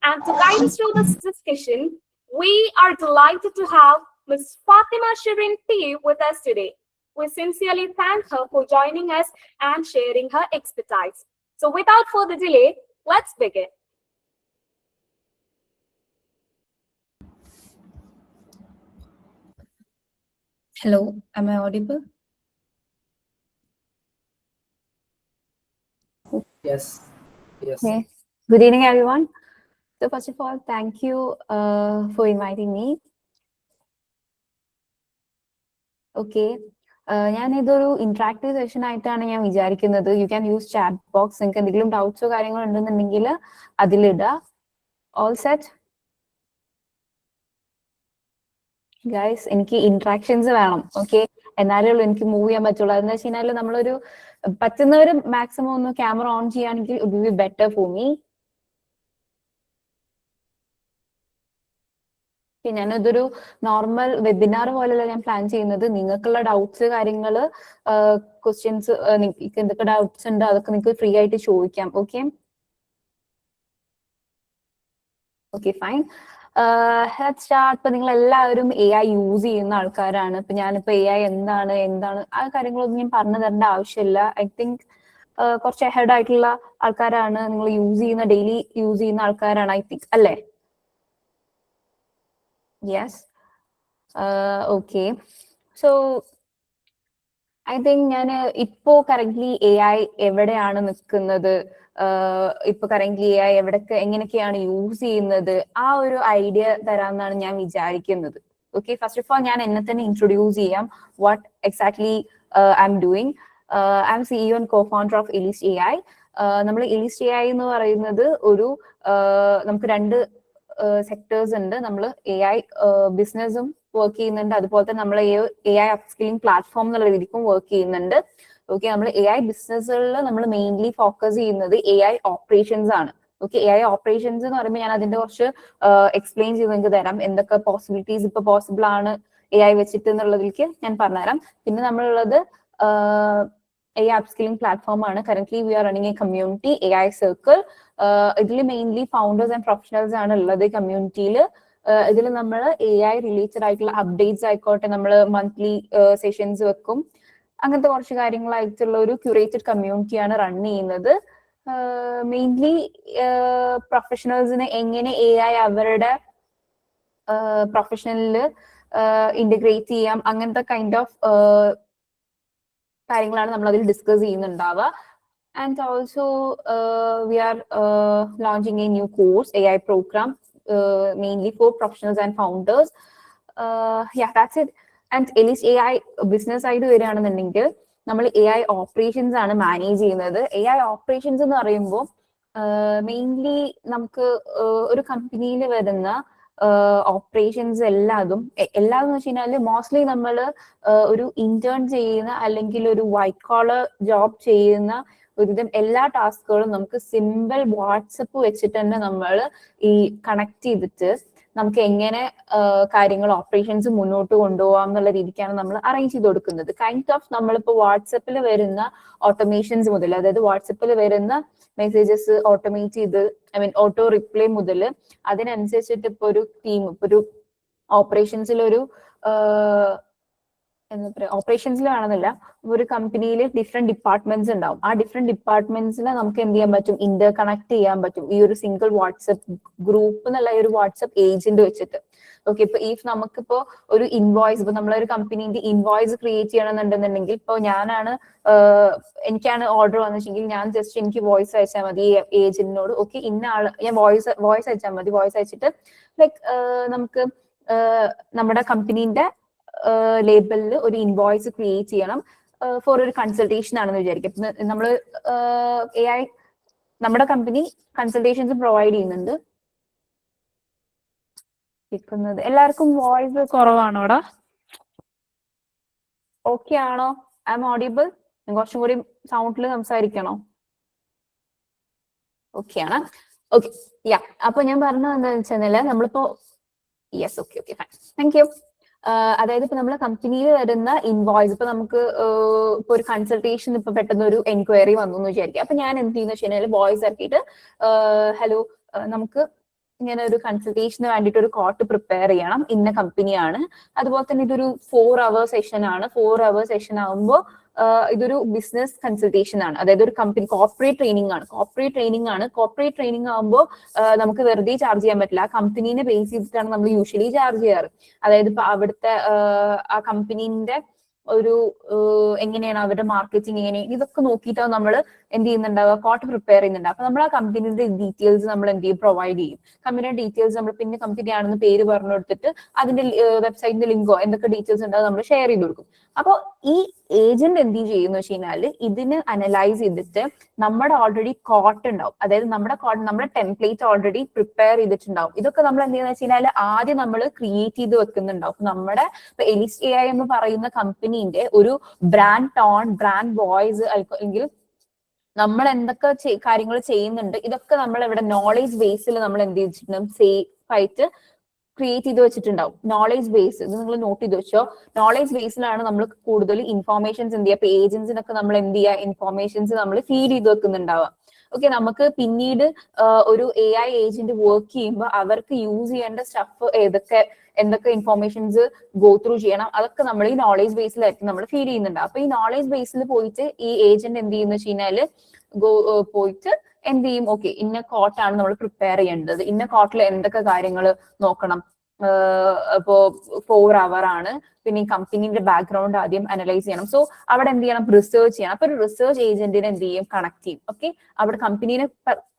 And to guide us through this discussion, we are delighted to have Ms. Fatima Shirin P with us today. We sincerely thank her for joining us and sharing her expertise. So without further delay, let's begin. Hello, am I audible? Yes. Okay. Good evening, everyone. So first of all, thank you for inviting me. Okay. ഞാനിതൊരു interactive session ആയിട്ടാണ് ഞാൻ വിചാരിക്കുന്നത്. You can use chat box. നിങ്ങൾക്ക് എന്തെങ്കിലും ഡൗട്ട്സോ കാര്യങ്ങളോ ഉണ്ടെന്നുണ്ടെങ്കിൽ അതിലിടുക. All set guys, എനിക്ക് interactions വേണം. ഓക്കെ, എന്നാലേ ഉള്ളൂ എനിക്ക് മൂവ് ചെയ്യാൻ പറ്റുള്ളൂ. അതെന്ന് വെച്ച് കഴിഞ്ഞാൽ നമ്മളൊരു പറ്റുന്നവരും മാക്സിമം ഒന്ന് ക്യാമറ ഓൺ ചെയ്യുകയാണെങ്കിൽ it will be better for me. ഞാനിതൊരു നോർമൽ വെബിനാർ പോലെയല്ല ഞാൻ പ്ലാൻ ചെയ്യുന്നത്. നിങ്ങൾക്കുള്ള ഡൗട്ട്സ് കാര്യങ്ങൾ ക്വസ്റ്റ്യൻസ് നിങ്ങൾക്ക് എന്തൊക്കെ ഡൗട്ട്സ് ഉണ്ട് അതൊക്കെ നിങ്ങൾക്ക് ഫ്രീ ആയിട്ട് ചോദിക്കാം. Okay okay fine. സ്റ്റാർട്ട്. ഇപ്പൊ നിങ്ങൾ എല്ലാവരും AI യൂസ് ചെയ്യുന്ന ആൾക്കാരാണ്. ഇപ്പൊ ഞാനിപ്പോ AI എന്താണ് ആ കാര്യങ്ങളൊന്നും ഞാൻ പറഞ്ഞു തരേണ്ട ആവശ്യമില്ല. ഐ തിങ്ക് കുറച്ച് അഹെഡ് ആയിട്ടുള്ള ആൾക്കാരാണ് നിങ്ങൾ ഡെയിലി യൂസ് ചെയ്യുന്ന ആൾക്കാരാണ് ഐ തിങ്ക്, അല്ലേ? Yes. Okay. So I think ഞാൻ ഇപ്പോ കറന്റ്ലി AI എവിടെയാണ് നിൽക്കുന്നത്, ഇപ്പൊ കറന്റ്ലി AI എങ്ങനെയൊക്കെയാണ് യൂസ് ചെയ്യുന്നത്, ആ ഒരു ഐഡിയ തരാമെന്നാണ് ഞാൻ വിചാരിക്കുന്നത്. ഓക്കെ, ഫസ്റ്റ് ഓഫ് ഓൾ ഞാൻ എന്നെ തന്നെ ഇൻട്രൊഡ്യൂസ് ചെയ്യാം. What exactly I am doing. I am CEO and co-founder of Elist AI. നമ്മൾ എലിസ്റ്റ് AI എന്ന് പറയുന്നത് നമുക്ക് രണ്ട് സെക്ടേഴ്സ് ഉണ്ട്. നമ്മൾ AI ബിസിനസ്സും വർക്ക് ചെയ്യുന്നുണ്ട്, അതുപോലെ തന്നെ നമ്മൾ AI അപ്സ്കില്ലിംഗ് പ്ലാറ്റ്ഫോം എന്നുള്ള രീതിക്കും വർക്ക് ചെയ്യുന്നുണ്ട്. ഓക്കെ, നമ്മൾ AI ബിസിനസ്സുകളിൽ നമ്മൾ മെയിൻലി ഫോക്കസ് ചെയ്യുന്നത് AI ഓപ്പറേഷൻസ് ആണ്. ഓക്കെ, AI ഓപ്പറേഷൻസ് എന്ന് പറയുമ്പോൾ ഞാൻ അതിന്റെ കുറച്ച് എക്സ്പ്ലെയിൻ ചെയ്ത് നിങ്ങൾക്ക് തരാം. എന്തൊക്കെ പോസിബിലിറ്റീസ് ഇപ്പൊ പോസിബിൾ ആണ് AI വെച്ചിട്ട് എന്നുള്ളതിലേക്ക് ഞാൻ പറഞ്ഞുതരാം. പിന്നെ നമ്മളുള്ളത് AI അപ്സ്കില്ലിംഗ് പ്ലാറ്റ്ഫോം ആണ്. Currently we are running a community AI circle. ഇതിൽ മെയിൻലി ഫൗണ്ടേഴ്സ് ആൻഡ് പ്രൊഫഷണൽസ് ആണ് ഉള്ളത് കമ്മ്യൂണിറ്റിയിൽ. ഇതിൽ നമ്മൾ AI റിലേറ്റഡ് ആയിട്ടുള്ള അപ്ഡേറ്റ്സ് ആയിക്കോട്ടെ, നമ്മൾ മന്ത്ലി സെഷൻസ് വെക്കും. അങ്ങനത്തെ കുറച്ച് കാര്യങ്ങളായിട്ടുള്ള ഒരു ക്യൂറേറ്റഡ് കമ്മ്യൂണിറ്റിയാണ് റൺ ചെയ്യുന്നത്. മെയിൻലി പ്രൊഫഷണൽസിന് എങ്ങനെ AI അവരുടെ പ്രൊഫഷണലിൽ ഇന്റഗ്രേറ്റ് ചെയ്യാം, അങ്ങനത്തെ കൈൻഡ് ഓഫ് കാര്യങ്ങളാണ് നമ്മൾ അതിൽ discuss ചെയ്യുന്നുണ്ടാവുക. And also we are launching a new course, AI program, mainly for professionals and founders. Yeah, that's it. And എലിസ്റ്റ് AI business ആയിട്ട് വരികയാണെന്നുണ്ടെങ്കിൽ നമ്മൾ AI ഓപ്പറേഷൻസ് ആണ് മാനേജ് ചെയ്യുന്നത്. AI ഓപ്പറേഷൻസ് എന്ന് പറയുമ്പോൾ മെയിൻലി നമുക്ക് ഒരു കമ്പനിയിൽ വരുന്ന ഓപ്പറേഷൻസ് എല്ലാതും എന്ന് വെച്ച് കഴിഞ്ഞാൽ മോസ്റ്റ്ലി നമ്മൾ ഒരു ഇന്റേൺ ചെയ്യുന്ന അല്ലെങ്കിൽ ഒരു വൈറ്റ് കോളർ ജോബ് ചെയ്യുന്ന ഒരുവിധം എല്ലാ ടാസ്കുകളും നമുക്ക് സിമ്പിൾ വാട്സപ്പ് വെച്ചിട്ട് തന്നെ നമ്മൾ ഈ കണക്ട് ചെയ്തിട്ട് നമുക്ക് എങ്ങനെ കാര്യങ്ങൾ ഓപ്പറേഷൻസ് മുന്നോട്ട് കൊണ്ടുപോകാം എന്നുള്ള രീതിക്കാണ് നമ്മൾ അറേഞ്ച് ചെയ്ത് കൊടുക്കുന്നത്. കൈൻഡ് ഓഫ് നമ്മളിപ്പോൾ വാട്സപ്പിൽ വരുന്ന ഓട്ടോമേഷൻസ് മുതൽ, അതായത് വാട്സപ്പിൽ വരുന്ന മെസ്സേജസ് ഓട്ടോമേറ്റ് ചെയ്ത് ഓട്ടോ റിപ്ലൈ മുതൽ അതിനനുസരിച്ചിട്ട് ഇപ്പൊ ഒരു ടീം, ഇപ്പൊ ഒരു ഓപ്പറേഷൻസിലൊരു എന്താ പറയുക, ഓപ്പറേഷൻസിലാണെന്നില്ല, ഒരു കമ്പനിയിൽ ഡിഫറെന്റ് ഡിപ്പാർട്ട്മെന്റ്സ് ഉണ്ടാവും. ആ ഡിഫറെന്റ് ഡിപ്പാർട്ട്മെന്റ്സിനെ നമുക്ക് എന്ത് ചെയ്യാൻ പറ്റും, ഇന്റർ കണക്ട് ചെയ്യാൻ പറ്റും ഈ ഒരു സിംഗിൾ വാട്സപ്പ് ഗ്രൂപ്പ് എന്നുള്ള ഒരു വാട്സപ്പ് ഏജന്റ് വെച്ചിട്ട്. ഓക്കെ, ഇപ്പൊ നമുക്കിപ്പോ ഒരു ഇൻവോയ്സ്, ഇപ്പൊ നമ്മളൊരു കമ്പനീന്റെ ഇൻവോയ്സ് ക്രിയേറ്റ് ചെയ്യണമെന്നുണ്ടെന്നുണ്ടെങ്കിൽ ഇപ്പൊ എനിക്കാണ് ഓർഡർ വന്നിട്ടുണ്ടെങ്കിൽ ഞാൻ ജസ്റ്റ് എനിക്ക് വോയിസ് അയച്ചാൽ മതി ഏജന്റിനോട്. ഓക്കെ, ഇന്ന ആള് ഞാൻ വോയിസ് അയച്ചാൽ മതി. വോയിസ് അയച്ചിട്ട് ലൈക്ക് നമുക്ക് നമ്മുടെ കമ്പനീന്റെ ലേബലിൽ ഒരു ഇൻവോയ്സ് ക്രിയേറ്റ് ചെയ്യണം ഫോർ ഒരു കൺസൾട്ടേഷൻ ആണെന്ന് വിചാരിക്കും. നമ്മൾ AI നമ്മുടെ കമ്പനി കൺസൾട്ടേഷൻസ് പ്രൊവൈഡ് ചെയ്യുന്നുണ്ട്. കേൾക്കുന്നത് എല്ലാവർക്കും വോയിസ് കുറവാണോടാ? ഓക്കെ ആണോ? I M audible? കുറച്ചും കൂടി സൗണ്ടിൽ സംസാരിക്കണോ? ഓക്കെ ആണ്. ഓക്കെ, യാ. അപ്പൊ ഞാൻ പറഞ്ഞത് എന്താണെന്ന് വെച്ചാൽ നമ്മളിപ്പോ yes, okay okay fine, thank you. അതായത് ഇപ്പൊ നമ്മളെ കമ്പനിയിൽ വരുന്ന ഇൻവോയ്സ്, ഇപ്പൊ നമുക്ക് ഇപ്പൊ ഒരു കൺസൾട്ടേഷൻ ഇപ്പൊ പെട്ടെന്ന് ഒരു എൻക്വയറി വന്നു എന്ന് വിചാരിക്കുക. അപ്പൊ ഞാൻ എന്ത് ചെയ്യുന്ന വെച്ച് കഴിഞ്ഞാൽ വോയിസ് ഇറക്കിയിട്ട് ഹലോ, നമുക്ക് ഇങ്ങനെ ഒരു കൺസൾട്ടേഷന് വേണ്ടിയിട്ട് ഒരു കോട്ട് പ്രിപ്പയർ ചെയ്യണം, ഇന്ന കമ്പനിയാണ്. അതുപോലെ തന്നെ ഇതൊരു 4 hour സെഷൻ ആണ്. 4 hour സെഷൻ ആകുമ്പോൾ ഇതൊരു ബിസിനസ് കൺസൾട്ടേഷൻ ആണ്, അതായത് ഒരു കമ്പനി കോർപ്പറേറ്റ് ട്രെയിനിങ് ആണ്. കോർപ്പറേറ്റ് ട്രെയിനിങ് ആകുമ്പോൾ നമുക്ക് വെറുതെ ചാർജ് ചെയ്യാൻ പറ്റില്ല. ആ കമ്പനീനെ ബേസ് ചെയ്തിട്ടാണ് നമ്മൾ യൂഷ്വലി ചാർജ് ചെയ്യാറ്. അതായത് ഇപ്പൊ അവിടുത്തെ ആ കമ്പനീന്റെ ഒരു എങ്ങനെയാണ് അവരുടെ മാർക്കറ്റിംഗ്, എങ്ങനെയാണ് ഇതൊക്കെ നോക്കിയിട്ടാണ് നമ്മൾ എന്ത് ചെയ്യുന്നുണ്ടാവുക, കോട്ട് പ്രിപ്പയർ ചെയ്യുന്നുണ്ട്. അപ്പൊ നമ്മൾ ആ കമ്പനിയുടെ ഡീറ്റെയിൽസ് നമ്മൾ എന്ത് ചെയ്യും, പ്രൊവൈഡ് ചെയ്യും. കമ്പനിയുടെ ഡീറ്റെയിൽസ് നമ്മൾ പിന്നെ കമ്പനി ആണെന്ന് പേര് പറഞ്ഞു കൊടുത്തിട്ട് അതിന്റെ വെബ്സൈറ്റിന്റെ ലിങ്കോ എന്തൊക്കെ ഡീറ്റെയിൽസ് ഉണ്ടോ നമ്മൾ ഷെയർ ചെയ്ത് കൊടുക്കും. അപ്പോൾ ഈ ഏജന്റ് എന്ത് ചെയ്യുന്നു വെച്ച് കഴിഞ്ഞാൽ ഇതിന് അനലൈസ് ചെയ്തിട്ട് നമ്മുടെ ഓൾറെഡി കോട്ട് ഉണ്ടാവും, അതായത് നമ്മുടെ ടെംപ്ലേറ്റ് ഓൾറെഡി പ്രിപ്പയർ ചെയ്തിട്ടുണ്ടാവും. ഇതൊക്കെ നമ്മൾ എന്ത് ചെയ്യുന്ന വെച്ച് കഴിഞ്ഞാൽ ആദ്യം നമ്മൾ ക്രിയേറ്റ് ചെയ്ത് വെക്കുന്നുണ്ടാവും. നമ്മുടെ എലിസ്റ്റ് AI എന്ന് പറയുന്ന കമ്പനീന്റെ ഒരു ബ്രാൻഡ് ടോൺ, ബ്രാൻഡ് വോയിസ് അല്ലെങ്കിൽ നമ്മൾ എന്തൊക്കെ കാര്യങ്ങൾ ചെയ്യുന്നുണ്ട്, ഇതൊക്കെ നമ്മൾ ഇവിടെ നോളേജ് ബേസിൽ നമ്മൾ എന്ത് ചെയ്തിട്ടുണ്ടാവും, സേഫ് ആയിട്ട് ക്രിയേറ്റ് ചെയ്ത് വെച്ചിട്ടുണ്ടാവും. നോളേജ് ബേസ് ഇത് നിങ്ങൾ നോട്ട് ചെയ്ത് വെച്ചോ. നോളേജ് ബേസിലാണ് നമ്മൾ കൂടുതൽ ഇൻഫോർമേഷൻസ് എന്ത് ചെയ്യുക, ഇപ്പൊ ഏജൻസിനൊക്കെ നമ്മൾ എന്ത് ചെയ്യുക, ഇൻഫോർമേഷൻസ് നമ്മൾ ഫീഡ് ചെയ്ത് വെക്കുന്നുണ്ടാവുക. ഓക്കെ, നമുക്ക് പിന്നീട് ഒരു AI ഏജന്റ് വർക്ക് ചെയ്യുമ്പോൾ അവർക്ക് യൂസ് ചെയ്യേണ്ട സ്റ്റഫ് എന്തൊക്കെ ഇൻഫോർമേഷൻസ് ഗോ ത്രൂ ചെയ്യണം, അതൊക്കെ നമ്മൾ ഈ നോളേജ് ബേസിലായിരിക്കും നമ്മൾ ഫീഡ് ചെയ്യുന്നുണ്ട്. അപ്പൊ ഈ നോളേജ് ബേസിൽ പോയിട്ട് ഈ ഏജന്റ് എന്ത് ചെയ്യുന്ന വെച്ച് കഴിഞ്ഞാല് പോയിട്ട് എന്ത് ചെയ്യും, ഓക്കെ ഇന്ന കോട്ടാണ് നമ്മൾ പ്രിപ്പയർ ചെയ്യേണ്ടത്, ഇന്ന കോട്ടിൽ എന്തൊക്കെ കാര്യങ്ങൾ നോക്കണം. ഇപ്പോ 4 hour ആണ്, പിന്നെ ഈ കമ്പനീന്റെ ബാക്ക്ഗ്രൗണ്ട് ആദ്യം അനലൈസ് ചെയ്യണം. സോ അവിടെ എന്ത് ചെയ്യണം, റിസർച്ച് ചെയ്യണം. അപ്പൊ ഒരു റിസർച്ച് ഏജന്റിനെ എന്ത് ചെയ്യും, കണക്ട് ചെയ്യും. ഓക്കെ, അവിടെ കമ്പനീനെ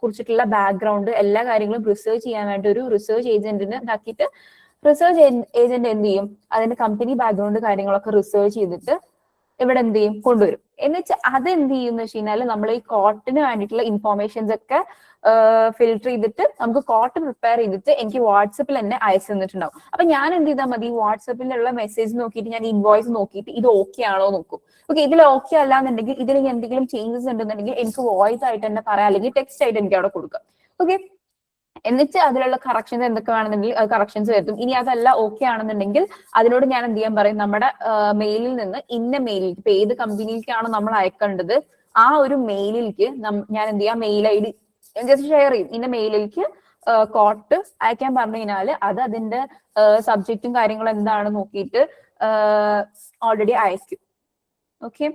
കുറിച്ചിട്ടുള്ള ബാക്ക്ഗ്രൗണ്ട് എല്ലാ കാര്യങ്ങളും റിസർച്ച് ചെയ്യാൻ വേണ്ടി ഒരു റിസർച്ച് ഏജന്റിനെ ഇതാക്കിയിട്ട് റിസർച്ച് ഏജന്റ് എന്ത് ചെയ്യും, അതിന്റെ കമ്പനി ബാക്ക്ഗ്രൗണ്ട് കാര്യങ്ങളൊക്കെ റിസർച്ച് ചെയ്തിട്ട് ഇവിടെ എന്ത് ചെയ്യും, കൊണ്ടുവരും. എന്നുവെച്ചാൽ അത് എന്ത് ചെയ്യും എന്ന് വെച്ച് കഴിഞ്ഞാൽ നമ്മൾ ഈ കോട്ടിന് വേണ്ടിയിട്ടുള്ള ഇൻഫോർമേഷൻസ് ഒക്കെ ഫിൽട്ടർ ചെയ്തിട്ട് നമുക്ക് കോട്ട് പ്രിപ്പയർ ചെയ്തിട്ട് എനിക്ക് വാട്സപ്പിൽ തന്നെ അയച്ചു തന്നിട്ടുണ്ടാവും. അപ്പൊ ഞാൻ എന്ത് ചെയ്താൽ മതി, വാട്സപ്പിലുള്ള മെസ്സേജ് നോക്കിയിട്ട് ഞാൻ ഇൻവോയ്സ് നോക്കിയിട്ട് ഇത് ഓക്കെ ആണോ നോക്കും. ഓക്കെ, ഇതിൽ ഓക്കെ അല്ല എന്നുണ്ടെങ്കിൽ ഇതിൽ എന്തെങ്കിലും ചേഞ്ചസ് ഉണ്ടെന്നുണ്ടെങ്കിൽ എനിക്ക് വോയിസ് ആയിട്ട് തന്നെ പറയാം, അല്ലെങ്കിൽ ടെക്സ്റ്റ് ആയിട്ട് എനിക്ക് അവിടെ കൊടുക്കാം. ഓക്കെ, എന്നിട്ട് അതിലുള്ള കറക്ഷൻസ് എന്തൊക്കെ വേണമെന്നുണ്ടെങ്കിൽ കറക്ഷൻസ് വരുത്തും. ഇനി അതല്ല ഓക്കെ ആണെന്നുണ്ടെങ്കിൽ അതിനോട് ഞാൻ എന്ത് ചെയ്യാൻ പറയും, നമ്മുടെ മെയിലിൽ നിന്ന് ഇന്ന മെയിലിലേക്ക്, ഇപ്പൊ ഏത് കമ്പനിയിലേക്കാണോ നമ്മൾ അയക്കേണ്ടത് ആ ഒരു മെയിലിലേക്ക് ഞാൻ എന്ത് ചെയ്യാം, മെയിൽ ID ജസ്റ്റ് ഷെയർ ചെയ്യും. ഇന്ന മെയിലിലേക്ക് കോട്ട് അയക്കാൻ പറഞ്ഞു കഴിഞ്ഞാൽ അത് അതിന്റെ സബ്ജക്റ്റും കാര്യങ്ങളും എന്താണ് നോക്കിയിട്ട് ഓൾറെഡി അയക്കും. ഓക്കെ,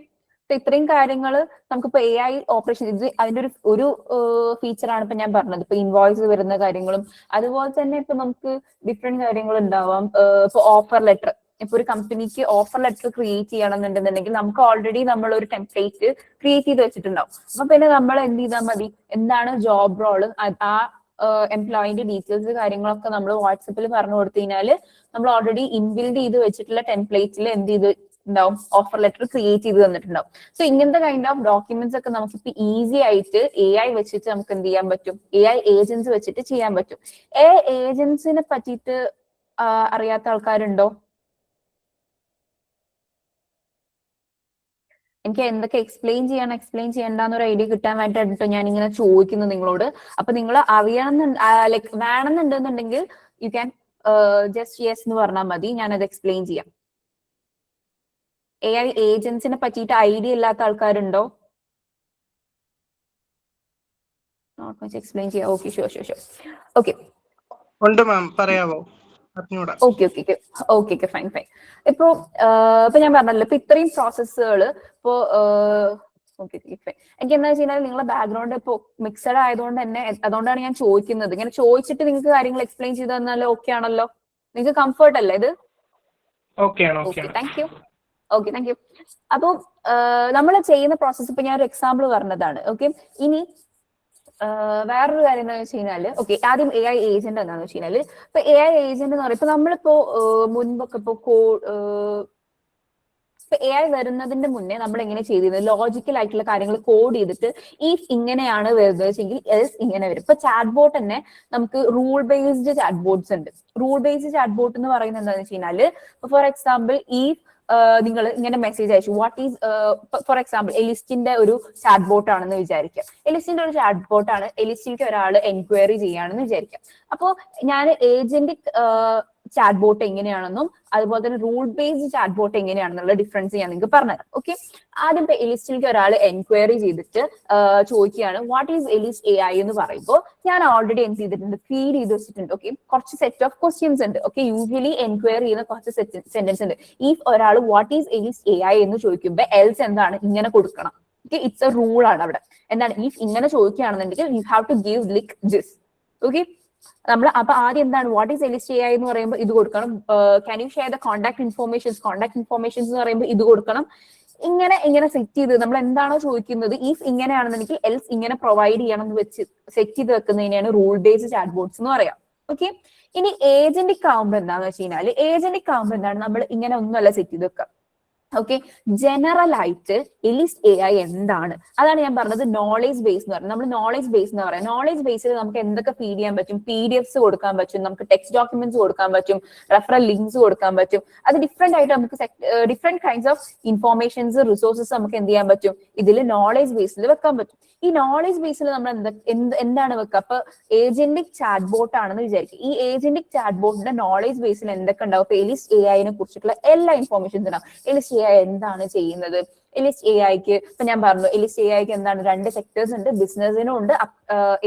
ഇത്രയും കാര്യങ്ങൾ നമുക്കിപ്പോ AI ഓപ്പറേഷൻ ഇത് അതിന്റെ ഒരു ഫീച്ചറാണ് ഇപ്പൊ ഞാൻ പറഞ്ഞത്. ഇപ്പൊ ഇൻവോയ്സ് വരുന്ന കാര്യങ്ങളും അതുപോലെ തന്നെ ഇപ്പൊ നമുക്ക് ഡിഫറെന്റ് കാര്യങ്ങൾ ഉണ്ടാവാം. ഇപ്പൊ ഓഫർ ലെറ്റർ, ഇപ്പൊ ഒരു കമ്പനിക്ക് ഓഫർ ലെറ്റർ ക്രിയേറ്റ് ചെയ്യണമെന്നുണ്ടെന്നുണ്ടെങ്കിൽ നമുക്ക് ഓൾറെഡി നമ്മൾ ഒരു ടെംപ്ലേറ്റ് ക്രിയേറ്റ് ചെയ്ത് വെച്ചിട്ടുണ്ടാവും. അപ്പൊ പിന്നെ നമ്മൾ എന്ത് ചെയ്താൽ മതി, എന്താണ് ജോബ് റോള്, ആ എംപ്ലോയിന്റെ ഡീറ്റെയിൽസ് കാര്യങ്ങളൊക്കെ നമ്മൾ വാട്സപ്പിൽ പറഞ്ഞു കൊടുത്തു കഴിഞ്ഞാൽ നമ്മൾ ഓൾറെഡി ഇൻബിൽഡ് ചെയ്ത് വെച്ചിട്ടുള്ള ടെംപ്ലേറ്റിൽ എന്ത് ചെയ്ത് ഉണ്ടാവും, ഓഫർ ലെറ്റർ ക്രിയേറ്റ് ചെയ്ത് തന്നിട്ടുണ്ടാവും. സോ ഇങ്ങനത്തെ കൈൻഡ് ഓഫ് ഡോക്യുമെന്റ്സ് ഒക്കെ നമുക്കിപ്പോ ഈസി ആയിട്ട് AI വെച്ചിട്ട് നമുക്ക് എന്ത് ചെയ്യാൻ പറ്റും, AI ഏജൻസ് വെച്ചിട്ട് ചെയ്യാൻ പറ്റും. ഏജൻസിനെ പറ്റിയിട്ട് അറിയാത്ത ആൾക്കാരുണ്ടോ? എനിക്ക് എന്തൊക്കെ എക്സ്പ്ലെയിൻ ചെയ്യണ്ടെന്നൊരു ഐഡിയ കിട്ടാൻ വേണ്ടിയിട്ടോ ഞാൻ ഇങ്ങനെ ചോദിക്കുന്നു നിങ്ങളോട്. അപ്പൊ നിങ്ങൾ ലൈക്ക് വേണമെന്നുണ്ടെന്നുണ്ടെങ്കിൽ യു ക്യാൻ ജസ്റ്റ് യെസ് എന്ന് പറഞ്ഞാൽ മതി, ഞാനത് എക്സ്പ്ലെയിൻ ചെയ്യാം. AI ഏജൻസിനെ പറ്റിയിട്ട് ഐഡിയ ഇല്ലാത്ത ആൾക്കാരുണ്ടോ? എക്സ്പ്ലെയിൻ ചെയ്യാം. Okay, sure. ഓക്കെ, ഉണ്ട് മാം, പറയാവോ? Okay, fine. ഇപ്പൊ ഞാൻ പറഞ്ഞല്ലോ, ഇപ്പൊ ഇത്രയും പ്രോസസ്സുകൾ ഇപ്പോ എനിക്ക് എന്താ വെച്ച് കഴിഞ്ഞാൽ നിങ്ങളുടെ ബാക്ക്ഗ്രൗണ്ട് ഇപ്പൊ മിക്സഡ് ആയതുകൊണ്ട് തന്നെ അതുകൊണ്ടാണ് ഞാൻ ചോദിക്കുന്നത്. ഇങ്ങനെ ചോദിച്ചിട്ട് നിങ്ങൾക്ക് കാര്യങ്ങൾ എക്സ്പ്ലെയിൻ ചെയ്ത് തന്നാൽ ഓക്കെ ആണല്ലോ, നിങ്ങൾക്ക് കംഫർട്ട് അല്ലേ ഇത്? Thank you. അപ്പൊ നമ്മൾ ചെയ്യുന്ന പ്രോസസ്സ് ഇപ്പൊ ഞാൻ ഒരു എക്സാമ്പിൾ പറഞ്ഞതാണ്. ഓക്കെ, ഇനി വേറൊരു കാര്യം എന്താണെന്ന് വെച്ച് കഴിഞ്ഞാല്, ഓക്കെ ആദ്യം AI ഏജന്റ് എന്താണെന്ന് വെച്ച് കഴിഞ്ഞാല്, ഇപ്പൊ AI ഏജന്റ് എന്ന് പറയുമ്പോൾ നമ്മളിപ്പോ മുൻപൊക്കെ ഇപ്പൊ AI വരുന്നതിന്റെ മുന്നേ നമ്മൾ എങ്ങനെ ചെയ്തിരുന്നത്, ലോജിക്കൽ ആയിട്ടുള്ള കാര്യങ്ങൾ കോഡ് ചെയ്തിട്ട് ഇഫ് ഇങ്ങനെയാണ് വരുന്നത് വെച്ചെങ്കിൽ എൽസ് ഇങ്ങനെ വരും. ഇപ്പൊ ചാറ്റ് ബോട്ട് തന്നെ നമുക്ക് റൂൾ ബേസ്ഡ് ചാറ്റ് ബോട്ട്സ് ഉണ്ട്. റൂൾ ബേസ്ഡ് ചാറ്റ് ബോട്ട് എന്ന് പറയുന്നത് എന്താണെന്ന് വെച്ച് കഴിഞ്ഞാല്, ഫോർ എക്സാമ്പിൾ നിങ്ങൾ ഇങ്ങനെ മെസ്സേജ് അയച്ചു, വാട്ട് ഈസ് ഫോർ എക്സാമ്പിൾ എലിസ്റ്റിന്റെ ഒരു ചാറ്റ് ബോട്ട് ആണെന്ന് വിചാരിക്കാം. എലിസ്റ്റിന്റെ ഒരു ചാറ്റ് ബോട്ട് ആണ്, എലിസ്റ്റിലേക്ക് ഒരാൾ എൻക്വയറി ചെയ്യുകയാണെന്ന് വിചാരിക്കാം. അപ്പോൾ ഞാൻ ഏജന്റ് ചാറ്റ് ബോട്ട് എങ്ങനെയാണെന്നും അതുപോലെ തന്നെ റൂൾ ബേസ്ഡ് ചാറ്റ് ബോട്ട് എങ്ങനെയാണെന്നുള്ള ഡിഫറൻസ് ഞാൻ നിങ്ങൾക്ക് പറഞ്ഞുതരാം. ഓക്കെ, ആദ്യം ഇപ്പൊ എലിസ്റ്റിലേക്ക് ഒരാൾ എൻക്വയറി ചെയ്തിട്ട് ചോദിക്കുകയാണ് വാട്ട് ഈസ് എലിസ് AI എന്ന് പറയുമ്പോൾ ഞാൻ ഓൾറെഡി എന്ത് ചെയ്തിട്ടുണ്ട്, ഫീഡ് ചെയ്ത് വെച്ചിട്ടുണ്ട്. ഓക്കെ, കുറച്ച് സെറ്റ് ഓഫ് ക്വസ്റ്റ്യൻസ് ഉണ്ട്. ഓക്കെ, യൂഷ്വലി എൻക്വയറി ചെയ്യുന്ന കുറച്ച് സെന്റൻസ് ഉണ്ട്. ഇഫ് ഒരാൾ വാട്ട് ഈസ് എലിസ് AI എന്ന് ചോദിക്കുമ്പോൾ എൽസ് എന്താണ് ഇങ്ങനെ കൊടുക്കണം. ഓക്കെ, ഇറ്റ്സ് എ റൂൾ ആണ് അവിടെ. എന്താണ്, ഇഫ് ഇങ്ങനെ ചോദിക്കുകയാണെന്നുണ്ടെങ്കിൽ you have to give like this. Okay, നമ്മൾ അപ്പൊ ആദ്യം എന്താണ് വാട്ട് ഈസ് എലിസ് AI എന്ന് പറയുമ്പോൾ ഇത് കൊടുക്കണം. Can you share the contact informations എന്ന് പറയുമ്പോൾ ഇത് കൊടുക്കണം. ഇങ്ങനെ സെറ്റ് ചെയ്ത് നമ്മൾ എന്താണോ ചോദിക്കുന്നത് ഇഫ് ഇങ്ങനെയാണെന്നുണ്ടെങ്കിൽ എൽസ് ഇങ്ങനെ പ്രൊവൈഡ് ചെയ്യണം എന്ന് വെച്ച് സെറ്റ് ചെയ്ത് വെക്കുന്നതിനെയാണ് റൂൾ ബേസ്ഡ് ചാറ്റ് ബോട്ട്സ് എന്ന് പറയാം. ഓക്കെ, ഇനി ഏജന്റിക് ആവുമ്പോൾ എന്താണെന്ന് വെച്ച് കഴിഞ്ഞാൽ ഏജന്റിക് ആവുമ്പോൾ എന്താണ് നമ്മൾ ഇങ്ങനെ ഒന്നുമല്ല സെറ്റ് ചെയ്ത് വെക്കുക. ഓക്കെ, ജനറൽ ആയിട്ട് എലിസ് AI എന്താണ്, അതാണ് ഞാൻ പറഞ്ഞത് നോളേജ് ബേസ് എന്ന് പറയുന്നത്. നമ്മൾ നോളേജ് ബേസ് എന്ന് പറയാം. നോളേജ് ബേസിൽ നമുക്ക് എന്തൊക്കെ ഫീഡ് ചെയ്യാൻ പറ്റും, PDFs കൊടുക്കാൻ പറ്റും, നമുക്ക് ടെക്സ്റ്റ് ഡോക്യുമെന്റ്സ് കൊടുക്കാൻ പറ്റും, റെഫറൽ ലിങ്ക്സ് കൊടുക്കാൻ പറ്റും. അത് ഡിഫറെന്റ് ആയിട്ട് നമുക്ക് different kinds of informations resources നമുക്ക് എന്ത് ചെയ്യാൻ പറ്റും, ഇതിൽ നോളേജ് ബേസിൽ വെക്കാൻ പറ്റും. ഈ നോളേജ് ബേസിൽ നമ്മൾ എന്താണ് വെക്കുക, അപ്പൊ ഏജന്റിക് ചാറ്റ് ബോട്ട് ആണെന്ന് വിചാരിക്കും. ഈ ഏജന്റിക് ചാറ്റ് ബോട്ടിന്റെ നോളേജ് ബേസിൽ എന്തൊക്കെ ഉണ്ടാവും, ഇപ്പൊ എലിസ് AI കുറിച്ചിട്ടുള്ള എല്ലാ ഇൻഫോർമേഷൻസ് ഉണ്ടാവും. എലിസ് AI എന്താണ് ചെയ്യുന്നത്, എലിസ് AIക്ക് ഇപ്പൊ ഞാൻ പറഞ്ഞു എലിസ് AIക്ക് എന്താണ് 2 സെക്ടേഴ്സ് ഉണ്ട്, ബിസിനസിനും ഉണ്ട്,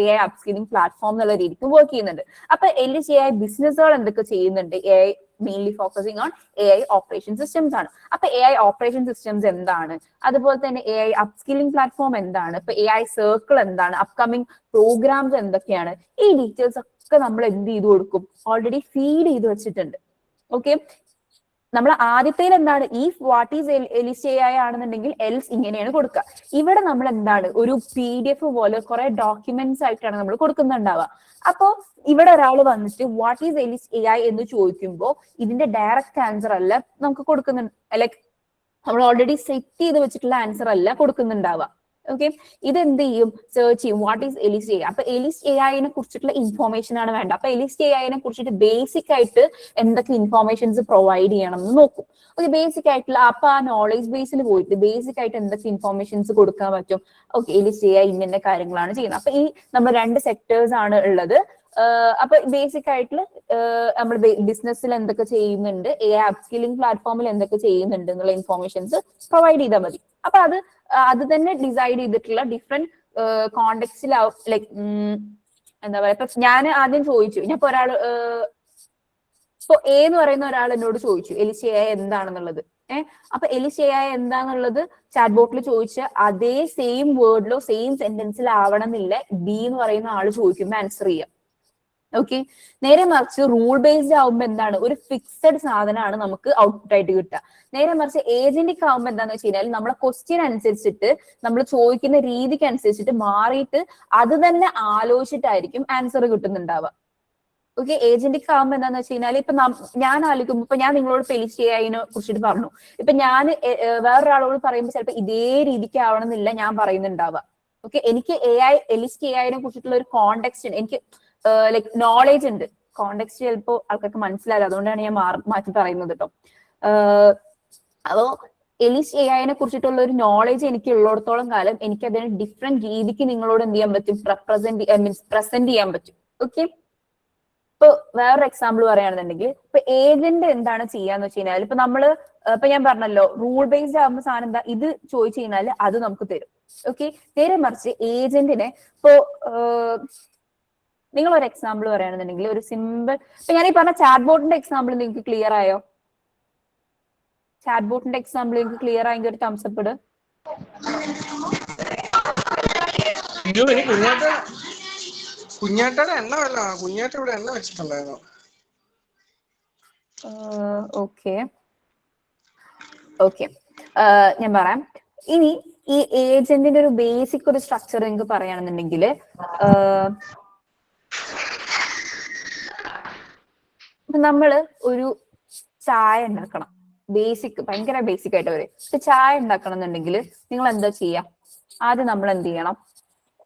AI അപ്സ്കില്ലിംഗ് പ്ലാറ്റ്ഫോം എന്നുള്ള രീതിക്ക് വർക്ക് ചെയ്യുന്നുണ്ട്. അപ്പൊ എലിസ് AI ബിസിനസ്സുകൾ എന്തൊക്കെ ചെയ്യുന്നുണ്ട്, AI mainly focusing on AI operation systems ആണ്. അപ്പൊ AI ഓപ്പറേഷൻ സിസ്റ്റംസ് എന്താണ്, അതുപോലെ തന്നെ AI അപ്സ്കില്ലിംഗ് പ്ലാറ്റ്ഫോം എന്താണ്, ഇപ്പൊ AI സർക്കിൾ എന്താണ്, അപ്കമിങ് പ്രോഗ്രാംസ് എന്തൊക്കെയാണ്, ഈ ഡീറ്റെയിൽസ് ഒക്കെ നമ്മൾ എന്ത് ചെയ്ത് കൊടുക്കും, ഓൾറെഡി ഫീഡ് ചെയ്ത് വെച്ചിട്ടുണ്ട്. ഓക്കെ, നമ്മൾ ആദ്യത്തേൽ എന്താണ് ഇഫ് വാട്ട് ഈസ് എലിസ് AI ആണെന്നുണ്ടെങ്കിൽ എൽസ് ഇങ്ങനെയാണ് കൊടുക്കുക. ഇവിടെ നമ്മൾ എന്താണ് ഒരു PDF പോലെ കുറെ ഡോക്യുമെന്റ്സ് ആയിട്ടാണ് നമ്മൾ കൊടുക്കുന്നുണ്ടാവുക. അപ്പോ ഇവിടെ ഒരാൾ വന്നിട്ട് വാട്ട് ഈസ് എലിസ് AI എന്ന് ചോദിക്കുമ്പോൾ ഇതിന്റെ ഡയറക്റ്റ് ആൻസർ അല്ല നമുക്ക് കൊടുക്കുന്നുണ്ട്, ലൈക്ക് നമ്മൾ ഓൾറെഡി സെറ്റ് ചെയ്ത് വെച്ചിട്ടുള്ള ആൻസർ അല്ല കൊടുക്കുന്നുണ്ടാവുക. ഓക്കെ, ഇത് എന്ത് ചെയ്യും, സെർച്ച് ചെയ്യും വാട്ട് ഈസ് എലിസ് AI. അപ്പൊ എലിസ് AI കുറിച്ചിട്ടുള്ള ഇൻഫോർമേഷൻ ആണ് വേണ്ട. അപ്പൊ എലിസ് AI കുറിച്ചിട്ട് ബേസിക് ആയിട്ട് എന്തൊക്കെ ഇൻഫോർമേഷൻസ് പ്രൊവൈഡ് ചെയ്യണം എന്ന് നോക്കും. ഓക്കെ, ബേസിക് ആയിട്ടുള്ള അപ്പൊ ആ നോളേജ് ബേസിൽ പോയിട്ട് ബേസിക് ആയിട്ട് എന്തൊക്കെ ഇൻഫോർമേഷൻസ് കൊടുക്കാൻ പറ്റും. ഓക്കെ, എലിസ് AI ഇന്ന കാര്യങ്ങളാണ് ചെയ്യുന്നത്. അപ്പൊ ഈ നമ്മൾ 2 സെക്ടേഴ്സ് ആണ് ഉള്ളത്. അപ്പൊ ബേസിക് ആയിട്ടുള്ള നമ്മൾ ബിസിനസ്സിൽ എന്തൊക്കെ ചെയ്യുന്നുണ്ട്, AI അപ്സ്കില്ലിംഗ് പ്ലാറ്റ്ഫോമിൽ എന്തൊക്കെ ചെയ്യുന്നുണ്ട് എന്നുള്ള ഇൻഫോർമേഷൻസ് പ്രൊവൈഡ് ചെയ്താൽ മതി. അപ്പൊ അത് തന്നെ ഡിസൈഡ് ചെയ്തിട്ടുള്ള ഡിഫറെന്റ് കോണ്ടെക്സ്റ്റിലാവും. ലൈക്ക് എന്താ പറയാ, ഇപ്പൊ ഞാൻ ആദ്യം ചോദിച്ചു, ഞാൻ ഇപ്പൊ ഇപ്പൊ A എന്ന് പറയുന്ന ഒരാൾ എന്നോട് ചോദിച്ചു എലിസ് AI എന്താണെന്നുള്ളത്. അപ്പൊ എലിസ് AI എന്താന്നുള്ളത് ചാറ്റ് ബോട്ടിൽ ചോദിച്ച അതേ സെയിം വേർഡിലോ സെയിം സെന്റൻസിലാവണം എന്നില്ല B എന്ന് പറയുന്ന ആള് ചോദിക്കുമ്പോൾ ആൻസർ ചെയ്യാം. ഓക്കെ, നേരെ മറിച്ച് റൂൾ ബേസ്ഡ് ആവുമ്പോൾ എന്താണ്, ഒരു ഫിക്സഡ് സാധനമാണ് നമുക്ക് ഔട്ട്പുട്ട് ആയിട്ട് കിട്ടുക. നേരെ മറിച്ച് ഏജന്റിക് ആവുമ്പോൾ എന്താണെന്ന് വെച്ച് കഴിഞ്ഞാൽ നമ്മളെ ക്വസ്റ്റ്യൻ അനുസരിച്ചിട്ട് നമ്മൾ ചോദിക്കുന്ന രീതിക്ക് അനുസരിച്ചിട്ട് മാറിയിട്ട് അത് തന്നെ ആലോചിച്ചിട്ടായിരിക്കും ആൻസർ കിട്ടുന്നുണ്ടാവുക. ഓക്കെ, ഏജന്റിക് ആവുമ്പോൾ എന്താന്ന് വെച്ച് കഴിഞ്ഞാൽ ഇപ്പൊ ഞാൻ ആലോചിക്കുമ്പോൾ ഇപ്പൊ ഞാൻ നിങ്ങളോട് എലിസ് AI കുറിച്ചിട്ട് പറഞ്ഞു, ഇപ്പൊ ഞാൻ വേറൊരാളോട് പറയുമ്പോൾ ചിലപ്പോൾ ഇതേ രീതിക്ക് ആവണം എന്നില്ല ഞാൻ പറയുന്നുണ്ടാവുക. ഓക്കെ, എനിക്ക് എലിസ് AI കുറിച്ചിട്ടുള്ള ഒരു കോണ്ടെക്സ്റ്റ് ഉണ്ട്, എനിക്ക് ലൈക്ക് നോളേജ് ഉണ്ട്. കോണ്ടെക്സ്റ്റ് ചിലപ്പോൾ ആൾക്കാർക്ക് മനസ്സിലാവില്ല, അതുകൊണ്ടാണ് ഞാൻ മാറ്റി പറയുന്നത് കേട്ടോ. അപ്പോ എലിസ് AI കുറിച്ചിട്ടുള്ള ഒരു നോളേജ് എനിക്ക് ഉള്ളിടത്തോളം കാലം എനിക്ക് അതിനെ ഡിഫറെന്റ് രീതിക്ക് നിങ്ങളോട് എന്ത് ചെയ്യാൻ പറ്റും, പ്രസന്റ് ചെയ്യാൻ പറ്റും. ഓക്കെ, ഇപ്പൊ വേറൊരു എക്സാമ്പിൾ പറയുകയാണെന്നുണ്ടെങ്കിൽ ഇപ്പൊ ഏജന്റ് എന്താണ് ചെയ്യാന്ന് വെച്ച് കഴിഞ്ഞാൽ ഇപ്പൊ നമ്മള് ഇപ്പൊ ഞാൻ പറഞ്ഞല്ലോ റൂൾ ബേസ്ഡ് ആകുമ്പോൾ സാധനം എന്താ, ഇത് ചോദിച്ചു കഴിഞ്ഞാൽ അത് നമുക്ക് തരും. ഓക്കെ, നേരെ മറിച്ച് ഏജന്റിനെ ഇപ്പോ നിങ്ങൾ ഒരു എക്സാമ്പിൾ പറയുകയാണെന്നുണ്ടെങ്കിൽ ഒരു സിമ്പിൾ, ഇപ്പൊ ഞാൻ ഈ പറഞ്ഞ ചാറ്റ് ബോട്ടിന്റെ എക്സാമ്പിൾ നിങ്ങൾക്ക് ക്ലിയർ ആയോ? ചാറ്റ് ബോട്ടിന്റെ എക്സാമ്പിൾ നിങ്ങൾക്ക് ക്ലിയർ ആയെങ്കിൽ ഒരു തംസ് അപ്പ് ഇട്. കുഞ്ഞാട്ടയുടെ എണ്ണ വല്ല കുഞ്ഞാട്ട ഇവിടെ എണ്ണ വെച്ചിട്ടുണ്ടായിരുന്നു. ഓക്കെ ഓക്കെ, ഞാൻ പറയാം. ഇനി ഈ ഏജന്റിന്റെ ഒരു ബേസിക് ഒരു സ്ട്രക്ചർ നിങ്ങൾക്ക് പറയുകയാണെന്നുണ്ടെങ്കിൽ നമ്മള് ഒരു ചായ ഉണ്ടാക്കണം, ഭയങ്കര ബേസിക് ആയിട്ട് വരും. ഇപ്പൊ ചായ ഉണ്ടാക്കണം എന്നുണ്ടെങ്കിൽ നിങ്ങൾ എന്താ ചെയ്യാ, ആദ്യം നമ്മൾ എന്ത് ചെയ്യണം,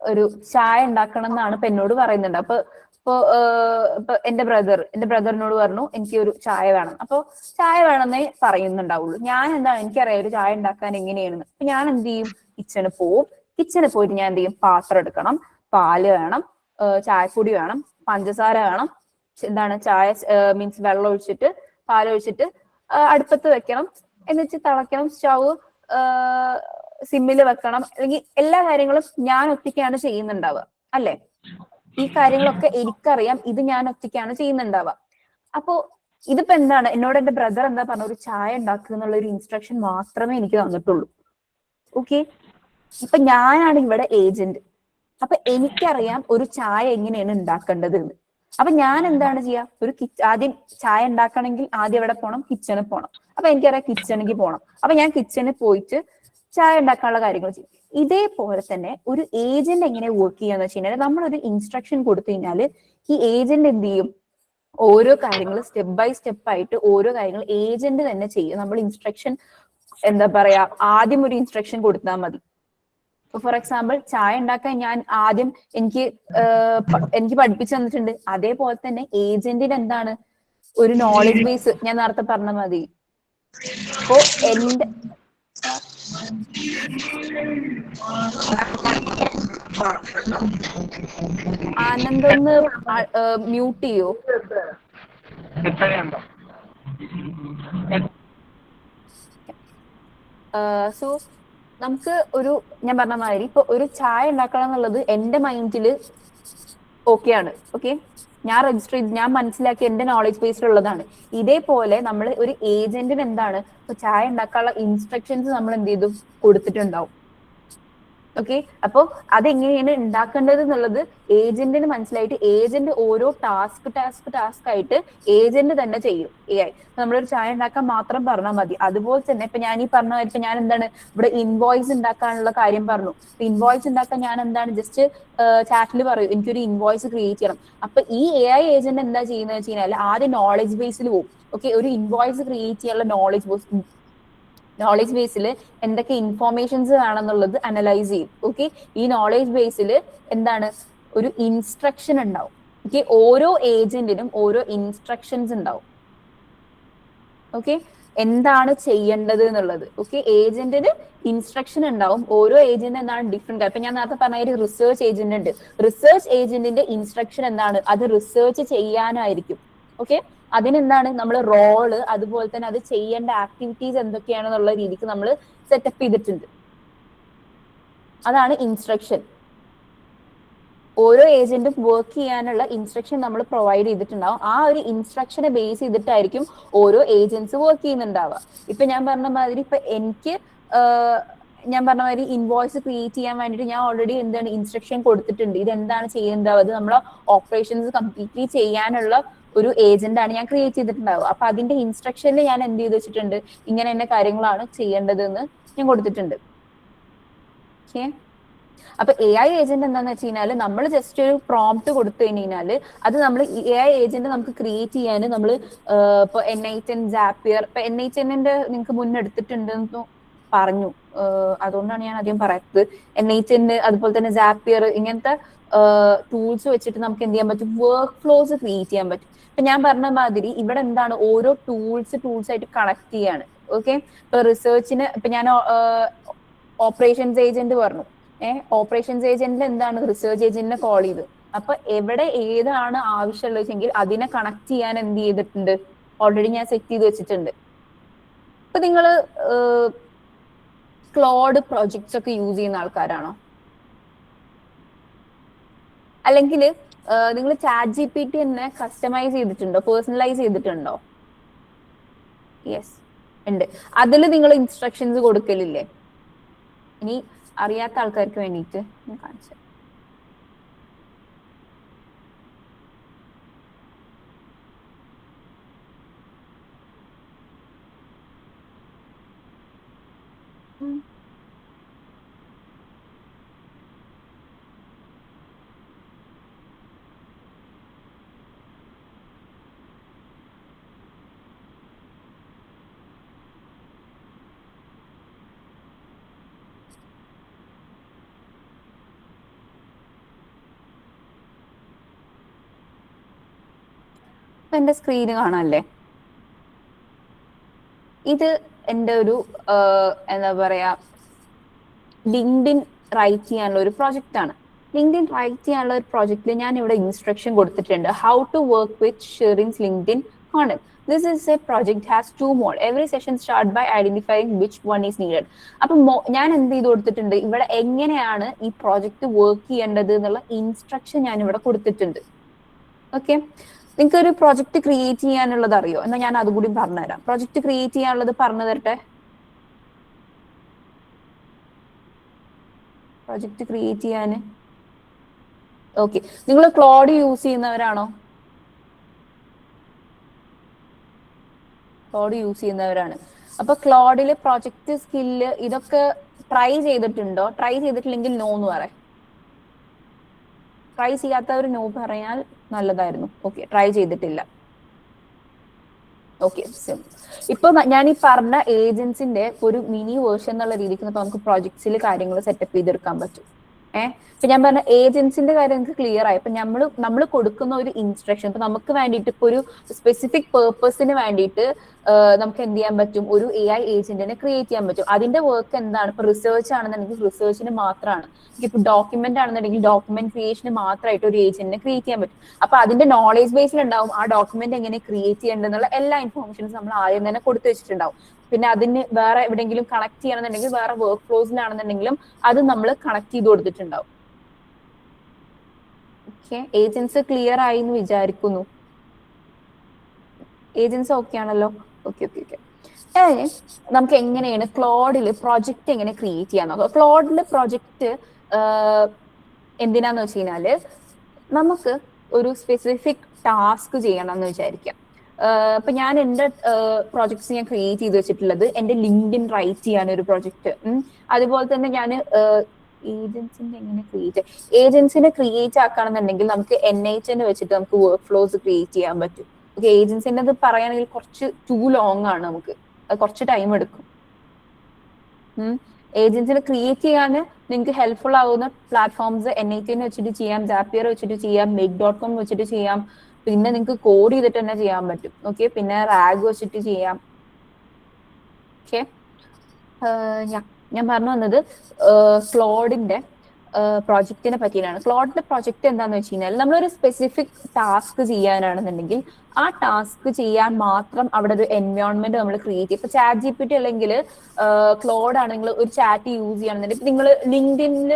ഒരു ചായ ഉണ്ടാക്കണം എന്നാണ് ഇപ്പൊ എന്നോട് പറയുന്നുണ്ട്. അപ്പൊ എന്റെ ബ്രദറിനോട് പറഞ്ഞു എനിക്ക് ഒരു ചായ വേണം. അപ്പൊ ചായ വേണമെന്നേ പറയുന്നുണ്ടാവുള്ളൂ. ഞാൻ എന്താണ്, എനിക്കറിയാം ഒരു ചായ ഉണ്ടാക്കാൻ എങ്ങനെയാണെന്ന്. അപ്പൊ ഞാൻ എന്ത് ചെയ്യും, കിച്ചണിൽ പോയിട്ട് ഞാൻ എന്ത് ചെയ്യും, പാത്രം എടുക്കണം, പാല് വേണം, ചായപ്പൊടി വേണം, പഞ്ചസാര വേണം, എന്താണ് ചായ മീൻസ് വെള്ളം ഒഴിച്ചിട്ട് പാലൊഴിച്ചിട്ട് അടുപ്പത്ത് വെക്കണം, എന്നിട്ട് തിളയ്ക്കണം, സ്റ്റവ് സിമ്മിൽ വെക്കണം, അല്ലെങ്കിൽ എല്ലാ കാര്യങ്ങളും ഞാൻ ഒറ്റയ്ക്കാണ് ചെയ്യുന്നുണ്ടാവുക അല്ലെ. ഈ കാര്യങ്ങളൊക്കെ എനിക്കറിയാം, ഇത് ഞാൻ ഒറ്റയ്ക്കാണ് ചെയ്യുന്നുണ്ടാവുക. അപ്പോ ഇതിപ്പോ എന്താണ്, എന്നോട് എന്റെ ബ്രദർ എന്താ പറഞ്ഞ, ഒരു ചായ ഉണ്ടാക്കുക എന്നുള്ള ഒരു ഇൻസ്ട്രക്ഷൻ മാത്രമേ എനിക്ക് തന്നിട്ടുള്ളൂ. ഓക്കെ, ഇപ്പൊ ഞാനാണ് ഇവിടെ ഏജന്റ്. അപ്പൊ എനിക്കറിയാം ഒരു ചായ എങ്ങനെയാണ് ഉണ്ടാക്കേണ്ടത് എന്ന്. അപ്പൊ ഞാൻ എന്താണ് ചെയ്യാ, ആദ്യം ചായ ഉണ്ടാക്കണമെങ്കിൽ ആദ്യം എവിടെ പോകണം, കിച്ചണിൽ പോകണം. അപ്പൊ എനിക്കറിയാം കിച്ചണിലേക്ക് പോകണം. അപ്പൊ ഞാൻ കിച്ചണിൽ പോയിട്ട് ചായ ഉണ്ടാക്കാനുള്ള കാര്യങ്ങൾ ചെയ്യും. ഇതേപോലെ തന്നെ ഒരു ഏജന്റ് എങ്ങനെ വർക്ക് ചെയ്യാന്ന് വെച്ച് കഴിഞ്ഞാൽ, നമ്മളൊരു ഇൻസ്ട്രക്ഷൻ കൊടുത്തു കഴിഞ്ഞാൽ ഈ ഏജന്റ് എന്ത് ചെയ്യും, ഓരോ കാര്യങ്ങൾ സ്റ്റെപ്പ് ബൈ സ്റ്റെപ്പ് ആയിട്ട് ഓരോ കാര്യങ്ങൾ ഏജന്റ് തന്നെ ചെയ്യും. നമ്മൾ ഇൻസ്ട്രക്ഷൻ എന്താ പറയാ, ആദ്യം ഒരു ഇൻസ്ട്രക്ഷൻ കൊടുത്താൽ മതി. ഫോർ എക്സാമ്പിൾ ചായ ഉണ്ടാക്കാൻ ഞാൻ ആദ്യം എനിക്ക് പഠിപ്പിച്ചു തന്നിട്ടുണ്ട്. അതേപോലെ തന്നെ ഏജന്റിന് എന്താണ് ഒരു നോളജ് ബേസ് ഞാൻ നേരത്തെ പറഞ്ഞ മതി. അപ്പോ എന്റെ ആനന്ദൊന്ന് മ്യൂട്ട് ചെയ്യോ? സോ നമുക്ക് ഒരു, ഞാൻ പറഞ്ഞ മാതിരി ഇപ്പൊ ഒരു ചായ ഉണ്ടാക്കണം എന്നുള്ളത് എന്റെ മൈൻഡില് ഓക്കെ ആണ്. ഓക്കെ, ഞാൻ രജിസ്റ്റർ ചെയ്ത് ഞാൻ മനസ്സിലാക്കി എന്റെ നോളജ് ബേസിലുള്ളതാണ്. ഇതേപോലെ നമ്മൾ ഒരു ഏജന്റിന് എന്താണ്, ഇപ്പൊ ചായ ഉണ്ടാക്കാനുള്ള ഇൻസ്ട്രക്ഷൻസ് നമ്മൾ എന്ത് ചെയ്തു കൊടുത്തിട്ടുണ്ടാവും. ഓക്കെ, അപ്പൊ അതെങ്ങനെയാണ് ഉണ്ടാക്കേണ്ടത് എന്നുള്ളത് ഏജന്റിന് മനസ്സിലായിട്ട് ഏജന്റ് ഓരോ ടാസ്ക് ആയിട്ട് ഏജന്റ് തന്നെ ചെയ്യും. AI നമ്മളൊരു ചായ ഉണ്ടാക്കാൻ മാത്രം പറഞ്ഞാൽ മതി. അതുപോലെ തന്നെ ഇപ്പൊ ഞാൻ ഈ പറഞ്ഞ ഇപ്പൊ ഞാൻ എന്താണ് ഇവിടെ ഇൻവോയ്സ് ഉണ്ടാക്കാനുള്ള കാര്യം പറഞ്ഞു. ഇൻവോയ്സ് ഉണ്ടാക്കാൻ ഞാൻ എന്താണ് ജസ്റ്റ് ചാറ്റിൽ പറയും എനിക്കൊരു ഇൻവോയ്സ് ക്രിയേറ്റ് ചെയ്യണം. അപ്പൊ ഈ AI ഏജന്റ് എന്താ ചെയ്യുന്നത് വെച്ച് കഴിഞ്ഞാൽ ആദ്യം നോളജ് ബേസിൽ പോകും. ഓക്കെ, ഒരു ഇൻവോയ്സ് ക്രിയേറ്റ് ചെയ്യാനുള്ള നോളജ് ബേസിൽ എന്തൊക്കെ ഇൻഫോർമേഷൻസ് വേണമെന്നുള്ളത് അനലൈസ് ചെയ്യും. ഓക്കെ, ഈ നോളജ് ബേസിൽ എന്താണ് ഒരു ഇൻസ്ട്രക്ഷൻ ഉണ്ടാവും. ഓക്കെ, ഓരോ ഏജന്റിനും ഓരോ ഇൻസ്ട്രക്ഷൻസ് ഉണ്ടാവും. ഓക്കെ, എന്താണ് ചെയ്യേണ്ടത് എന്നുള്ളത്. ഓക്കെ, ഏജന്റിന് ഇൻസ്ട്രക്ഷൻ ഉണ്ടാവും. ഓരോ ഏജന്റ് എന്താണ് ഡിഫറെന്റ്. അപ്പൊ ഞാൻ നേരത്തെ പറഞ്ഞ ഒരു റിസർച്ച് ഏജന്റ് ഉണ്ട്. റിസർച്ച് ഏജന്റിന്റെ ഇൻസ്ട്രക്ഷൻ എന്താണ്, അത് റിസർച്ച് ചെയ്യാനായിരിക്കും. ഓക്കെ, അതിനെന്താണ് നമ്മൾ റോള്, അതുപോലെ തന്നെ അത് ചെയ്യേണ്ട ആക്ടിവിറ്റീസ് എന്തൊക്കെയാണെന്നുള്ള രീതിക്ക് നമ്മൾ സെറ്റപ്പ് ചെയ്തിട്ടുണ്ട്. അതാണ് ഇൻസ്ട്രക്ഷൻ. ഓരോ ഏജന്റും വർക്ക് ചെയ്യാനുള്ള ഇൻസ്ട്രക്ഷൻ നമ്മൾ പ്രൊവൈഡ് ചെയ്തിട്ടുണ്ടാവും. ആ ഒരു ഇൻസ്ട്രക്ഷനെ ബേസ് ചെയ്തിട്ടായിരിക്കും ഓരോ ഏജൻസ് വർക്ക് ചെയ്യുന്നുണ്ടാവുക. ഇപ്പൊ ഞാൻ പറഞ്ഞ മാതിരി ഇപ്പൊ എനിക്ക് ഞാൻ പറഞ്ഞ മാതിരി ഇൻവോയ്സ് ക്രിയേറ്റ് ചെയ്യാൻ വേണ്ടിയിട്ട് ഞാൻ ഓൾറെഡി എന്താണ് ഇൻസ്ട്രക്ഷൻ കൊടുത്തിട്ടുണ്ട്. ഇത് എന്താണ് ചെയ്യേണ്ടത്, അത് നമ്മളെ ഓപ്പറേഷൻസ് കംപ്ലീറ്റ്ലി ചെയ്യാനുള്ള ഒരു ഏജന്റ് ആണ് ഞാൻ ക്രിയേറ്റ് ചെയ്തിട്ടുണ്ടാവുക. അപ്പൊ അതിന്റെ ഇൻസ്ട്രക്ഷനിൽ ഞാൻ എന്ത് ചെയ്ത് വെച്ചിട്ടുണ്ട്, ഇങ്ങനെ തന്നെ കാര്യങ്ങളാണ് ചെയ്യേണ്ടത് എന്ന് ഞാൻ കൊടുത്തിട്ടുണ്ട്. ഓക്കെ, അപ്പൊ AI ഏജന്റ് എന്താന്ന് വെച്ച് കഴിഞ്ഞാൽ നമ്മൾ ജസ്റ്റ് ഒരു പ്രോംപ്റ്റ് കൊടുത്തു കഴിഞ്ഞാൽ അത് നമ്മൾ AI ഏജന്റ് നമുക്ക് ക്രിയേറ്റ് ചെയ്യാൻ നമ്മൾ ഇപ്പൊ N8N Zapier, ഇപ്പൊ N8Nന്റെ നിങ്ങൾക്ക് മുന്നേ എടുത്തിട്ടുണ്ടെന്ന് പറഞ്ഞു, അതുകൊണ്ടാണ് ഞാൻ ആദ്യം പറയുന്നത്. N8N അതുപോലെ തന്നെ Zapier ഇങ്ങനത്തെ ടൂൾസ് വെച്ചിട്ട് നമുക്ക് എന്ത് ചെയ്യാൻ പറ്റും, വർക്ക് ഫ്ലോസ് ക്രിയേറ്റ് ചെയ്യാൻ പറ്റും. ഇപ്പൊ ഞാൻ പറഞ്ഞ മാതിരി ഇവിടെ എന്താണ് ഓരോ ടൂൾസ് ആയിട്ട് കണക്ട് ചെയ്യാണ്. ഓക്കെ, ഇപ്പൊ റിസർച്ചിന് ഇപ്പൊ ഞാൻ ഓപ്പറേഷൻസ് ഏജന്റ് പറഞ്ഞു. ഓപ്പറേഷൻസ് ഏജന്റിൽ എന്താണ് റിസർച്ച് ഏജന്റിനെ കോൾ ചെയ്ത്, അപ്പൊ എവിടെ ഏതാണ് ആവശ്യമുള്ളത് വെച്ചെങ്കിൽ അതിനെ കണക്ട് ചെയ്യാൻ എന്ത് ചെയ്തിട്ടുണ്ട്, ഓൾറെഡി ഞാൻ സെറ്റ് ചെയ്ത് വെച്ചിട്ടുണ്ട്. ഇപ്പൊ നിങ്ങള് ക്ലോഡ് പ്രൊജക്ട്സ് ഒക്കെ യൂസ് ചെയ്യുന്ന ആൾക്കാരാണോ, അല്ലെങ്കിൽ നിങ്ങൾ ChatGPT തന്നെ കസ്റ്റമൈസ് ചെയ്തിട്ടുണ്ടോ, പേഴ്സണലൈസ് ചെയ്തിട്ടുണ്ടോ? യെസ് ഉണ്ട്. അതിൽ നിങ്ങൾ ഇൻസ്ട്രക്ഷൻസ് കൊടുക്കലില്ലേ? ഇനി അറിയാത്ത ആൾക്കാർക്ക് വേണ്ടിയിട്ട് ഞാൻ കാണിച്ചു. എന്റെ സ്ക്രീന് കാണാല്ലേ? ഇത് എന്റെ ഒരു എന്താ പറയാ ലിങ്ക്ഡിൻ റൈറ്റ് ചെയ്യാനുള്ള ഒരു പ്രോജക്റ്റ് ആണ്. ലിങ്ക്ഡിൻ റൈറ്റ് ചെയ്യാനുള്ള ഒരു പ്രോജക്റ്റിൽ ഞാൻ ഇവിടെ ഇൻസ്ട്രക്ഷൻ കൊടുത്തിട്ടുണ്ട്. How to work with sharing LinkedIn content. This is a project has 2 mode. Every session start by identifying which one is needed. അപ്പൊ ഞാൻ എന്ത് ചെയ്ത് കൊടുത്തിട്ടുണ്ട്, ഇവിടെ എങ്ങനെയാണ് ഈ പ്രോജക്റ്റ് വർക്ക് ചെയ്യേണ്ടത് എന്നുള്ള ഇൻസ്ട്രക്ഷൻ ഞാൻ ഇവിടെ കൊടുത്തിട്ടുണ്ട്. ഓക്കെ, നിങ്ങൾക്ക് ഒരു പ്രോജക്റ്റ് ക്രിയേറ്റ് ചെയ്യാനുള്ളത് അറിയോ? എന്നാൽ ഞാൻ അതുകൂടി പറഞ്ഞുതരാം. പ്രോജക്റ്റ് ക്രിയേറ്റ് ചെയ്യാനുള്ളത് പറഞ്ഞു തരട്ടെ. പ്രോജക്റ്റ് ക്രിയേറ്റ് ചെയ്യാൻ ഓക്കെ, നിങ്ങൾ ക്ലോഡ് യൂസ് ചെയ്യുന്നവരാണോ? ക്ലോഡ് യൂസ് ചെയ്യുന്നവരാണ്. അപ്പൊ ക്ലോഡില് പ്രൊജക്ട് സ്കില്ല് ഇതൊക്കെ ട്രൈ ചെയ്തിട്ടുണ്ടോ? ട്രൈ ചെയ്തിട്ടില്ലെങ്കിൽ നോ എന്ന് പറയാം. ട്രൈ ചെയ്യാത്തവർ നോ പറയാൻ നല്ലതായിരുന്നു. ഓക്കെ, ട്രൈ ചെയ്തിട്ടില്ല. ഓക്കെ, ഇപ്പൊ ഞാൻ ഈ പറഞ്ഞ ഏജൻസിന്റെ ഒരു മിനി വേർഷൻ എന്നുള്ള രീതിക്ക് നമുക്ക് പ്രോജക്ട്സിൽ കാര്യങ്ങൾ സെറ്റപ്പ് ചെയ്തെടുക്കാൻ പറ്റും. ഇപ്പൊ ഞാൻ പറഞ്ഞ ഏജൻസിന്റെ കാര്യം നിങ്ങൾക്ക് ക്ലിയർ ആയി. ഇപ്പൊ നമ്മൾ കൊടുക്കുന്ന ഒരു ഇൻസ്ട്രക്ഷൻ, ഇപ്പൊ നമുക്ക് വേണ്ടിയിട്ട് ഇപ്പൊ ഒരു സ്പെസിഫിക് പേർപ്പസിന് വേണ്ടിയിട്ട് നമുക്ക് എന്ത് ചെയ്യാൻ പറ്റും, ഒരു AI ഏജന്റിനെ ക്രിയേറ്റ് ചെയ്യാൻ പറ്റും. അതിന്റെ വർക്ക് എന്താണ്? ഇപ്പൊ റിസർച്ച് ആണെന്നുണ്ടെങ്കിൽ റിസർച്ചിന് മാത്രമാണ്. ഇപ്പൊ ഡോക്യുമെന്റ് ആണെന്നുണ്ടെങ്കിൽ ഡോക്യുമെന്റ് ക്രിയേഷന് മാത്രമായിട്ട് ഒരു ഏജന്റിനെ ക്രിയേറ്റ് ചെയ്യാൻ പറ്റും. അപ്പൊ അതിന്റെ നോളേജ് ബേസിൽ ഉണ്ടാവും ആ ഡോക്യുമെന്റ് എങ്ങനെ ക്രിയേറ്റ് ചെയ്യേണ്ടതെന്നുള്ള എല്ലാ ഇൻഫോർമേഷൻസും നമ്മൾ ആദ്യം തന്നെ കൊടുത്തു വെച്ചിട്ടുണ്ടാവും. പിന്നെ അതിന് വേറെ എവിടെയെങ്കിലും കണക്ട് ചെയ്യണമെന്നുണ്ടെങ്കിൽ വേറെ വർക്ക് ഫ്ലോസിലാണെന്നുണ്ടെങ്കിലും അത് നമ്മൾ കണക്ട് ചെയ്ത് കൊടുത്തിട്ടുണ്ടാവും. ഓക്കെ, ഏജൻസ് ക്ലിയർ ആയി എന്ന് വിചാരിക്കുന്നു. ഏജൻസ് ഓക്കെ ആണല്ലോ? Okay okay okay. നമുക്ക് എങ്ങനെയാണ് ക്ലോഡിൽ പ്രോജക്റ്റ് എങ്ങനെ ക്രിയേറ്റ് ചെയ്യാൻ നോക്കാം. ക്ലോഡിൽ പ്രോജക്റ്റ് എന്തിനാന്ന് വെച്ച് കഴിഞ്ഞാല് നമുക്ക് ഒരു സ്പെസിഫിക് ടാസ്ക് ചെയ്യണം എന്ന് വിചാരിക്കാം. ഇപ്പൊ ഞാൻ എന്റെ പ്രോജക്ട്സ് ഞാൻ ക്രിയേറ്റ് ചെയ്ത് വെച്ചിട്ടുള്ളത് എന്റെ ലിങ്ക്ഡിൻ റൈറ്റ് ചെയ്യാൻ ഒരു പ്രോജക്റ്റ്. അതുപോലെ തന്നെ ഞാൻ ഏജൻസിന്റെ എങ്ങനെ ക്രിയേറ്റ്, ഏജൻസിനെ ക്രിയേറ്റ് ആക്കുകയാണെന്നുണ്ടെങ്കിൽ നമുക്ക് NHN വെച്ചിട്ട് നമുക്ക് വർക്ക് ഫ്ലോസ് ക്രിയേറ്റ് ചെയ്യാൻ പറ്റും. ഓക്കെ, ഏജൻസിന്റെ അത് പറയുകയാണെങ്കിൽ കുറച്ച് ടൂ ലോങ് ആണ്, നമുക്ക് കുറച്ച് ടൈം എടുക്കും. ഏജൻസിനെ ക്രിയേറ്റ് ചെയ്യാൻ നിങ്ങൾക്ക് ഹെൽപ്ഫുൾ ആവുന്ന പ്ലാറ്റ്ഫോംസ് NHN വെച്ചിട്ട് ചെയ്യാം, Zapier വെച്ചിട്ട് ചെയ്യാം, make.com വെച്ചിട്ട് ചെയ്യാം. പിന്നെ നിങ്ങൾക്ക് കോഡ് ചെയ്തിട്ട് തന്നെ ചെയ്യാൻ പറ്റും. ഓക്കെ, പിന്നെ റാഗ് വെച്ചിട്ട് ചെയ്യാം. ഓക്കെ, ഞാൻ പറഞ്ഞു വന്നത് ക്ലോഡിന്റെ പ്രോജക്റ്റിനെ പറ്റിയാണ്. ക്ലോഡിന്റെ പ്രോജക്റ്റ് എന്താന്ന് വെച്ച് കഴിഞ്ഞാൽ നമ്മളൊരു സ്പെസിഫിക് ടാസ്ക് ചെയ്യാനാണെന്നുണ്ടെങ്കിൽ ആ ടാസ്ക് ചെയ്യാൻ മാത്രം അവിടെ ഒരു എൻവയോൺമെന്റ് നമ്മൾ ക്രിയേറ്റ് ചെയ്യും. ഇപ്പൊ ChatGPT അല്ലെങ്കിൽ ക്ലോഡ് ആണെങ്കിൽ ഒരു ചാറ്റ് യൂസ് ചെയ്യുകയാണെന്നുണ്ടെങ്കിൽ ഇപ്പൊ നിങ്ങൾ ലിങ്ക്ഡിനിൽ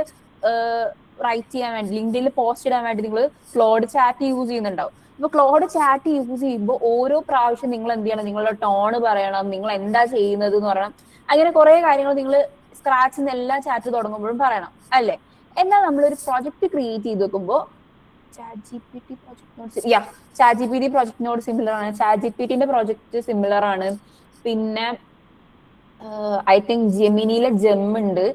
റൈറ്റ് ചെയ്യാൻ വേണ്ടി, ലിങ്ക്ഡിനിൽ പോസ്റ്റ് ഇടാൻ വേണ്ടി നിങ്ങൾ ക്ലോഡ് ചാറ്റ് യൂസ് ചെയ്യുന്നുണ്ടാവും. ഇപ്പൊ ക്ലോഡ് ചാറ്റ് യൂസ് ചെയ്യുമ്പോൾ ഓരോ പ്രാവശ്യം നിങ്ങൾ എന്ത് ചെയ്യണം, നിങ്ങളുടെ ടോണ് പറയണം, നിങ്ങൾ എന്താ ചെയ്യുന്നത് എന്ന് പറയണം. അങ്ങനെ കുറെ കാര്യങ്ങൾ നിങ്ങൾ സ്ക്രാച്ചിൽ നിന്ന് എല്ലാ ചാറ്റ് തുടങ്ങുമ്പോഴും പറയണം അല്ലേ. എന്നാൽ നമ്മളൊരു പ്രോജക്റ്റ് ക്രിയേറ്റ് ചെയ്ത് വെക്കുമ്പോൾ ChatGPT പ്രോജക്റ്റിനോട് സിമിലർ ആണ്. ChatGPTന്റെ പ്രോജക്റ്റ് സിമിലർ ആണ്. പിന്നെ ഐ തിങ്ക് ജെമിനിയിലെ ജെം ഉണ്ട്.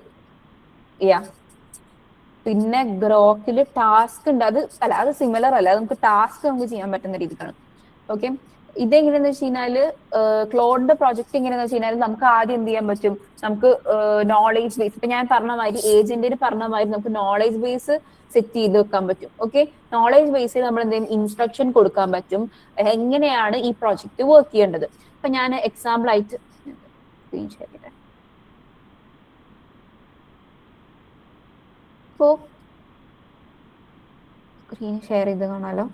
പിന്നെ ഗ്രോക്കില് ടാസ്ക് ഉണ്ട്. അത് സിമിലർ അല്ല, അത് നമുക്ക് ടാസ്ക് നമുക്ക് ചെയ്യാൻ പറ്റുന്ന രീതിക്കാണ്. ഓക്കെ, ഇതെങ്ങനെയാന്ന് വെച്ച് കഴിഞ്ഞാല് ക്ലോഡിന്റെ പ്രോജക്റ്റ് എങ്ങനെയാന്ന് വെച്ച് കഴിഞ്ഞാൽ നമുക്ക് ആദ്യം എന്ത് ചെയ്യാൻ പറ്റും, നമുക്ക് നോളേജ് ബേസ്, ഇപ്പൊ ഞാൻ പറഞ്ഞ മാതിരി ഏജന്റിന് പറഞ്ഞ മാതിരി നമുക്ക് നോളേജ് ബേസ് സെറ്റ് ചെയ്ത് വെക്കാൻ പറ്റും. ഓക്കെ, നോളേജ് ബേസിൽ നമ്മൾ എന്തെങ്കിലും ഇൻസ്ട്രക്ഷൻ കൊടുക്കാൻ പറ്റും എങ്ങനെയാണ് ഈ പ്രോജക്റ്റ് വർക്ക് ചെയ്യേണ്ടത്. ഇപ്പൊ ഞാൻ എക്സാമ്പിൾ ആയിട്ട് സ്ക്രീൻ ഷെയർ ചെയ്തേ. ഇപ്പോ സ്ക്രീൻ ഷെയർ ചെയ്ത് കാണാലോ.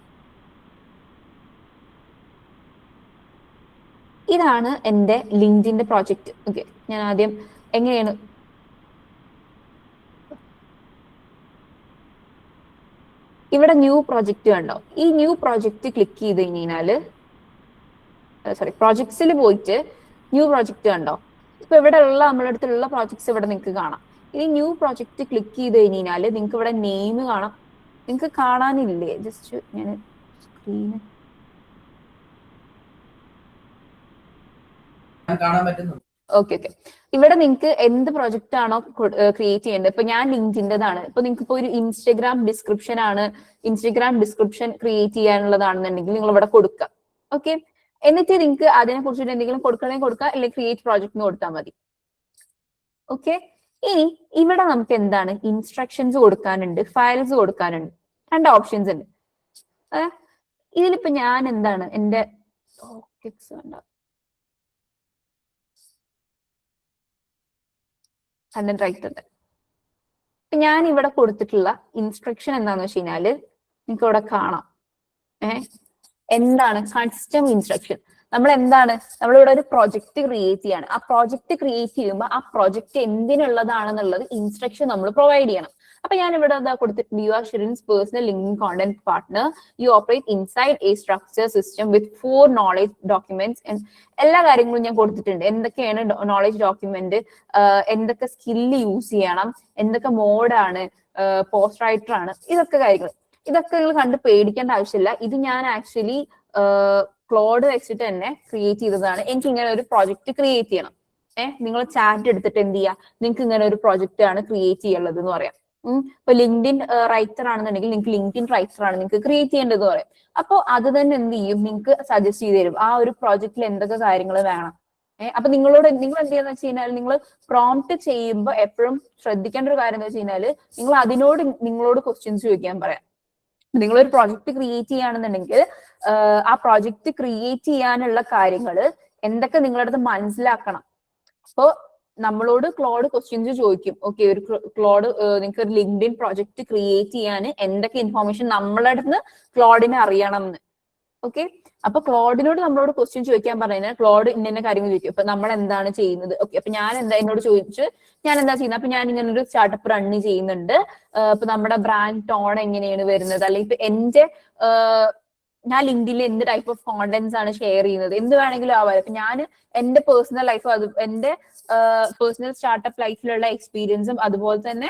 ഇതാണ് എൻ്റെ ലിങ്ക്ഡിന്റെ പ്രോജക്റ്റ്. ഓക്കെ, ഞാൻ ആദ്യം എങ്ങനെയാണ് ഇവിടെ ന്യൂ പ്രോജക്റ്റ് കണ്ടോ? ഈ ന്യൂ പ്രോജക്റ്റ് ക്ലിക്ക് ചെയ്ത് കഴിഞ്ഞാല് പ്രോജക്ട്സിൽ പോയിട്ട് ന്യൂ പ്രോജക്റ്റ് കണ്ടോ? ഇപ്പൊ ഇവിടെ ഉള്ള നമ്മുടെ അടുത്തുള്ള പ്രോജക്ട്സ് ഇവിടെ നിങ്ങൾക്ക് കാണാം. ഈ ന്യൂ പ്രോജക്റ്റ് ക്ലിക്ക് ചെയ്ത് കഴിഞ്ഞാല് നിങ്ങൾക്ക് ഇവിടെ നെയിം കാണാം. നിങ്ങൾക്ക് കാണാനില്ലേ? ജസ്റ്റ് ഞാൻ സ്ക്രീന് ഓക്കെ ഓക്കെ. ഇവിടെ നിങ്ങൾക്ക് എന്ത് പ്രൊജക്റ്റ് ആണോ ക്രിയേറ്റ് ചെയ്യേണ്ടത്, ഇപ്പൊ ഞാൻ ലിങ്ക്ഡിന്റേതാണ്. ഇപ്പൊ നിങ്ങൾക്ക് ഇപ്പൊ ഒരു ഇൻസ്റ്റഗ്രാം ഡിസ്ക്രിപ്ഷൻ ക്രിയേറ്റ് ചെയ്യാനുള്ളതാണെന്നുണ്ടെങ്കിൽ നിങ്ങൾ ഇവിടെ കൊടുക്കുക. ഓക്കെ, എന്നിട്ട് നിങ്ങൾക്ക് അതിനെ കുറിച്ചിട്ട് എന്തെങ്കിലും കൊടുക്കണമെങ്കിൽ കൊടുക്കുക, അല്ലെങ്കിൽ ക്രിയേറ്റ് പ്രോജക്റ്റിന് കൊടുത്താൽ മതി. ഓക്കെ, ഇനി ഇവിടെ നമുക്ക് എന്താണ് ഇൻസ്ട്രക്ഷൻസ് കൊടുക്കാനുണ്ട്, ഫയൽസ് കൊടുക്കാനുണ്ട്, 2 ഓപ്ഷൻസ് ഉണ്ട്. ഇതിലിപ്പോ ഞാൻ എന്താണ് എന്റെ കണ്ടന്റ് റൈറ്റർ ഇപ്പൊ ഞാൻ ഇവിടെ കൊടുത്തിട്ടുള്ള ഇൻസ്ട്രക്ഷൻ എന്താന്ന് വെച്ച് കഴിഞ്ഞാല് നിങ്ങൾക്ക് ഇവിടെ കാണാം. എന്താണ് കസ്റ്റം ഇൻസ്ട്രക്ഷൻ? നമ്മളിവിടെ ഒരു പ്രൊജക്ട് ക്രിയേറ്റ് ചെയ്യാണ്. ആ പ്രൊജക്ട് ക്രിയേറ്റ് ചെയ്യുമ്പോൾ ആ പ്രൊജക്ട് എന്തിനുള്ളതാണെന്നുള്ളത് ഇൻസ്ട്രക്ഷൻ നമ്മൾ പ്രൊവൈഡ് ചെയ്യണം. അപ്പൊ ഞാൻ ഇവിടെ എന്താ കൊടുത്തിട്ടുണ്ട്, you are Shirin's personal linking content partner, you operate inside a structure system with 4 knowledge documents. എല്ലാ കാര്യങ്ങളും ഞാൻ കൊടുത്തിട്ടുണ്ട്. എന്തൊക്കെയാണ് നോളേജ് ഡോക്യുമെന്റ്, എന്തൊക്കെ സ്കില്ല് യൂസ് ചെയ്യണം, എന്തൊക്കെ മോഡാണ്, പോസ്റ്റ് റൈറ്റർ ആണ്, ഇതൊക്കെ കാര്യങ്ങൾ. ഇതൊക്കെ നിങ്ങൾ കണ്ട് പേടിക്കേണ്ട ആവശ്യമില്ല. ഇത് ഞാൻ ആക്ച്വലി ക്ലോഡ് വെച്ചിട്ട് തന്നെ ക്രിയേറ്റ് ചെയ്തതാണ്. എനിക്ക് ഇങ്ങനെ ഒരു പ്രോജക്റ്റ് ക്രിയേറ്റ് ചെയ്യണം. നിങ്ങൾ ചാറ്റ് എടുത്തിട്ട് എന്ത് ചെയ്യുക, നിങ്ങൾക്ക് ഇങ്ങനെ ഒരു പ്രോജക്റ്റ് ആണ് ക്രിയേറ്റ് ചെയ്യുള്ളത് എന്ന് പറയാം. ഇപ്പൊ ലിങ്ക്ഡിൻ റൈറ്റർ ആണെന്നുണ്ടെങ്കിൽ നിങ്ങൾക്ക് ലിങ്ക്ഡിൻ റൈറ്റർ ആണ് നിങ്ങൾക്ക് ക്രിയേറ്റ് ചെയ്യേണ്ടത് പറയാം. അപ്പോൾ അത് തന്നെ എന്ത് ചെയ്യും, നിങ്ങൾക്ക് സജസ്റ്റ് ചെയ്ത് തരും ആ ഒരു പ്രോജക്റ്റിൽ എന്തൊക്കെ കാര്യങ്ങൾ വേണം. അപ്പൊ നിങ്ങൾ എന്ത് ചെയ്യാന്ന് വെച്ച് കഴിഞ്ഞാൽ, നിങ്ങൾ പ്രോംപ്റ്റ് ചെയ്യുമ്പോൾ എപ്പോഴും ശ്രദ്ധിക്കേണ്ട ഒരു കാര്യം എന്ന് വെച്ച് കഴിഞ്ഞാൽ, നിങ്ങൾ നിങ്ങളോട് ക്വസ്റ്റ്യൻസ് ചോദിക്കാൻ പറയാം. നിങ്ങളൊരു പ്രോജക്റ്റ് ക്രിയേറ്റ് ചെയ്യുകയാണെന്നുണ്ടെങ്കിൽ ആ പ്രോജക്റ്റ് ക്രിയേറ്റ് ചെയ്യാനുള്ള കാര്യങ്ങൾ എന്തൊക്കെ നിങ്ങളുടെ അടുത്ത് മനസ്സിലാക്കണം. അപ്പോ നമ്മളോട് ക്ലോഡ് ക്വസ്റ്റ്യൻസ് ചോദിക്കും. ഓക്കെ, ഒരു ക്ലോഡ് നിങ്ങൾക്ക് ഒരു ലിങ്ക്ഡിൻ പ്രോജക്റ്റ് ക്രിയേറ്റ് ചെയ്യാൻ എന്തൊക്കെ ഇൻഫോർമേഷൻ നമ്മളുടെ അടുത്ത് ക്ലോഡിനെ അറിയണം എന്ന്. ഓക്കെ, അപ്പൊ ക്ലോഡിനോട് നമ്മളോട് ക്വസ്റ്റ്യൻ ചോദിക്കാൻ പറഞ്ഞാൽ ക്ലോഡ് ഇന്ന കാര്യങ്ങൾ ചോദിക്കും. അപ്പൊ നമ്മൾ എന്താണ് ചെയ്യുന്നത്? ഓക്കെ, അപ്പൊ എന്നോട് ചോദിച്ചു ഞാൻ എന്താ ചെയ്യുന്നത്? അപ്പൊ ഞാൻ ഇങ്ങനെ ഒരു സ്റ്റാർട്ടപ്പ് റൺ ചെയ്യുന്നുണ്ട്. ഇപ്പൊ നമ്മുടെ ബ്രാൻഡ് ടോൺ എങ്ങനെയാണ് വരുന്നത്, അല്ലെങ്കിൽ ഇപ്പൊ ഞാൻ ലിങ്ക്ഡിനിൽ എന്ത് ടൈപ്പ് ഓഫ് കോണ്ടന്റ്സ് ആണ് ഷെയർ ചെയ്യുന്നത്, എന്ത് വേണമെങ്കിലും ആവാം. അപ്പൊ ഞാൻ എന്റെ പേഴ്സണൽ ലൈഫ്, എന്റെ പേഴ്സണൽ സ്റ്റാർട്ടപ്പ് ലൈഫിലുള്ള എക്സ്പീരിയൻസും അതുപോലെ തന്നെ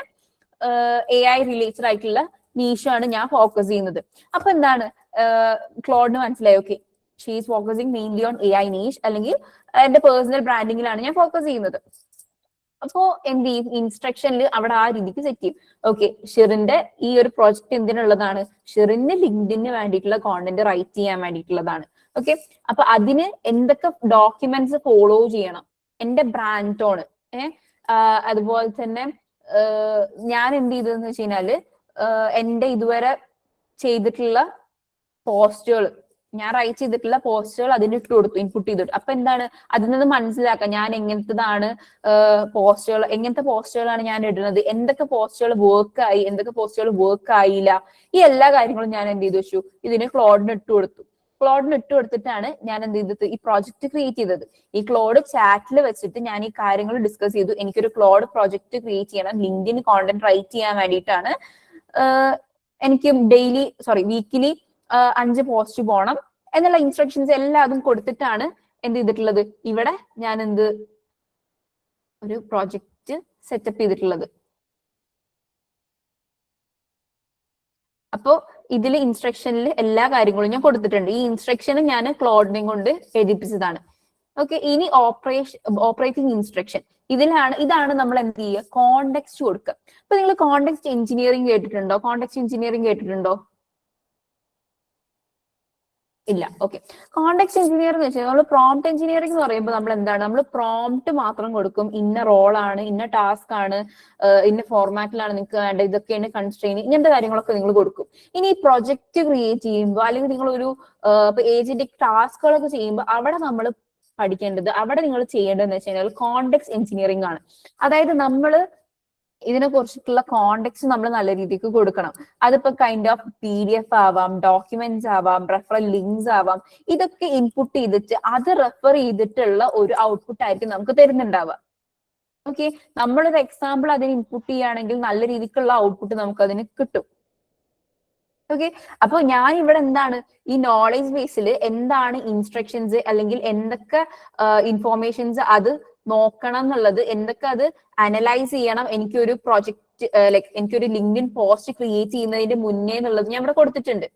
AI റിലേറ്റഡ് ആയിട്ടുള്ള നീഷാണ് ഞാൻ ഫോക്കസ് ചെയ്യുന്നത്. അപ്പൊ എന്താണ് ക്ലോഡിന് മനസ്സിലായി, okay she is focusing mainly on AI niche, അല്ലെങ്കിൽ എന്റെ പേഴ്സണൽ ബ്രാൻഡിങ്ങിലാണ് ഞാൻ ഫോക്കസ് ചെയ്യുന്നത്. അപ്പോ എന്ത് ചെയ്യും, ഇൻസ്ട്രക്ഷനിൽ അവിടെ ആ രീതിക്ക് സെറ്റ് ചെയ്യും. ഓക്കെ, ഷിറിന്റെ ഈ ഒരു പ്രോജക്റ്റ് എന്തിനുള്ളതാണ്? ഷിറിന് ലിങ്ക്ഡിന് വേണ്ടിയിട്ടുള്ള കോണ്ടന്റ് റൈറ്റ് ചെയ്യാൻ വേണ്ടിയിട്ടുള്ളതാണ്. ഓക്കെ, അപ്പൊ അതിന് എന്തൊക്കെ ഡോക്യുമെന്റ്സ് ഫോളോ ചെയ്യണം, എന്റെ ബ്രാൻഡ് ടോണ്, അതുപോലെ തന്നെ ഞാൻ എന്ത് ചെയ്തതെന്ന് വെച്ച് കഴിഞ്ഞാല് എന്റെ ഇതുവരെ ചെയ്തിട്ടുള്ള പോസ്റ്റുകൾ, ഞാൻ റൈറ്റ് ചെയ്തിട്ടുള്ള പോസ്റ്റുകൾ അതിന് ഇട്ട് കൊടുത്തു, ഇൻപുട്ട് ചെയ്തിട്ടു. അപ്പൊ എന്താണ്, അതിൽ നിന്ന് മനസ്സിലാക്കാം ഞാൻ എങ്ങനത്തതാണ് പോസ്റ്റുകൾ, എങ്ങനത്തെ പോസ്റ്റുകളാണ് ഞാൻ ഇടുന്നത്, എന്തൊക്കെ പോസ്റ്റുകൾ വർക്ക് ആയി, എന്തൊക്കെ പോസ്റ്റുകൾ വർക്ക് ആയില്ല, ഈ എല്ലാ കാര്യങ്ങളും ഞാൻ എന്ത് ചെയ്തു വെച്ചു, ഇതിന് ക്ലോഡിന് ഇട്ട് കൊടുത്തു. ക്ലോഡിന് ഇട്ട് കൊടുത്തിട്ടാണ് ഞാൻ എന്ത് ചെയ്തത്, ഈ പ്രോജക്റ്റ് ക്രിയേറ്റ് ചെയ്തത്. ഈ ക്ലോഡ് ചാറ്റിൽ വെച്ചിട്ട് ഞാൻ ഈ കാര്യങ്ങൾ ഡിസ്കസ് ചെയ്തു. എനിക്കൊരു ക്ലോഡ് പ്രോജക്റ്റ് ക്രിയേറ്റ് ചെയ്യണം, ലിങ്ക്ഡിൻ കോണ്ടന്റ് റൈറ്റ് ചെയ്യാൻ വേണ്ടിയിട്ടാണ്. എനിക്ക് വീക്കിലി 5 പോസ്റ്റ് പോകണം എന്നുള്ള ഇൻസ്ട്രക്ഷൻസ് എല്ലാതും കൊടുത്തിട്ടാണ് എന്ത് ചെയ്തിട്ടുള്ളത്, ഇവിടെ ഞാൻ ഒരു പ്രോജക്റ്റ് സെറ്റപ്പ് ചെയ്തിട്ടുള്ളത്. അപ്പോ ഇതിൽ ഇൻസ്ട്രക്ഷനിൽ എല്ലാ കാര്യങ്ങളും ഞാൻ കൊടുത്തിട്ടുണ്ട്. ഈ ഇൻസ്ട്രക്ഷനും ഞാൻ ക്ലോഡിനെ കൊണ്ട് എഴുതിപ്പിച്ചതാണ്. ഓക്കെ, ഇനി ഓപ്പറേറ്റിംഗ് ഇൻസ്ട്രക്ഷൻ ഇതാണ് നമ്മൾ എന്ത് ചെയ്യുക, കോണ്ടെക്സ്റ്റ് കൊടുക്കുക. അപ്പൊ നിങ്ങൾ കോണ്ടെക്സ്റ്റ് എഞ്ചിനീയറിംഗ് കേട്ടിട്ടുണ്ടോ? ഇല്ല. ഓക്കെ, കോണ്ടെക്സ്റ്റ് എഞ്ചിനീയറിംഗ് എന്ന് വെച്ചാൽ നമ്മൾ പ്രോംപ്റ്റ് എഞ്ചിനീയറിംഗ് എന്ന് പറയുമ്പോൾ നമ്മൾ പ്രോംപ്റ്റ് മാത്രം കൊടുക്കും. ഇന്ന റോളാണ്, ഇന്ന ടാസ്ക് ആണ്, ഇന്ന ഫോർമാറ്റിലാണ് നിങ്ങൾക്ക് വേണ്ടത്, ഇതൊക്കെയാണ് കൺസ്ട്രെയിൻ, ഇങ്ങനത്തെ കാര്യങ്ങളൊക്കെ നിങ്ങൾ കൊടുക്കും. ഇനി പ്രൊജക്ട് ക്രിയേറ്റ് ചെയ്യുമ്പോൾ അല്ലെങ്കിൽ നിങ്ങൾ ഒരു ഏജന്റിക് ടാസ്കുകളൊക്കെ ചെയ്യുമ്പോൾ അവിടെ നമ്മൾ പഠിക്കേണ്ടത്, അവിടെ നിങ്ങൾ ചെയ്യേണ്ടതെന്ന് വെച്ച് കഴിഞ്ഞാൽ കോണ്ടെക്സ്റ്റ് എഞ്ചിനീയറിംഗ് ആണ്. അതായത് നമ്മൾ ഇതിനെ കുറിച്ചിട്ടുള്ള കോണ്ടെക്സ്റ്റ് നമ്മൾ നല്ല രീതിക്ക് കൊടുക്കണം. അതിപ്പോ കൈൻഡ് ഓഫ് PDF ആവാം, ഡോക്യുമെന്റ്സ് ആവാം, റെഫറൽ ലിങ്ക്സ് ആവാം. ഇതൊക്കെ ഇൻപുട്ട് ചെയ്തിട്ട് അത് റെഫർ ചെയ്തിട്ടുള്ള ഒരു ഔട്ട്പുട്ട് ആയിരിക്കും നമുക്ക് തരുന്നുണ്ടാവുക. ഓക്കെ, നമ്മളൊരു എക്സാമ്പിൾ അതിന് ഇൻപുട്ട് ചെയ്യുകയാണെങ്കിൽ നല്ല രീതിക്കുള്ള ഔട്ട്പുട്ട് നമുക്ക് അതിന് കിട്ടും. ഓക്കെ, അപ്പൊ ഞാൻ ഇവിടെ എന്താണ്, ഈ നോളേജ് ബേസിൽ എന്താണ് ഇൻസ്ട്രക്ഷൻസ് അല്ലെങ്കിൽ എന്തൊക്കെ ഇൻഫോർമേഷൻസ് അത് നോക്കണം എന്നുള്ളത്, എന്തൊക്കെ അത് അനലൈസ് ചെയ്യണം, എനിക്കൊരു പ്രൊജക്ട് എനിക്കൊരു ലിങ്ക്ഡിൻ പോസ്റ്റ് ക്രിയേറ്റ് ചെയ്യുന്നതിന്റെ മുന്നേ എന്നുള്ളത് ഞാൻ ഇവിടെ കൊടുത്തിട്ടുണ്ട്.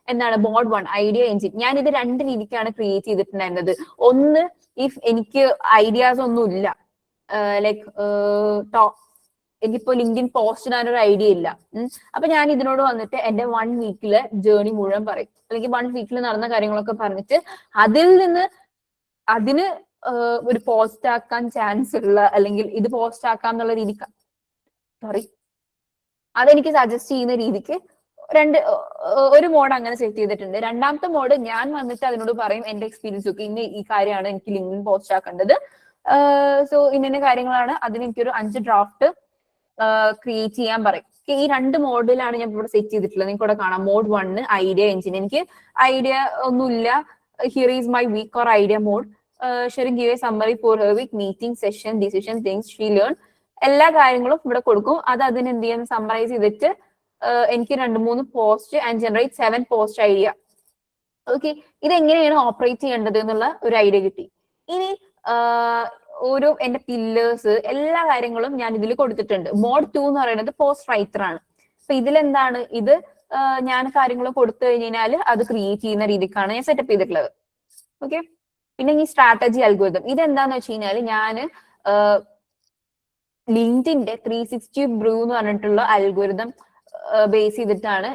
എന്താണ് മോഡ് 1 ഐഡിയ എഞ്ചിൻ. ഞാൻ ഇത് 2 രീതിക്കാണ് ക്രിയേറ്റ് ചെയ്തിട്ടുണ്ടായിരുന്നത്. ഒന്ന്, ഇഫ് എനിക്ക് ഐഡിയാസ് ഒന്നും ഇല്ല, എനിക്കിപ്പോ ലിങ്ക്ഡിൻ പോസ്റ്റ് ഇടാനൊരു ഐഡിയ ഇല്ല, അപ്പൊ ഞാൻ ഇതിനോട് വന്നിട്ട് എന്റെ 1 വീക്കിലെ ജേർണി മുഴുവൻ പറയും, അല്ലെങ്കിൽ 1 വീക്കിൽ നടന്ന കാര്യങ്ങളൊക്കെ പറഞ്ഞിട്ട് അതിൽ നിന്ന് അതിന് ഒരു പോസ്റ്റ് ആക്കാൻ ചാൻസ് ഉള്ള, അല്ലെങ്കിൽ ഇത് പോസ്റ്റ് ആക്കാം എന്നുള്ള രീതിക്ക് അതെനിക്ക് സജസ്റ്റ് ചെയ്യുന്ന രീതിക്ക് ഒരു മോഡ് അങ്ങനെ സെറ്റ് ചെയ്തിട്ടുണ്ട്. രണ്ടാമത്തെ മോഡ് ഞാൻ വന്നിട്ട് അതിനോട് പറയും എന്റെ എക്സ്പീരിയൻസ് ഒക്കെ ഇന്ന ഈ കാര്യമാണ് എനിക്ക് ലിങ്ക്ഡിൻ പോസ്റ്റ് ആക്കേണ്ടത്, സോ ഇന്ന കാര്യങ്ങളാണ്, അതിന് എനിക്കൊരു 5 ഡ്രാഫ്റ്റ് ക്രിയേറ്റ് ചെയ്യാൻ പറയും. ഈ 2 മോഡിലാണ് ഞാൻ ഇവിടെ സെറ്റ് ചെയ്തിട്ടുള്ളത്. നിങ്ങൾക്ക് ഇവിടെ കാണാം മോഡ് 1 ഐഡിയ എഞ്ചിൻ. എനിക്ക് ഐഡിയ ഒന്നുമില്ല, here is my week or idea mode, sharing give a summary for her week, meeting, session, decision, things she learn, എല്ലാ കാര്യങ്ങളും ഇവിടെ കൊടുക്കും. അത് അതിന് എന്ത് ചെയ്യാൻ സമ്മറൈസ് ചെയ്തിട്ട് എനിക്ക് 2-3 post and generate 7 post idea. Okay, ഇതെങ്ങനെയാണ് ഓപ്പറേറ്റ് ചെയ്യേണ്ടത് എന്നുള്ള ഒരു ഐഡിയ കിട്ടി. ഇനി ഓരോ എന്റെ പില്ലേഴ്സ് എല്ലാ കാര്യങ്ങളും ഞാൻ ഇതിൽ കൊടുത്തിട്ടുണ്ട്. മോഡ് 2 എന്ന് പറയുന്നത് പോസ്റ്റ് റൈറ്റർ ആണ്. അപ്പൊ ഇതിലെന്താണ്, ഇത് ഞാൻ കാര്യങ്ങൾ കൊടുത്തു കഴിഞ്ഞാൽ അത് ക്രിയേറ്റ് ചെയ്യുന്ന രീതിക്കാണ് ഞാൻ സെറ്റപ്പ് ചെയ്തിട്ടുള്ളത്. ഓക്കെ, പിന്നെ ഈ സ്ട്രാറ്റജി അൽഗോരിതം ഇതെന്താന്ന് വെച്ച് കഴിഞ്ഞാൽ ഞാൻ ലിങ്ക്ഡിന്റെ 360 ബ്രൂ എന്ന് പറഞ്ഞിട്ടുള്ള അൽഗോരിതം ബേസ് ചെയ്തിട്ടാണ്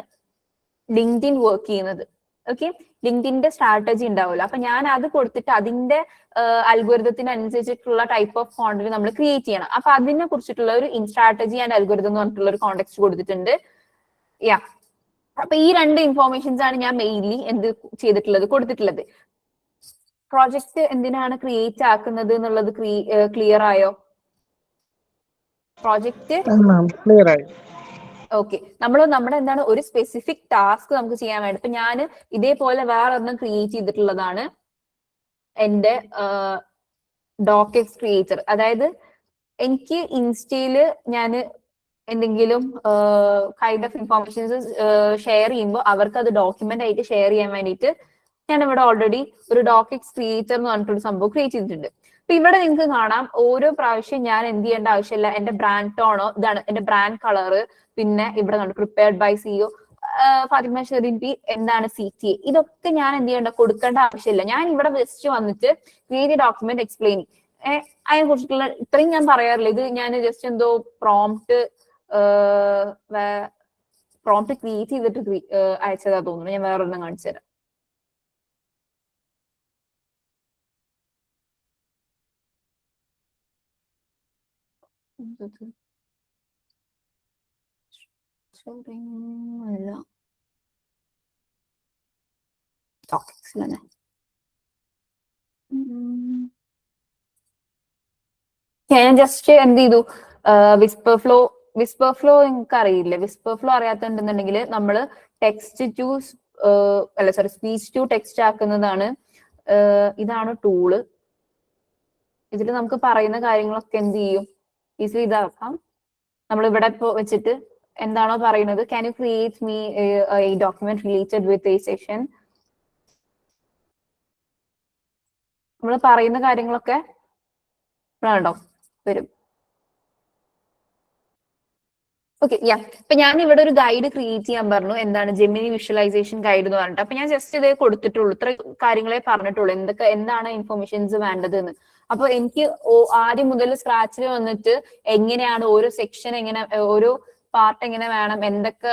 ലിങ്ക്ഡിൻ വർക്ക് ചെയ്യുന്നത്. ഓക്കെ, ലിങ്ക്ഡിന്റെ സ്ട്രാറ്റജി ഉണ്ടാവുമല്ലോ, അപ്പൊ ഞാൻ അത് കൊടുത്തിട്ട് അതിന്റെ അൽഗോരിതത്തിന് അനുസരിച്ചിട്ടുള്ള ടൈപ്പ് ഓഫ് കോണ്ടന്റ് നമ്മൾ ക്രിയേറ്റ് ചെയ്യണം. അപ്പൊ അതിനെ കുറിച്ചിട്ടുള്ള ഒരു സ്ട്രാറ്റജി ആൻഡ് അൽഗോരിതം എന്ന് പറഞ്ഞിട്ടുള്ള ഒരു കോണ്ടെക്സ്റ്റ് കൊടുത്തിട്ടുണ്ട്. യാ, അപ്പൊ ഈ 2 ഇൻഫോർമേഷൻസ് ആണ് ഞാൻ മെയിൻലി എന്ത് ചെയ്തിട്ടുള്ളത്, കൊടുത്തിട്ടുള്ളത്. പ്രോജക്റ്റ് എന്തിനാണ് ക്രിയേറ്റ് ആക്കുന്നത് എന്നുള്ളത് ക്ലിയർ ആയോ? പ്രോജക്റ്റ് ക്ലിയർ ആയി. ഓക്കെ, നമ്മുടെ എന്താണ് ഒരു സ്പെസിഫിക് ടാസ്ക് നമുക്ക് ചെയ്യാൻ വേണ്ടി. ഇപ്പൊ ഞാൻ ഇതേപോലെ വേറെ ഒരെണ്ണം ക്രിയേറ്റ് ചെയ്തിട്ടുള്ളതാണ് എന്റെ ഡോക്എക്സ് ക്രിയേറ്റർ. അതായത് എനിക്ക് ഇൻസ്റ്റയില് ഞാൻ എന്തെങ്കിലും കൈൻഡ് ഓഫ് ഇൻഫോർമേഷൻസ് ഷെയർ ചെയ്യുമ്പോൾ അവർക്ക് അത് ഡോക്യുമെന്റ് ആയിട്ട് ഷെയർ ചെയ്യാൻ വേണ്ടിയിട്ട് ഞാൻ ഇവിടെ ഓൾറെഡി ഒരു ഡോക്എക്സ് ക്രിയേറ്റർ എന്ന് പറഞ്ഞിട്ടൊരു സംഭവം ക്രിയേറ്റ് ചെയ്തിട്ടുണ്ട്. അപ്പൊ ഇവിടെ നിങ്ങൾക്ക് കാണാം ഓരോ പ്രാവശ്യം ഞാൻ എന്ത് ചെയ്യേണ്ട ആവശ്യമില്ല, എന്റെ ബ്രാൻഡ് ടോണോ ഇതാണ് എന്റെ ബ്രാൻഡ് കളറ്, പിന്നെ ഇവിടെ കണ്ടു prepared by CEO Fathima Sherin P, എന്താണ് CTA, ഇതൊക്കെ ഞാൻ എന്ത് ചെയ്യേണ്ട, കൊടുക്കേണ്ട ആവശ്യമില്ല. ഞാൻ ഇവിടെ ജസ്റ്റ് വന്നിട്ട് ക്രിയേറ്റ് ഡോക്യുമെന്റ് എക്സ്പ്ലെയിനിങ് അതിനെ കുറിച്ചിട്ടുള്ള ഇത്രയും ഞാൻ പറയാറില്ല. ഇത് ഞാൻ ജസ്റ്റ് എന്തോ പ്രോംപ്റ്റ് ക്രിയേറ്റ് ചെയ്തിട്ട് അയച്ചതാ തോന്നുന്നു. ഞാൻ വേറെ ഒന്നും കാണിച്ചു തരാം. അല്ല, ഞാൻ ജസ്റ്റ് എന്ത് ചെയ്തു, വിസ്പർ ഫ്ലോ നിങ്ങൾക്ക് അറിയില്ല. വിസ്പർ ഫ്ലോ അറിയാത്തുണ്ടെന്നുണ്ടെങ്കിൽ നമ്മൾ text to speech to text ആക്കുന്നതാണ്. ഇതാണ് ടൂള്. ഇതിൽ നമുക്ക് പറയുന്ന കാര്യങ്ങളൊക്കെ എന്ത് ചെയ്യും, ഈസിലി ഇതാക്കാം. നമ്മൾ ഇവിടെ ഇപ്പോ വെച്ചിട്ട് എന്താണോ പറയുന്നത്, can you create me A document related with a session, നമ്മൾ പറയുന്ന കാര്യങ്ങളൊക്കെ വേണ്ടോ വരും. ഓക്കെ, ഇപ്പൊ ഞാൻ ഇവിടെ ഒരു ഗൈഡ് ക്രിയേറ്റ് ചെയ്യാൻ പറഞ്ഞു. എന്താണ് ജെമിനി വിഷ്വലൈസേഷൻ ഗൈഡ് എന്ന് പറഞ്ഞിട്ട്. അപ്പൊ ഞാൻ ജസ്റ്റ് ഇതേ കൊടുത്തിട്ടുള്ളൂ, ഇത്ര കാര്യങ്ങളെ പറഞ്ഞിട്ടുള്ളൂ, എന്താണ് ഇൻഫർമേഷൻസ് വേണ്ടത് എന്ന്. അപ്പൊ എനിക്ക് ആദ്യം മുതൽ സ്ക്രാച്ചിൽ വന്നിട്ട് എങ്ങനെയാണ് ഓരോ സെക്ഷൻ, എങ്ങനെ ഓരോ പാർട്ട് എങ്ങനെ വേണം, എന്തൊക്കെ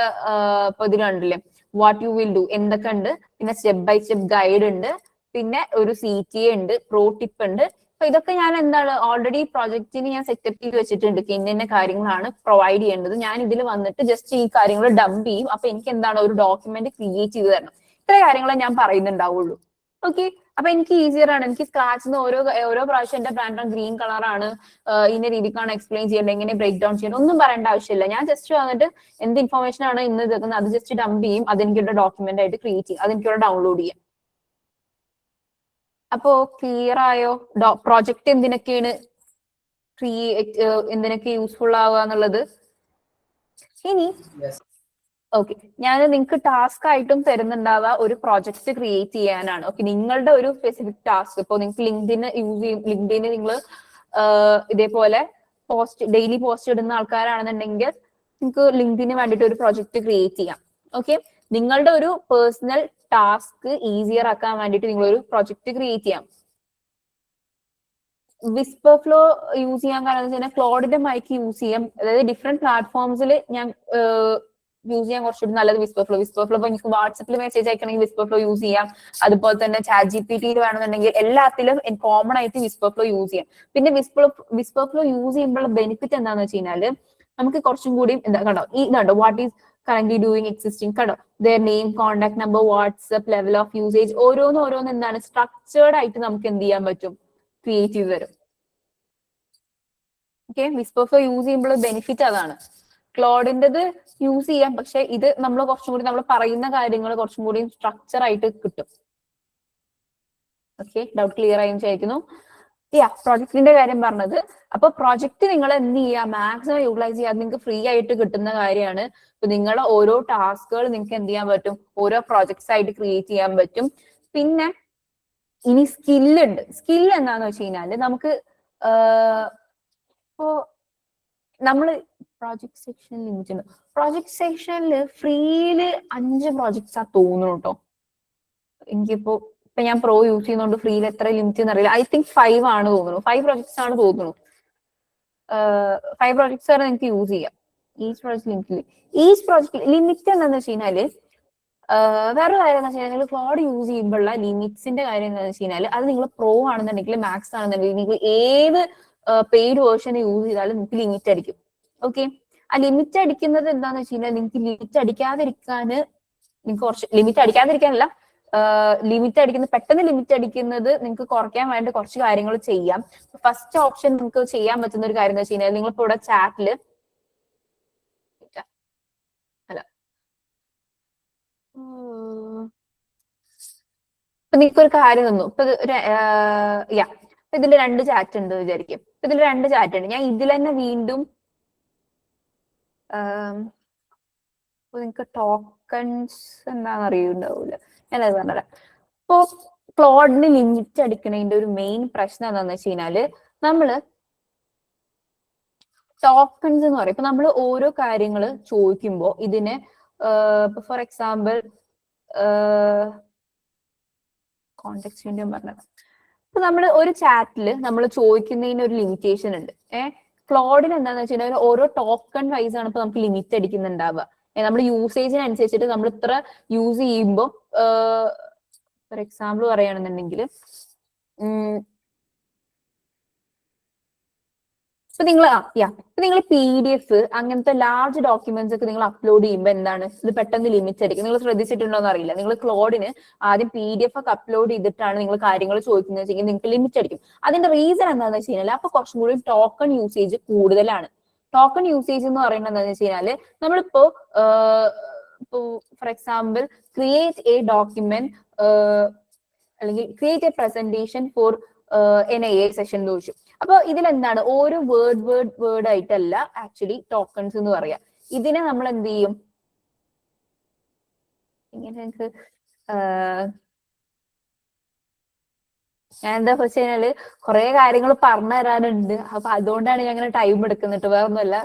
ഇപ്പൊ ഇതിലുണ്ടല്ലേ വാട്ട് യു വിൽ ഡു എന്തൊക്കെ ഉണ്ട്, പിന്നെ സ്റ്റെപ്പ് ബൈ സ്റ്റെപ്പ് ഗൈഡ് ഉണ്ട്, പിന്നെ ഒരു CTA ഉണ്ട്, പ്രോ ടിപ്പ് ഉണ്ട്. അപ്പൊ ഇതൊക്കെ ഞാൻ എന്താണ് ഓൾറെഡി പ്രോജക്റ്റിന് ഞാൻ സെറ്റപ്പ് ചെയ്ത് വെച്ചിട്ടുണ്ട്. ഇന്ന കാര്യങ്ങളാണ് പ്രൊവൈഡ് ചെയ്യേണ്ടത്. ഞാൻ ഇതിൽ വന്നിട്ട് ജസ്റ്റ് ഈ കാര്യങ്ങൾ ഡംപ് ചെയ്യും. അപ്പൊ എനിക്ക് എന്താണ് ഒരു ഡോക്യുമെന്റ് ക്രിയേറ്റ് ചെയ്ത് തരണം. ഇത്ര കാര്യങ്ങളെ ഞാൻ പറയുന്നുണ്ടാവുള്ളൂ. ഓക്കെ, അപ്പൊ എനിക്ക് ഈസിയർ ആണ്. എനിക്ക് സ്ക്രാച്ചിൽ നിന്ന് ഓരോ പ്രാവശ്യം എന്റെ ബ്രാൻഡ് ഗ്രീൻ കളറാണ്, ഇന്ന രീതിക്കാണ് എക്സ്പ്ലെയിൻ ചെയ്യേണ്ടത്, എങ്ങനെ ബ്രേക്ക് ഡൗൺ ചെയ്യണം, ഒന്നും പറയേണ്ട ആവശ്യമില്ല. ഞാൻ ജസ്റ്റ് വന്നിട്ട് എന്ത് ഇൻഫർമേഷൻ ആണ് ഇന്ന് ഇതെക്കുന്നത് അത് ജസ്റ്റ് ഡംപ് ചെയ്യും. അതെനിക്കൊരു ഡോക്യുമെന്റ് ആയിട്ട് ക്രിയേറ്റ് ചെയ്യും, അതെനിക്കൊരു ഡൗൺലോഡ് ചെയ്യാം. അപ്പോ ക്ലിയർ ആയോ? പ്രോജക്റ്റ് എന്തിനൊക്കെയാണ് എന്തിനൊക്കെ യൂസ്ഫുൾ ആവുക എന്നുള്ളത്. ഇനി ഓക്കെ, ഞാൻ നിങ്ങൾക്ക് ടാസ്ക് ആയിട്ടും തരുന്നുണ്ടാവുക ഒരു പ്രോജക്റ്റ് ക്രിയേറ്റ് ചെയ്യാനാണ്. ഓക്കെ, നിങ്ങളുടെ ഒരു സ്പെസിഫിക് ടാസ്ക്. ഇപ്പോൾ നിങ്ങൾക്ക് ലിങ്ക്ഡിന് യൂസ് ചെയ്യും, ലിങ്ക്ഡിന് നിങ്ങൾ ഇതേപോലെ ഡെയിലി പോസ്റ്റ് ഇടുന്ന ആൾക്കാരാണെന്നുണ്ടെങ്കിൽ നിങ്ങൾക്ക് ലിങ്ക്ഡിന് വേണ്ടിയിട്ട് ഒരു പ്രോജക്റ്റ് ക്രിയേറ്റ് ചെയ്യാം. ഓക്കെ, നിങ്ങളുടെ ഒരു പേഴ്സണൽ ടാസ്ക് ഈസിയർ ആക്കാൻ വേണ്ടിയിട്ട് നിങ്ങൾ ഒരു പ്രോജക്റ്റ് ക്രിയേറ്റ് ചെയ്യാം. വിസ്പർ ഫ്ലോ യൂസ് ചെയ്യാൻ കാരണം ക്ലോഡിന്റെ മൈക്ക് യൂസ് ചെയ്യാം. അതായത് ഡിഫറെന്റ് പ്ലാറ്റ്ഫോംസിൽ ഞാൻ യൂസ് ചെയ്യാൻ കുറച്ചുകൂടി നല്ലത് വിസ്പർ ഫ്ലോ. ഇപ്പൊ എനിക്ക് വാട്സപ്പിൽ മെസ്സേജ് അയക്കണമെങ്കിൽ വിസ്പർ ഫ്ലോ യൂസ് ചെയ്യാം. അതുപോലെ തന്നെ ചാറ്റ് GPT വേണമെന്നുണ്ടെങ്കിൽ എല്ലാത്തിലും കോമൺ ആയിട്ട് വിസ്പർ ഫ്ലോ യൂസ് ചെയ്യാം. പിന്നെ വിസ്പർ ഫ്ലോ യൂസ് ചെയ്യുമ്പോൾ ബെനിഫിറ്റ് എന്താണെന്ന് വെച്ച് കഴിഞ്ഞാൽ നമുക്ക് കുറച്ചും കൂടി കണ്ടോ, ഇതുണ്ടോ what is currently doing existing, കണ്ടോ, their name, contact number, WhatsApp, level of usage, ഓരോന്ന് എന്താണ് സ്ട്രക്ചേർഡ് ആയിട്ട് നമുക്ക് എന്ത് ചെയ്യാൻ പറ്റും, ക്രിയേറ്റ് ചെയ്ത് തരും. ഓക്കെ, വിസ്പെർഫ്ലോ യൂസ് ചെയ്യുമ്പോൾ ബെനിഫിറ്റ് അതാണ്. ക്ലോഡിൻ്റെത് യൂസ് ചെയ്യാം, പക്ഷെ ഇത് നമ്മൾ കുറച്ചും കൂടി നമ്മൾ പറയുന്ന കാര്യങ്ങൾ കുറച്ചും കൂടി സ്ട്രക്ചർ ആയിട്ട് കിട്ടും. ഓക്കെ, ഡൗട്ട് ക്ലിയർ ആയി വിചാരിക്കുന്നു. പ്രോജക്റ്റിന്റെ കാര്യം പറഞ്ഞത്. അപ്പൊ പ്രോജക്റ്റ് നിങ്ങൾ എന്ത് ചെയ്യുക, മാക്സിമം യൂട്ടിലൈസ് ചെയ്യുക. നിങ്ങൾക്ക് ഫ്രീ ആയിട്ട് കിട്ടുന്ന കാര്യമാണ്. ഇപ്പൊ നിങ്ങളെ ഓരോ ടാസ്കുകൾ നിങ്ങൾക്ക് എന്ത് ചെയ്യാൻ പറ്റും, ഓരോ പ്രോജക്ട്സ് ആയിട്ട് ക്രിയേറ്റ് ചെയ്യാൻ പറ്റും. പിന്നെ ഇനി സ്കില്ലുണ്ട്. സ്കിൽ എന്താന്ന് വെച്ച് കഴിഞ്ഞാല് നമുക്ക് ഇപ്പോ നമ്മള് പ്രോജക്ട് സെക്ഷനിൽ ലിമിറ്റ് ഉണ്ട്. പ്രോജക്ട് സെക്ഷനിൽ ഫ്രീയില് 5 പ്രോജക്ട്സ് ആ തോന്നുന്നു കേട്ടോ. എനിക്കിപ്പോ ഞാൻ പ്രോ യൂസ് ചെയ്യുന്നോണ്ട് ഫ്രീയിൽ എത്ര ലിമിറ്റ് എന്ന് അറിയില്ല. ഐ തിങ്ക് 5 ആണ് തോന്നുന്നു. 5 പ്രോജക്ട്സ് ആണ് തോന്നുന്നു. 5 പ്രോജക്ട്സ് വരെ നിങ്ങൾക്ക് യൂസ് ചെയ്യാം. ഈച്ച് പ്രോജക്ട് ലിമിറ്റ് എന്താന്ന് വെച്ച് കഴിഞ്ഞാല് വേറെ കാര്യം എന്താ വെച്ച് കഴിഞ്ഞാൽ ക്ലോഡ് യൂസ് ചെയ്യുമ്പോഴുള്ള ലിമിറ്റ്സിന്റെ കാര്യം എന്താണെന്ന് വെച്ച് കഴിഞ്ഞാൽ അത് നിങ്ങൾ പ്രോ ആണെന്നുണ്ടെങ്കിൽ മാക്സ് ആണെന്നുണ്ടെങ്കിൽ നിങ്ങൾ ഏത് പെയ്ഡ് വേർഷൻ യൂസ് ചെയ്താലും നിങ്ങൾക്ക് ലിമിറ്റ് അടിക്കും. ഓക്കെ, ആ ലിമിറ്റ് അടിക്കുന്നത് എന്താന്ന് വെച്ച് കഴിഞ്ഞാൽ നിങ്ങൾക്ക് ലിമിറ്റ് അടിക്കാതിരിക്കാന് നിങ്ങൾക്ക് കുറച്ച് ലിമിറ്റ് അടിക്കാതിരിക്കാനല്ല, പെട്ടെന്ന് ലിമിറ്റ് അടിക്കുന്നത് നിങ്ങൾക്ക് കുറയ്ക്കാൻ വേണ്ടി കുറച്ച് കാര്യങ്ങൾ ചെയ്യാം. ഫസ്റ്റ് ഓപ്ഷൻ നിങ്ങൾക്ക് ചെയ്യാൻ പറ്റുന്ന ഒരു കാര്യം എന്ന് വെച്ച് കഴിഞ്ഞാൽ നിങ്ങളിപ്പോ ഇവിടെ ചാറ്റില് ഇപ്പൊ നിങ്ങൾക്ക് ഒരു കാര്യം തന്നു. ഇപ്പൊ ഇതിൽ 2 ചാറ്റ് ഉണ്ട് വിചാരിക്കും. ഇതിൽ 2 ചാറ്റ് ഉണ്ട്. ഞാൻ ഇതിൽ തന്നെ വീണ്ടും നിങ്ങൾക്ക് ടോക്കൺസ് എന്താണെന്ന് അറിയുണ്ടാവൂല, ഞാനത് പറഞ്ഞത്. ഇപ്പോ ക്ലോഡിന് ലിമിറ്റ് അടിക്കണതിന്റെ ഒരു മെയിൻ പ്രശ്നം എന്താണെന്ന് വെച്ച് കഴിഞ്ഞാല് നമ്മള് ടോക്കൺസ് എന്ന് പറയും. ഇപ്പൊ നമ്മൾ ഓരോ കാര്യങ്ങൾ ചോദിക്കുമ്പോൾ ഇതിന് ഇപ്പൊ ഫോർ എക്സാമ്പിൾ കോണ്ടെക്സ്റ്റ് വേണ്ടി പറഞ്ഞത്. ഇപ്പൊ നമ്മൾ ഒരു ചാറ്റില് നമ്മൾ ചോദിക്കുന്നതിന് ഒരു ലിമിറ്റേഷൻ ഉണ്ട്. ക്ലോഡിന് എന്താണെന്ന് വെച്ച് കഴിഞ്ഞാൽ ഓരോ ടോക്കൺ വൈസ് ആണ് ഇപ്പൊ നമുക്ക് ലിമിറ്റ് അടിക്കുന്നുണ്ടാവുക. നമ്മൾ യൂസേജിനനുസരിച്ചിട്ട് നമ്മൾ ഇത്ര യൂസ് ചെയ്യുമ്പോൾ ഫോർ എക്സാമ്പിൾ പറയുകയാണെന്നുണ്ടെങ്കിൽ ഇപ്പൊ നിങ്ങൾ PDF അങ്ങനത്തെ ലാർജ് ഡോക്യുമെന്റ്സ് ഒക്കെ നിങ്ങൾ അപ്ലോഡ് ചെയ്യുമ്പോൾ എന്താണ് ഇത് പെട്ടെന്ന് ലിമിറ്റ് അടിക്കും. നിങ്ങൾ ശ്രദ്ധിച്ചിട്ടുണ്ടോ എന്ന് അറിയില്ല. നിങ്ങൾ ക്ലോഡിന് ആദ്യം PDF ഒക്കെ അപ്ലോഡ് ചെയ്തിട്ടാണ് നിങ്ങൾ കാര്യങ്ങൾ ചോദിക്കുന്നത് വെച്ചെങ്കിൽ നിങ്ങൾക്ക് ലിമിറ്റ് അടിക്കും. അതിന്റെ റീസൺ എന്താണെന്ന് വെച്ച് കഴിഞ്ഞാൽ അപ്പൊ കുറച്ചും കൂടി ടോക്കൺ യൂസേജ് കൂടുതലാണ്. ടോക്കൺ യൂസേജ് എന്ന് പറയുന്നത് എന്താണെന്ന് വെച്ച് കഴിഞ്ഞാല് നമ്മളിപ്പോ for example create a document അല്ലെങ്കിൽ create a presentation for NIA session ചോദിച്ചു. അപ്പൊ ഇതിലെന്താണ് ഓരോ വേർഡ് ആയിട്ടല്ല ആക്ച്വലി ടോക്കൺസ് എന്ന് പറയാ. ഇതിനെ നമ്മൾ എന്ത് ചെയ്യും, ഇങ്ങനെ എനിക്ക് ഞാൻ എന്താ വെച്ച് കഴിഞ്ഞാല് കുറെ കാര്യങ്ങൾ പറഞ്ഞു തരാനുണ്ട്. അപ്പൊ അതുകൊണ്ടാണ് ഞാൻ അങ്ങനെ ടൈം എടുക്കുന്നിട്ട്, വേറെ ഒന്നുമല്ല.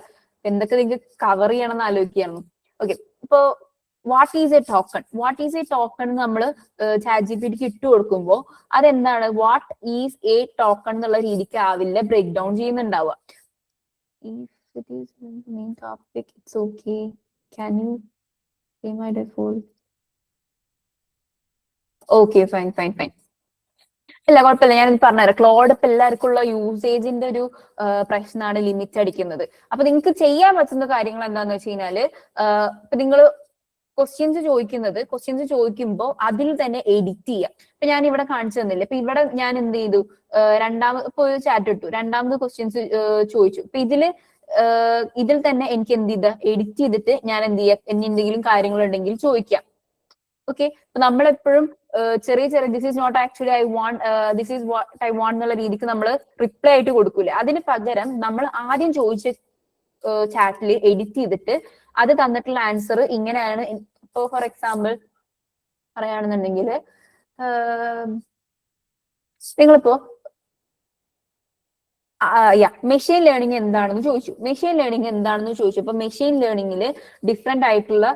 എന്തൊക്കെ നിങ്ങൾക്ക് കവർ ചെയ്യണം എന്ന് ആലോചിക്കുകയാണ്. ഓക്കെ, ഇപ്പോ വാട്ട് ഈസ് എ ടോക്കൺ നമ്മൾ ChatGPTക്ക് ഇട്ട് കൊടുക്കുമ്പോൾ അതെന്താണ്, വാട്ട് ഈസ് എ ടോക്കൺ എന്നുള്ള രീതിക്ക് ആവില്ല ബ്രേക്ക് ഡൗൺ ചെയ്യുന്നുണ്ടാവുക. Okay, fine. ഇല്ല, കുഴപ്പമില്ല, ഞാനിത് പറഞ്ഞുതരാം. ക്ലോഡ് ഇപ്പൊ എല്ലാവർക്കും ഉള്ള യൂസേജിന്റെ ഒരു പ്രശ്നമാണ് ലിമിറ്റ് അടിക്കുന്നത്. അപ്പൊ നിങ്ങൾക്ക് ചെയ്യാൻ പറ്റുന്ന കാര്യങ്ങൾ എന്താന്ന് വെച്ച് കഴിഞ്ഞാല് ഇപ്പൊ നിങ്ങൾ ക്വസ്റ്റ്യൻസ് ചോദിക്കുമ്പോൾ അതിൽ തന്നെ എഡിറ്റ് ചെയ്യാം. ഇപ്പൊ ഞാൻ ഇവിടെ കാണിച്ചു തന്നില്ല. ഇപ്പൊ ഇവിടെ ഞാൻ എന്ത് ചെയ്തു, ഇപ്പൊ ഒരു ചാറ്റ് ഇട്ടു, രണ്ടാമത് ക്വസ്റ്റ്യൻസ് ചോദിച്ചു. ഇപ്പൊ ഇതിൽ തന്നെ എനിക്ക് എന്ത് ചെയ്ത എഡിറ്റ് ചെയ്തിട്ട് ഞാൻ എന്ത് ചെയ്യാം, എന്തെങ്കിലും കാര്യങ്ങൾ ഉണ്ടെങ്കിൽ ചോദിക്കാം. ഓക്കെ, അപ്പൊ നമ്മളെപ്പോഴും ചെറിയ this is not actually I want, this is what I want എന്നുള്ള രീതിക്ക് നമ്മൾ റിപ്ലൈ ആയിട്ട് കൊടുക്കൂലേ. അതിന് പകരം നമ്മൾ ആദ്യം ചോദിച്ച ചാറ്റിൽ എഡിറ്റ് ചെയ്തിട്ട് അത് തന്നിട്ടുള്ള ആൻസർ ഇങ്ങനെയാണ്. ഇപ്പോ ഫോർ എക്സാമ്പിൾ പറയുകയാണെന്നുണ്ടെങ്കിൽ നിങ്ങളിപ്പോ മെഷീൻ ലേണിംഗ് എന്താണെന്ന് ചോദിച്ചു. അപ്പൊ മെഷീൻ ലേണിംഗിൽ ഡിഫറെന്റ് ആയിട്ടുള്ള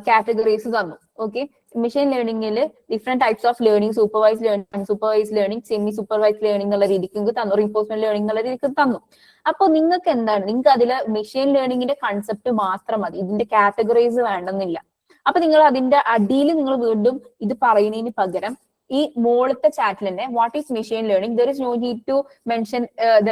കാറ്റഗറീസ് തന്നു. ഓക്കെ, മെഷീൻ ലേണിംഗിൽ different types of learning, supervise learning, unsupervise learning, semi supervise learning എന്നുള്ള രീതിക്ക് തന്നു, റീൻഫോഴ്സ്മെന്റ് ലേണിംഗ് എന്നുള്ള രീതിക്ക് തന്നു. അപ്പൊ നിങ്ങൾക്ക് എന്താണ്, നിങ്ങൾക്ക് അതിൽ മെഷീൻ ലേണിംഗിന്റെ കൺസെപ്റ്റ് മാത്രം മതി, ഇതിന്റെ കാറ്റഗറീസ് വേണമെന്നില്ല. അപ്പൊ നിങ്ങൾ അതിന്റെ അടിയിൽ നിങ്ങൾ വീണ്ടും ഇത് പറയുന്നതിന് പകരം ഈ മോളത്തെ ചാറ്റിൽ തന്നെ what is machine learning, there is no need to mention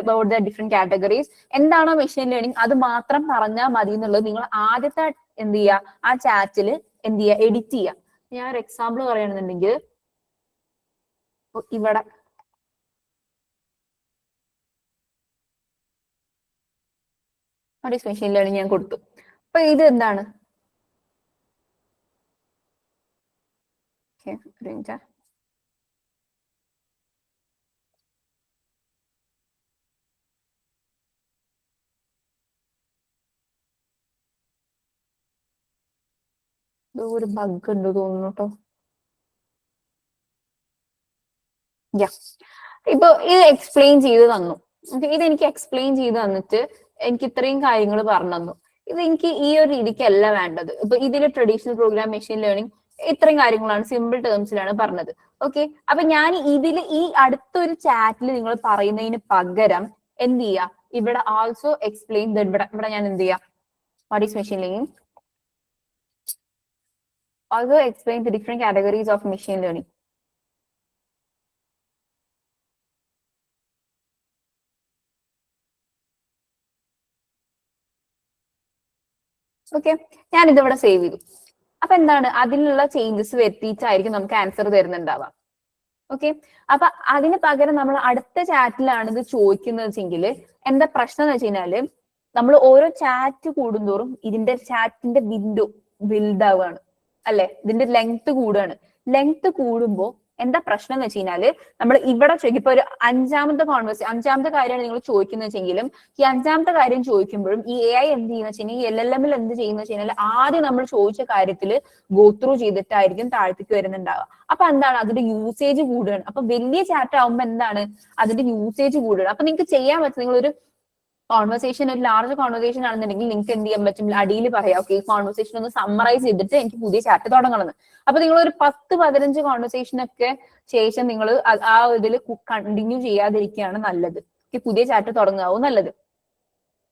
about the different categories, എന്താണോ മെഷീൻ ലേണിംഗ് അത് മാത്രം പറഞ്ഞാൽ മതി എന്നുള്ളത് നിങ്ങൾ ആദ്യത്തെ എന്ത് ചെയ്യുക, ആ ചാറ്റിൽ എന്ത് ചെയ്യുക, എഡിറ്റ് ചെയ്യുക. ഞാൻ ഒരു എക്സാമ്പിൾ പറയുകയാണെന്നുണ്ടെങ്കിൽ ഇവിടെ വാട്ട് ഈസ് മെഷീൻ ലേണിംഗ് ഞാൻ കൊടുത്തു. അപ്പൊ ഇത് എന്താണ്? ഒരു മിനിറ്റ്. ഒരു ബഗ് ഉണ്ട് തോന്നുന്നു കേട്ടോ. ഇപ്പൊ ഇത് എക്സ്പ്ലെയിൻ ചെയ്ത് തന്നു. ഇത് എനിക്ക് എക്സ്പ്ലെയിൻ ചെയ്ത് തന്നിട്ട് എനിക്ക് ഇത്രയും കാര്യങ്ങൾ പറഞ്ഞു തന്നു. ഇത് എനിക്ക് ഈ ഒരു രീതിക്കല്ല വേണ്ടത്. ഇപ്പൊ ഇതില് ട്രഡീഷണൽ പ്രോഗ്രാം മെഷീൻ ലേണിംഗ് ഇത്രയും കാര്യങ്ങളാണ് സിമ്പിൾ ടേംസിലാണ് പറഞ്ഞത്. ഓക്കെ, അപ്പൊ ഞാൻ ഇതിൽ ഈ അടുത്തൊരു ചാറ്റിൽ നിങ്ങൾ പറയുന്നതിന് പകരം എന്ത് ചെയ്യാ, ഇവിടെ ആൾസോ എക്സ്പ്ലെയിൻ, ഇവിടെ ഞാൻ എന്ത് ചെയ്യാം, what is machine learning, also explain the different categories of machine learning. Okay, ഞാൻ ഇതിവിടെ സേവ് ചെയ്തു. അപ്പൊ എന്താണ്, അതിലുള്ള ചേഞ്ചസ് വരുത്തിയിട്ടായിരിക്കും നമുക്ക് ആൻസർ തരുന്നുണ്ടാവാം. ഓക്കെ, അപ്പൊ അതിന് പകരം നമ്മൾ അടുത്ത ചാറ്റിലാണ് ഇത് ചോദിക്കുന്നത് വെച്ചെങ്കിൽ എന്താ പ്രശ്നം എന്ന് വെച്ച് കഴിഞ്ഞാല്, നമ്മൾ ഓരോ ചാറ്റ് കൂടുന്തോറും ഇതിന്റെ ചാറ്റിന്റെ വിൻഡോ വലുതാവുകയാണ് അല്ലെ, ഇതിന്റെ ലെങ്ത് കൂടുകയാണ്. ലെങ്ത് കൂടുമ്പോ എന്താ പ്രശ്നം എന്ന് വെച്ച് കഴിഞ്ഞാല്, നമ്മൾ ഇവിടെ ചോദിക്കും, ഇപ്പൊ ഒരു അഞ്ചാമത്തെ കാര്യമാണ് നിങ്ങൾ ചോദിക്കുന്നത് വെച്ചെങ്കിലും, ഈ അഞ്ചാമത്തെ കാര്യം ചോദിക്കുമ്പോഴും ഈ AI എന്ത് ചെയ്യുന്ന വെച്ച് കഴിഞ്ഞാൽ, LLM എന്ത് ചെയ്യുന്ന വെച്ച് കഴിഞ്ഞാൽ, ആദ്യം നമ്മൾ ചോദിച്ച കാര്യത്തിൽ ഗോ ത്രൂ ചെയ്തിട്ടായിരിക്കും താഴത്തേക്ക് വരുന്നുണ്ടാവുക. അപ്പൊ എന്താണ്, അതിന്റെ യൂസേജ് കൂടുകയാണ്. അപ്പൊ വലിയ ചാറ്റ് ആവുമ്പോ എന്താണ്, അതിന്റെ യൂസേജ് കൂടുകയാണ്. അപ്പൊ നിങ്ങൾക്ക് ചെയ്യാൻ പറ്റും, നിങ്ങളൊരു കോൺവെർസേഷൻ, ഒരു ലാർജ് കോൺവെർസേഷൻ ആണെന്നുണ്ടെങ്കിൽ നിങ്ങൾക്ക് എന്ത് ചെയ്യാൻ പറ്റും, അടിയിൽ പറയാം, ഓക്കെ, ഈ കോൺവെർസേഷൻ ഒന്ന് സമ്മറൈസ് ചെയ്തിട്ട് എനിക്ക് പുതിയ ചാറ്റ് തുടങ്ങണമെന്ന്. അപ്പൊ നിങ്ങൾ ഒരു 10-15 കോൺവെർസേഷൻ ഒക്കെ ശേഷം നിങ്ങൾ ആ ഇതിൽ കണ്ടിന്യൂ ചെയ്യാതിരിക്കുകയാണ് നല്ലത്. പുതിയ ചാറ്റ് തുടങ്ങാവും നല്ലത്.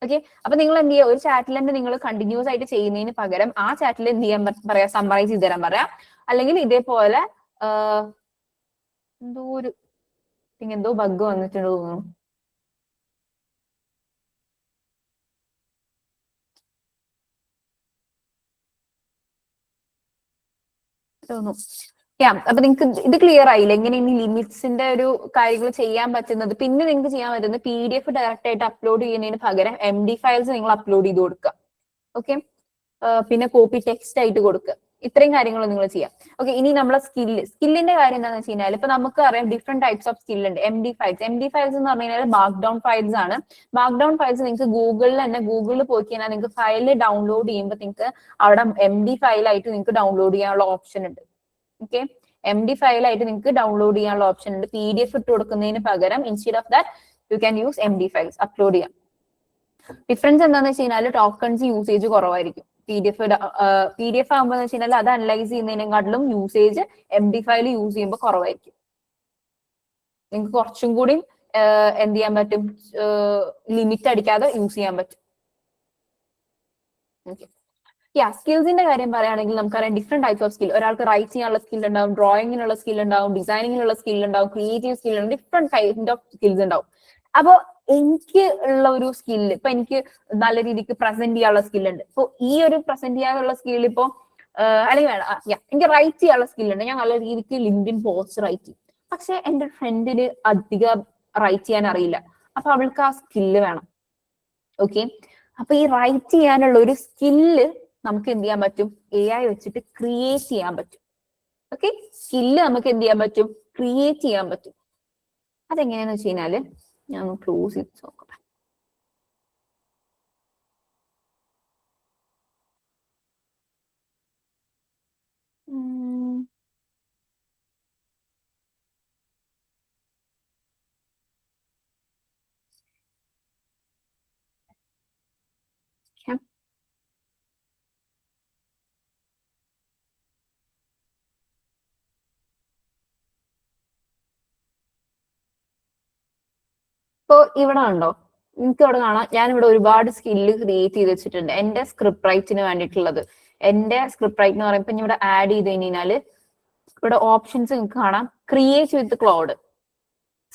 ഓക്കെ, അപ്പൊ നിങ്ങൾ എന്ത് ചെയ്യുക, ഒരു ചാറ്റിൽ തന്നെ നിങ്ങൾ കണ്ടിന്യൂസ് ആയിട്ട് ചെയ്യുന്നതിന് പകരം ആ ചാറ്റിൽ എന്ത് ചെയ്യാൻ പറയാ, സമ്മറൈസ് ചെയ്ത് തരാൻ പറയാം. അല്ലെങ്കിൽ ഇതേപോലെ എന്തോ ബഗ് വന്നിട്ടുണ്ട് തോന്നുന്നു. അപ്പൊ നിങ്ങൾക്ക് ഇത് ക്ലിയർ ആയില്ല, എങ്ങനെ ഇനി ലിമിറ്റ്സിന്റെ ഒരു കാര്യങ്ങൾ ചെയ്യാൻ പറ്റുന്നത്. പിന്നെ നിങ്ങൾക്ക് ചെയ്യാൻ പറ്റുന്നത് PDF ഡയറക്റ്റ് ആയിട്ട് അപ്ലോഡ് ചെയ്യുന്നതിന് പകരം MD ഫയൽസ് നിങ്ങൾ അപ്ലോഡ് ചെയ്ത് കൊടുക്കുക. ഓക്കെ, പിന്നെ കോപ്പി ടെക്സ്റ്റ് ആയിട്ട് കൊടുക്കുക. ഇത്രയും കാര്യങ്ങൾ നിങ്ങൾ ചെയ്യാം. ഓക്കെ, ഇനി നമ്മളെ സ്കില്ലിന്റെ കാര്യം എന്താണെന്ന് വെച്ച് കഴിഞ്ഞാൽ, ഇപ്പൊ നമുക്ക് അറിയാം ഡിഫറെന്റ് ടൈപ്സ് ഓഫ് സ്കിൽ ഉണ്ട്. MD ഫയൽസ് എന്ന് പറഞ്ഞു കഴിഞ്ഞാൽ മാർക്ക് ഡൗൺ ഫയൽസ് ആണ്. മാർക്ക് ഡൗൺ ഫയൽസ് നിങ്ങൾക്ക് ഗൂഗിളിൽ പോയി കഴിഞ്ഞാൽ നിങ്ങൾക്ക് ഫയൽ ഡൗൺലോഡ് ചെയ്യുമ്പോൾ നിങ്ങൾക്ക് അവിടെ MD ഫയലായിട്ട് നിങ്ങൾക്ക് ഡൗൺലോഡ് ചെയ്യാനുള്ള ഓപ്ഷൻ ഉണ്ട്. ഓക്കെ, MD ഫയലായിട്ട് നിങ്ങൾക്ക് ഡൗൺലോഡ് ചെയ്യാനുള്ള ഓപ്ഷൻ ഉണ്ട്. PDF ഇട്ട് കൊടുക്കുന്നതിന് പകരം instead of that you can use MD files upload ചെയ്യാം. ഡിഫറൻസ് എന്താണെന്ന് വെച്ച് കഴിഞ്ഞാൽ ടോക്കൺസ് യൂസേജ് കുറവായിരിക്കും. PDF ആകുമ്പോൾ വെച്ച് കഴിഞ്ഞാൽ അത് അനലൈസ് ചെയ്യുന്നതിനെക്കാട്ടിലും യൂസേജ് MD ഫയൽ യൂസ് ചെയ്യുമ്പോൾ കുറവായിരിക്കും. നിങ്ങൾക്ക് കുറച്ചും കൂടി എന്ത് ചെയ്യാൻ പറ്റും, ലിമിറ്റ് അടിക്കാതെ യൂസ് ചെയ്യാൻ പറ്റും. ഓക്കെ, സ്കിൽസിന്റെ കാര്യം പറയുകയാണെങ്കിൽ നമുക്കറിയാം ഡിഫറെന്റ് ടൈപ്സ് ഓഫ് സ്കിൽ. ഒരാൾക്ക് റൈറ്റ് ചെയ്യാനുള്ള സ്കിൽ ഉണ്ടാവും, ഡ്രോയിങ്ങിനുള്ള സ്കിൽ ഉണ്ടാവും, ഡിസൈനിങ്ങിനുള്ള സ്കിൽ ഉണ്ടാവും, ക്രിയേറ്റീവ് സ്കിൽ ഉണ്ടാവും, ഡിഫറെന്റ് കൈൻഡ് ഓഫ് സ്കിൽസ് ഉണ്ടാവും. അപ്പൊ എനിക്ക് ഉള്ള ഒരു സ്കില്ല്, ഇപ്പൊ എനിക്ക് നല്ല രീതിക്ക് പ്രസന്റ് ചെയ്യാനുള്ള സ്കിൽ ഉണ്ട്. ഇപ്പൊ ഈ ഒരു പ്രസന്റ് ചെയ്യാനുള്ള സ്കിൽ ഇപ്പൊ അല്ലെങ്കിൽ വേണം, എനിക്ക് റൈറ്റ് ചെയ്യാനുള്ള സ്കിൽ ഉണ്ട്. ഞാൻ നല്ല രീതിക്ക് ലിങ്ക്ഡിൻ പോസ്റ്റ് റൈറ്റ് ചെയ്യും. പക്ഷെ എന്റെ ഫ്രണ്ടിന് അധികം റൈറ്റ് ചെയ്യാൻ അറിയില്ല. അപ്പൊ അവൾക്ക് ആ സ്കില്ല് വേണം. ഓക്കെ, അപ്പൊ ഈ റൈറ്റ് ചെയ്യാനുള്ള ഒരു സ്കില്ല് നമുക്ക് എന്ത് ചെയ്യാൻ പറ്റും, AI വെച്ചിട്ട് ക്രിയേറ്റ് ചെയ്യാൻ പറ്റും. ഓക്കെ, സ്കില്ല് നമുക്ക് എന്ത് ചെയ്യാൻ പറ്റും, ക്രിയേറ്റ് ചെയ്യാൻ പറ്റും. അതെങ്ങനെയാന്ന് വെച്ച് കഴിഞ്ഞാല് ഞാൻ ക്ലോസ് ചെയ്ത് നോക്കട്ടെ. ഇപ്പൊ ഇവിടെ ഉണ്ടോ, നിങ്ങൾക്ക് ഇവിടെ കാണാം, ഞാൻ ഇവിടെ ഒരുപാട് സ്കില്ല് ക്രിയേറ്റ് ചെയ്ത് വെച്ചിട്ടുണ്ട് എന്റെ സ്ക്രിപ്റ്റ് റൈറ്റിന് വേണ്ടിയിട്ടുള്ളത്. എന്റെ സ്ക്രിപ്റ്റ് റൈറ്റ് എന്ന് പറയുമ്പോൾ ഇവിടെ ആഡ് ചെയ്ത് കഴിഞ്ഞാല് ഇവിടെ ഓപ്ഷൻസ് നിങ്ങൾക്ക് കാണാം. ക്രിയേറ്റ് വിത്ത് ക്ലോഡ്,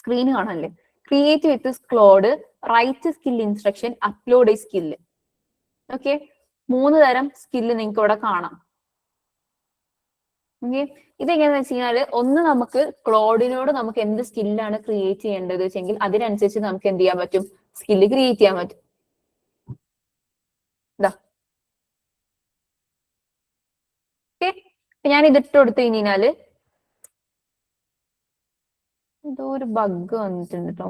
സ്ക്രീന് കാണാനല്ലേ, create with Claude, write skill instruction, upload a skill. Okay, 3 തരം സ്കില്ല് നിങ്ങൾക്ക് ഇവിടെ കാണാം. ഓക്കെ, ഇതെങ്ങനെയാന്ന് വെച്ച് കഴിഞ്ഞാല്, ഒന്ന് നമുക്ക് ക്ലോഡിനോട് നമുക്ക് എന്ത് സ്കില്ലാണ് ക്രിയേറ്റ് ചെയ്യേണ്ടത് വെച്ചെങ്കിൽ അതിനനുസരിച്ച് നമുക്ക് എന്ത് ചെയ്യാൻ പറ്റും, സ്കില്ല് ക്രിയേറ്റ് ചെയ്യാൻ പറ്റും. ഇതാ. ഓക്കെ, ഞാൻ ഇതിട്ട് കൊടുത്തു കഴിഞ്ഞാല് എന്തോ ഒരു ബഗ് വന്നിട്ടുണ്ട് കേട്ടോ.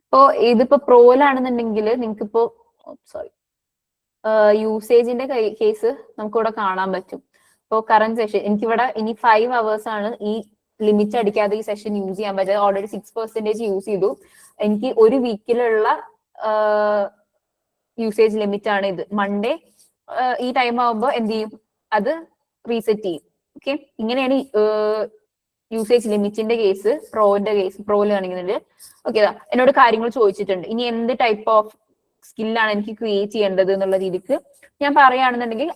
ഇപ്പോ ഇതിപ്പോ പ്രോയിലാണെന്നുണ്ടെങ്കിൽ നിങ്ങൾക്ക് ഇപ്പോ സോറി യൂസേജിന്റെ കേസ് നമുക്ക് ഇവിടെ കാണാൻ പറ്റും. ഇപ്പോൾ കറന്റ് സെഷൻ എനിക്കിവിടെ ഇനി 5 hours ആണ് ഈ ലിമിറ്റ് അടിക്കാതെ ഈ സെഷൻ യൂസ് ചെയ്യാൻ പറ്റുക. ഓൾറെഡി 6% യൂസ് ചെയ്തു. എനിക്ക് ഒരു വീക്കിലുള്ള യൂസേജ് ലിമിറ്റ് ആണ് ഇത്. മൺഡേ ഈ ടൈം ആവുമ്പോൾ എന്ത് ചെയ്യും, അത് റീസെറ്റ് ചെയ്യും. ഓക്കെ, ഇങ്ങനെയാണ് യൂസേജ് ലിമിറ്റിന്റെ കേസ്. പ്രോയിൽ കാണിക്കുന്നുണ്ട്. ഓക്കെ, എന്നോട് കാര്യങ്ങൾ ചോദിച്ചിട്ടുണ്ട്. ഇനി എന്ത് ടൈപ്പ് ഓഫ് സ്കില്ലാണ് എനിക്ക് ക്രിയേറ്റ് ചെയ്യേണ്ടത് എന്നുള്ള രീതിക്ക് ഞാൻ പറയുകയാണെന്നുണ്ടെങ്കിൽ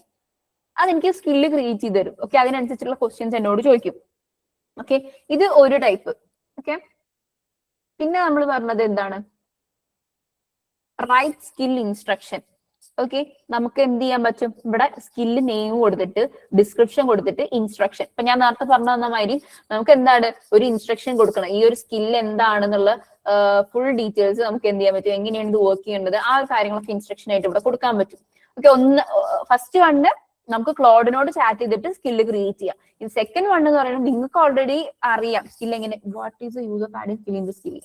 അതെനിക്ക് സ്കില്ല് ക്രിയേറ്റ് ചെയ്ത് തരും. ഓക്കെ, അതിനനുസരിച്ചുള്ള ക്വസ്റ്റ്യൻസ് എന്നോട് ചോദിക്കും. ഓക്കെ, ഇത് ഒരു ടൈപ്പ്. ഓക്കെ, പിന്നെ നമ്മൾ പറഞ്ഞത് എന്താണ്, റൈറ്റ് സ്കിൽ ഇൻസ്ട്രക്ഷൻ. ഓക്കെ, നമുക്ക് എന്ത് ചെയ്യാൻ പറ്റും, ഇവിടെ സ്കില്ല് നെയിം കൊടുത്തിട്ട് ഡിസ്ക്രിപ്ഷൻ കൊടുത്തിട്ട് ഇൻസ്ട്രക്ഷൻ. ഇപ്പൊ ഞാൻ നേരത്തെ പറഞ്ഞു തന്ന മാതിരി നമുക്ക് എന്താണ് ഒരു ഇൻസ്ട്രക്ഷൻ കൊടുക്കണം. ഈ ഒരു സ്കില്ല് എന്താണെന്നുള്ള ഫുൾ ഡീറ്റെയിൽസ് നമുക്ക് എന്ത് ചെയ്യാൻ പറ്റും, എങ്ങനെയാണ് ഇത് വർക്ക് ചെയ്യേണ്ടത്, ആ കാര്യങ്ങളൊക്കെ ഇൻസ്ട്രക്ഷൻ ആയിട്ട് ഇവിടെ കൊടുക്കാൻ പറ്റും. ഓക്കെ, ഫസ്റ്റ് വണ് നമുക്ക് ക്ലോഡിനോട് ചാറ്റ് ചെയ്തിട്ട് സ്കില്ല് ക്രിയേറ്റ് ചെയ്യാം. ഇത് സെക്കൻഡ് വൺ എന്ന് പറയുന്നത് നിങ്ങൾക്ക് ഓൾറെഡി അറിയാം സ്കിൽ എങ്ങനെ, what is the use of adding skill in the skill.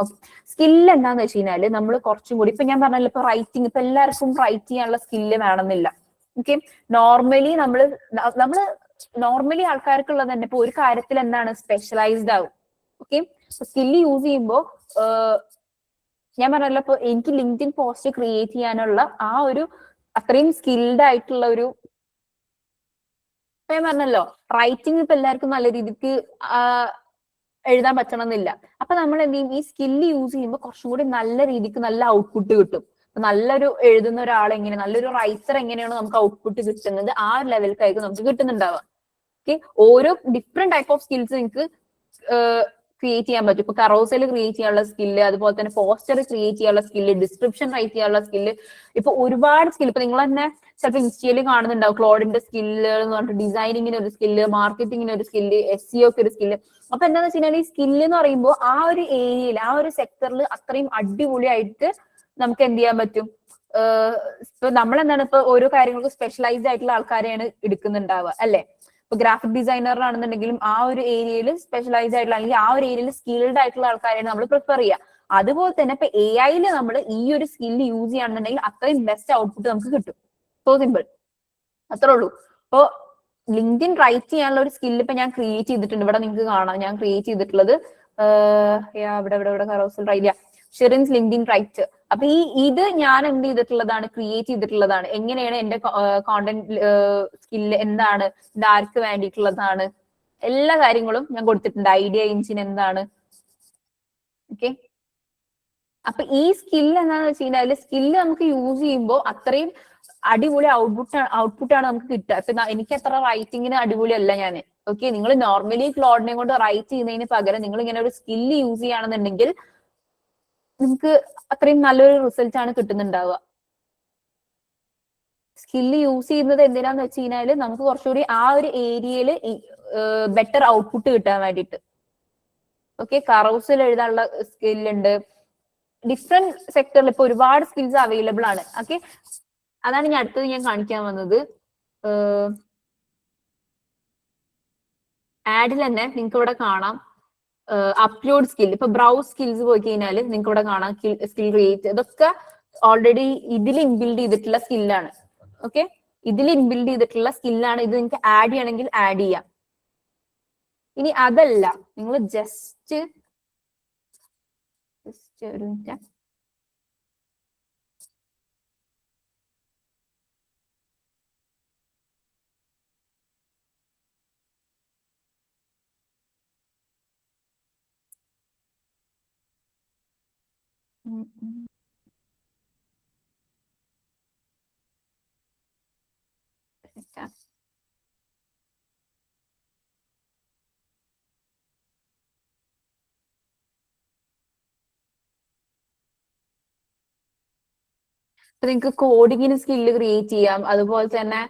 Okay, skill എന്താന്ന് വെച്ച് കഴിഞ്ഞാല് നമ്മൾ കുറച്ചും കൂടി, ഇപ്പൊ ഞാൻ പറഞ്ഞല്ലോ ഇപ്പൊ റൈറ്റിംഗ്, ഇപ്പൊ എല്ലാവർക്കും റൈറ്റ് ചെയ്യാനുള്ള സ്കില്ല് വേണമെന്നില്ല. ഓക്കെ, നോർമലി നോർമലി ആൾക്കാർക്കുള്ളത് തന്നെ ഇപ്പൊ ഒരു കാര്യത്തിൽ എന്താണ് സ്പെഷ്യലൈസ്ഡ് ആവും. ഓക്കെ, സ്കില്ല് യൂസ് ചെയ്യുമ്പോൾ ഞാൻ പറഞ്ഞല്ലോ ഇപ്പൊ എനിക്ക് ലിങ്ക്ഡിൻ പോസ്റ്റ് ക്രിയേറ്റ് ചെയ്യാനുള്ള ആ ഒരു അത്രയും സ്കിൽഡ് ആയിട്ടുള്ള ഒരു, ഞാൻ പറഞ്ഞല്ലോ റൈറ്റിംഗ് ഇപ്പൊ എല്ലാവർക്കും നല്ല രീതിക്ക് എഴുതാൻ പറ്റണമെന്നില്ല. അപ്പൊ നമ്മൾ എന്ത് ചെയ്യും, ഈ സ്കില്ല് യൂസ് ചെയ്യുമ്പോൾ കുറച്ചും കൂടി നല്ല രീതിക്ക് നല്ല ഔട്ട്പുട്ട് കിട്ടും. നല്ലൊരു എഴുതുന്ന ഒരാൾ എങ്ങനെ, നല്ലൊരു റൈറ്റർ എങ്ങനെയാണോ നമുക്ക് ഔട്ട്പുട്ട് കിട്ടുന്നത്, ആ ലെവലിലേക്കായിരിക്കും നമുക്ക് കിട്ടുന്നുണ്ടാവുക. ഓക്കെ, ഓരോ ഡിഫറെന്റ് ടൈപ്പ് ഓഫ് സ്കിൽസ് നിങ്ങൾക്ക് ക്രിയേറ്റ് ചെയ്യാൻ പറ്റും. ഇപ്പൊ കറോസൽ ക്രിയേറ്റ് ചെയ്യാനുള്ള സ്കില്ല്, അതുപോലെ തന്നെ പോസ്റ്റർ ക്രിയേറ്റ് ചെയ്യാനുള്ള സ്കില്ല്, ഡിസ്ക്രിപ്ഷൻ റൈറ്റ് ചെയ്യാനുള്ള സ്കില്ല്, ഇപ്പൊ ഒരുപാട് സ്കിൽ. ഇപ്പൊ നിങ്ങൾ തന്നെ ചിലപ്പോൾ ഇൻസ്റ്റയിൽ കാണുന്നുണ്ടാവും ക്ലോഡിന്റെ സ്കില്ല് എന്ന് പറഞ്ഞിട്ട്, ഡിസൈനിങ്ങിന് ഒരു സ്കില്ല്, മാർക്കറ്റിങ്ങിന് ഒരു സ്കില്ല്, SEOക്ക് ഒരു സ്കില്ല്. അപ്പൊ എന്താന്ന് വെച്ച് കഴിഞ്ഞാൽ ഈ സ്കില്ല് എന്ന് പറയുമ്പോൾ ആ ഒരു ഏരിയയിൽ, ആ ഒരു സെക്ടറിൽ അത്രയും അടിപൊളിയായിട്ട് നമുക്ക് എന്ത് ചെയ്യാൻ പറ്റും. ഇപ്പൊ നമ്മളെന്താണ് ഇപ്പൊ ഓരോ കാര്യങ്ങൾക്കും സ്പെഷ്യലൈസ്ഡ് ആയിട്ടുള്ള ആൾക്കാരെയാണ് എടുക്കുന്നുണ്ടാവുക അല്ലെ. ഇപ്പൊ ഗ്രാഫിക് ഡിസൈനറിനാണെന്നുണ്ടെങ്കിലും ആ ഒരു ഏരിയയിൽ സ്പെഷ്യലൈസ്ഡ് ആയിട്ടുള്ള, അല്ലെങ്കിൽ ആ ഒരു ഏരിയയിൽ സ്കിൽഡ് ആയിട്ടുള്ള ആൾക്കാരെയാണ് നമ്മൾ പ്രിഫർ ചെയ്യുക. അതുപോലെ തന്നെ ഇപ്പൊ AI നമ്മൾ ഈ ഒരു സ്കില്ല് യൂസ് ചെയ്യുകയാണെന്നുണ്ടെങ്കിൽ അത്രയും ബെസ്റ്റ് ഔട്ട്പുട്ട് നമുക്ക് കിട്ടും. സോ സിമ്പിൾ, അത്രേ ഉള്ളൂ. ഇപ്പൊ ലിങ്ക്ഡിൻ റൈറ്റ് ചെയ്യാനുള്ള ഒരു സ്കില്ല് ഇപ്പൊ ഞാൻ ക്രിയേറ്റ് ചെയ്തിട്ടുണ്ട്. ഇവിടെ നിങ്ങൾക്ക് കാണാം ഞാൻ ക്രിയേറ്റ് ചെയ്തിട്ടുള്ളത് ഇവിടെ കറോസൽ റൈറ്റ്, ഷിറിൻസ് ലിങ്ക്ഡിൻ റൈറ്റ്. അപ്പൊ ഇത് ഞാൻ എന്ത് ചെയ്തിട്ടുള്ളതാണ്, ക്രിയേറ്റ് ചെയ്തിട്ടുള്ളതാണ്. എങ്ങനെയാണ് എന്റെ കോണ്ടന്റ് സ്കില്ല് എന്താണ്, ഇത് ആർക്ക് വേണ്ടിയിട്ടുള്ളതാണ്, എല്ലാ കാര്യങ്ങളും ഞാൻ കൊടുത്തിട്ടുണ്ട്. ഐഡിയ എഞ്ചിൻ എന്താണ്. ഓക്കെ, അപ്പൊ ഈ സ്കില്ല് എന്താണെന്ന് വെച്ച് കഴിഞ്ഞാൽ സ്കില്ല് നമുക്ക് യൂസ് ചെയ്യുമ്പോൾ അത്രയും അടിപൊളി ഔട്ട്പുട്ടാണ് നമുക്ക് കിട്ടുക. ഇപ്പൊ എനിക്ക് അത്ര റൈറ്റിങ്ങിന് അടിപൊളിയല്ല ഞാൻ. ഓക്കെ, നിങ്ങൾ നോർമലി ക്ലോഡിനെ കൊണ്ട് റൈറ്റ് ചെയ്യുന്നതിന് പകരം നിങ്ങൾ ഇങ്ങനെ ഒരു സ്കില്ല് യൂസ് ചെയ്യുകയാണെന്നുണ്ടെങ്കിൽ നിങ്ങൾക്ക് അത്രയും നല്ലൊരു റിസൾട്ട് ആണ് കിട്ടുന്നുണ്ടാവുക. സ്കില്ല് യൂസ് ചെയ്യുന്നത് എന്തിനാന്ന് വെച്ച് കഴിഞ്ഞാൽ നമുക്ക് കുറച്ചുകൂടി ആ ഒരു ഏരിയയിൽ ബെറ്റർ ഔട്ട്പുട്ട് കിട്ടാൻ വേണ്ടിയിട്ട്. ഓക്കെ, കറോസിൽ എഴുതാനുള്ള സ്കില്ലുണ്ട്. ഡിഫറെന്റ് സെക്ടറിൽ ഇപ്പൊ ഒരുപാട് സ്കിൽസ് അവൈലബിൾ ആണ്. ഓക്കെ, അതാണ് ഞാൻ അടുത്തത് ഞാൻ കാണിക്കാൻ വന്നത്. ആഡിൽ തന്നെ നിങ്ങൾക്ക് ഇവിടെ കാണാം അപ്ലോഡ് സ്കിൽ. ഇപ്പൊ ബ്രൗസ് സ്കിൽസ് പോയി കഴിഞ്ഞാൽ നിങ്ങൾക്ക് ഇവിടെ കാണാം സ്കിൽ ക്രിയേറ്റ്. ഇതൊക്കെ ഓൾറെഡി ഇതിൽ ഇൻബിൽഡ് ചെയ്തിട്ടുള്ള സ്കില്ലാണ്. ഓക്കെ, ഇതിൽ ഇൻബിൽഡ് ചെയ്തിട്ടുള്ള സ്കില്ലാണ്. ഇത് നിങ്ങൾക്ക് ആഡ് ചെയ്യണമെങ്കിൽ ആഡ് ചെയ്യാം. ഇനി അതല്ല, നിങ്ങൾ ജസ്റ്റ് ഒരു മിനിറ്റ്, നിങ്ങൾക്ക് കോഡിങ്ങിന് സ്കില്ല് ക്രിയേറ്റ് ചെയ്യാം. അതുപോലെ തന്നെ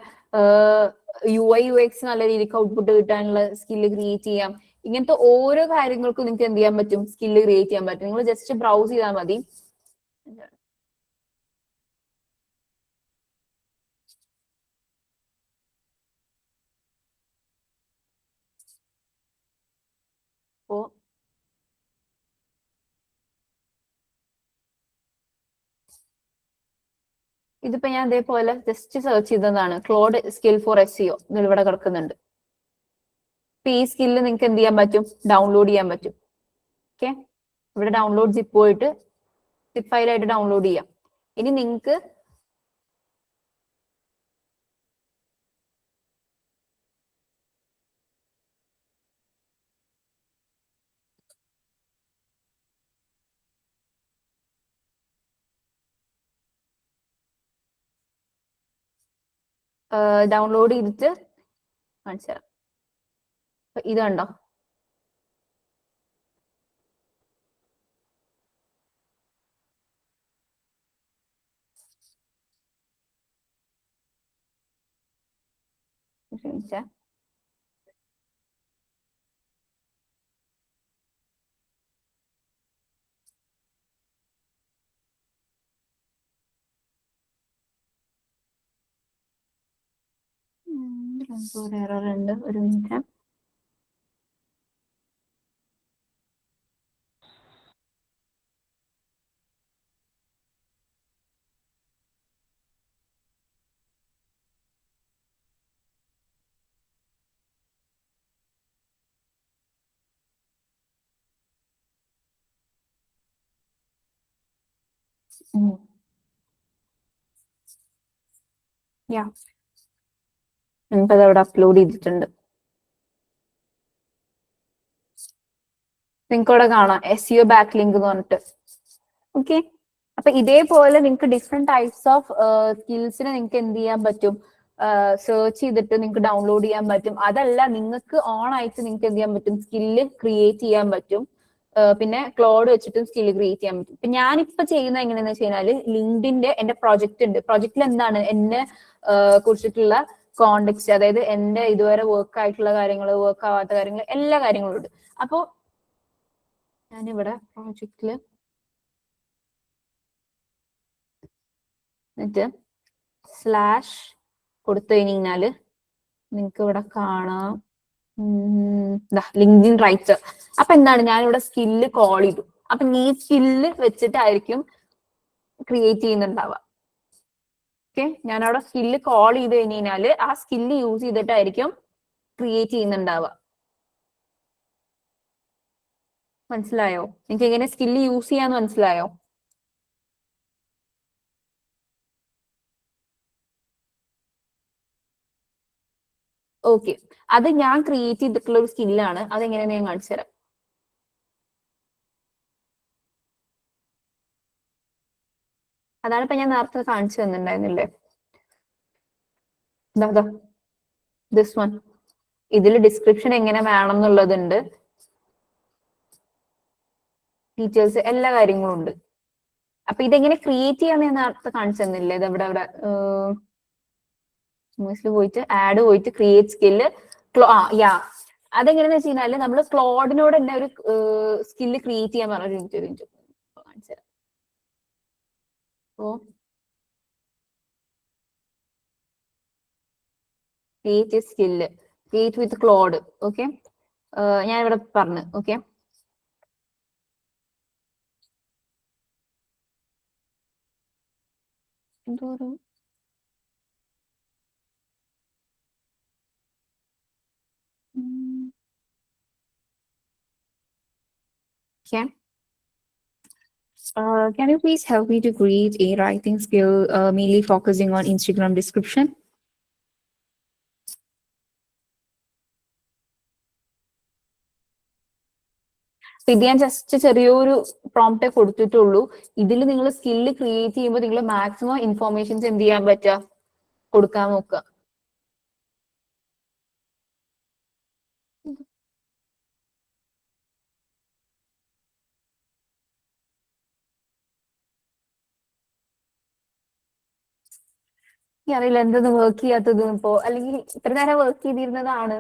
UI UX നല്ല രീതിക്ക് ഔട്ട്പുട്ട് കിട്ടാനുള്ള സ്കില്ല് ക്രിയേറ്റ് ചെയ്യാം. ഇങ്ങനത്തെ ഓരോ കാര്യങ്ങൾക്കും നിങ്ങൾക്ക് എന്ത് ചെയ്യാൻ പറ്റും, സ്കില്ല് ക്രിയേറ്റ് ചെയ്യാൻ പറ്റും. നിങ്ങൾ ജസ്റ്റ് ബ്രൗസ് ചെയ്താൽ മതി. അപ്പോ ഇതിപ്പോ ഞാൻ ഇതേപോലെ ജസ്റ്റ് സെർച്ച് ചെയ്തതാണ്, ക്ലോഡ് സ്കിൽ ഫോർ SEO ഇവിടെ കിടക്കുന്നുണ്ട്. ഇപ്പൊ ഈ സ്കില്ല് നിങ്ങൾക്ക് എന്ത് ചെയ്യാൻ പറ്റും, ഡൗൺലോഡ് ചെയ്യാൻ പറ്റും. ഓക്കെ, ഇവിടെ ഡൗൺലോഡ് സിപ്പ് പോയിട്ട് സിപ്പ് ഫയലായിട്ട് ഡൗൺലോഡ് ചെയ്യാം. ഇനി നിങ്ങൾക്ക് ഡൗൺലോഡ് ചെയ്തിട്ട് കാണിച്ചു തരാം. ഇത് കണ്ടോ, എറർ ഉണ്ട്, ഒരു മിനിറ്റ്. നമുക്കത് അവിടെ അപ്ലോഡ് ചെയ്തിട്ടുണ്ട്. നിങ്ങൾക്ക് ഇവിടെ കാണാം SEO ബാക്ക് ലിങ്ക് എന്ന് പറഞ്ഞിട്ട്. ഓക്കെ, അപ്പൊ ഇതേപോലെ നിങ്ങൾക്ക് ഡിഫറെന്റ് ടൈപ്സ് ഓഫ് സ്കിൽസിനെ നിങ്ങൾക്ക് എന്ത് ചെയ്യാൻ പറ്റും, സെർച്ച് ചെയ്തിട്ട് നിങ്ങൾക്ക് ഡൗൺലോഡ് ചെയ്യാൻ പറ്റും. അതല്ല, നിങ്ങൾക്ക് ഓൺ ആയിട്ട് നിങ്ങൾക്ക് എന്ത് ചെയ്യാൻ പറ്റും, സ്കില്ല് ക്രിയേറ്റ് ചെയ്യാൻ പറ്റും. പിന്നെ ക്ലോഡ് വെച്ചിട്ടും സ്കില്ല് ക്രിയേറ്റ് ചെയ്യാൻ പറ്റും. ഇപ്പൊ ഞാനിപ്പോ ചെയ്യുന്നത് എങ്ങനെയാന്ന് വെച്ച് കഴിഞ്ഞാല്, ലിങ്ക്ഡിന്റെ എന്റെ പ്രൊജക്ട് ഉണ്ട്. പ്രൊജക്റ്റിൽ എന്താണ് എന്നെ കുറിച്ചിട്ടുള്ള കോണ്ടെക്സ്റ്റ്, അതായത് എന്റെ ഇതുവരെ വർക്ക് ആയിട്ടുള്ള കാര്യങ്ങൾ, വർക്ക് ആവാത്ത കാര്യങ്ങൾ, എല്ലാ കാര്യങ്ങളും ഉണ്ട്. അപ്പോ ഞാനിവിടെ പ്രോജക്റ്റില് എന്നിട്ട് സ്ലാഷ് കൊടുത്തു കഴിഞ്ഞാല് നിങ്ങൾക്ക് ഇവിടെ കാണാം ലിങ്ക്ഡിൻ റൈറ്റർ. അപ്പൊ എന്താണ്, ഞാനിവിടെ സ്കില്ല് കോൾ ചെയ്തു. അപ്പൊ ഈ സ്കില്ല് വെച്ചിട്ടായിരിക്കും ക്രിയേറ്റ് ചെയ്യുന്നുണ്ടാവുക. ഓക്കെ, ഞാനവിടെ സ്കില്ല് കോൾ ചെയ്ത് കഴിഞ്ഞാല് ആ സ്കില്ല് യൂസ് ചെയ്തിട്ടായിരിക്കും ക്രിയേറ്റ് ചെയ്യുന്നുണ്ടാവുക. മനസ്സിലായോ? നിങ്ങൾക്ക് എങ്ങനെ സ്കില്ല് യൂസ് ചെയ്യാന്ന് മനസ്സിലായോ? ഓക്കെ, അത് ഞാൻ ക്രിയേറ്റ് ചെയ്തിട്ടുള്ള ഒരു സ്കില്ലാണ്. അതെങ്ങനെയാന്ന് ഞാൻ കാണിച്ചു തരാം. അതാണ് ഇപ്പൊ ഞാൻ നേരത്തെ കാണിച്ചു തന്നിട്ടുണ്ടായിരുന്നില്ലേ, ദിസ് വൺ. ഇതിൽ ഡിസ്ക്രിപ്ഷൻ എങ്ങനെ വേണം എന്നുള്ളതുണ്ട്, ഡീറ്റെയിൽസ്, എല്ലാ കാര്യങ്ങളും ഉണ്ട്. അപ്പൊ ഇതെങ്ങനെ ക്രിയേറ്റ് ചെയ്യാന്ന് ഞാൻ നേരത്തെ കാണിച്ചു തന്നില്ലേ, ഇത് ഇവിടെ ഇവിടെ പോയിട്ട് ആഡ് പോയിട്ട് ക്രിയേറ്റ് സ്കില്ല്. യാ, അതെങ്ങനെയാന്ന് വെച്ച് കഴിഞ്ഞാല് നമ്മള് ക്ലോഡിനോട് തന്നെ ഒരു സ്കില്ല് ക്രിയേറ്റ് ചെയ്യാൻ പറഞ്ഞു. കാണിച്ചു തരാം. ഓ, create skill, create with Claude. Okay, ഞാൻ ഇവിടെ പറഞ്ഞു. ഓക്കെ, എന്തോ ഒരു okay. Can you please help me to create a writing skill mainly focusing on Instagram description? ഇത് ഞാൻ ജസ്റ്റ് ചെറിയൊരു പ്രോംപ്റ്റേ കൊടുത്തിട്ടുള്ളൂ. ഇതിൽ നിങ്ങൾ സ്കില്ല് ക്രിയേറ്റ് ചെയ്യുമ്പോൾ നിങ്ങൾ മാക്സിമം ഇൻഫോർമേഷൻസ് എന്ത് ചെയ്യാൻ പറ്റുക, കൊടുക്കാൻ നോക്കുക. അറിയില്ല എന്തെന്ന് വർക്ക് ചെയ്യാത്തത് ഇപ്പോ, അല്ലെങ്കിൽ ഇത്ര നേരം വർക്ക് ചെയ്തിരുന്നതാണ്.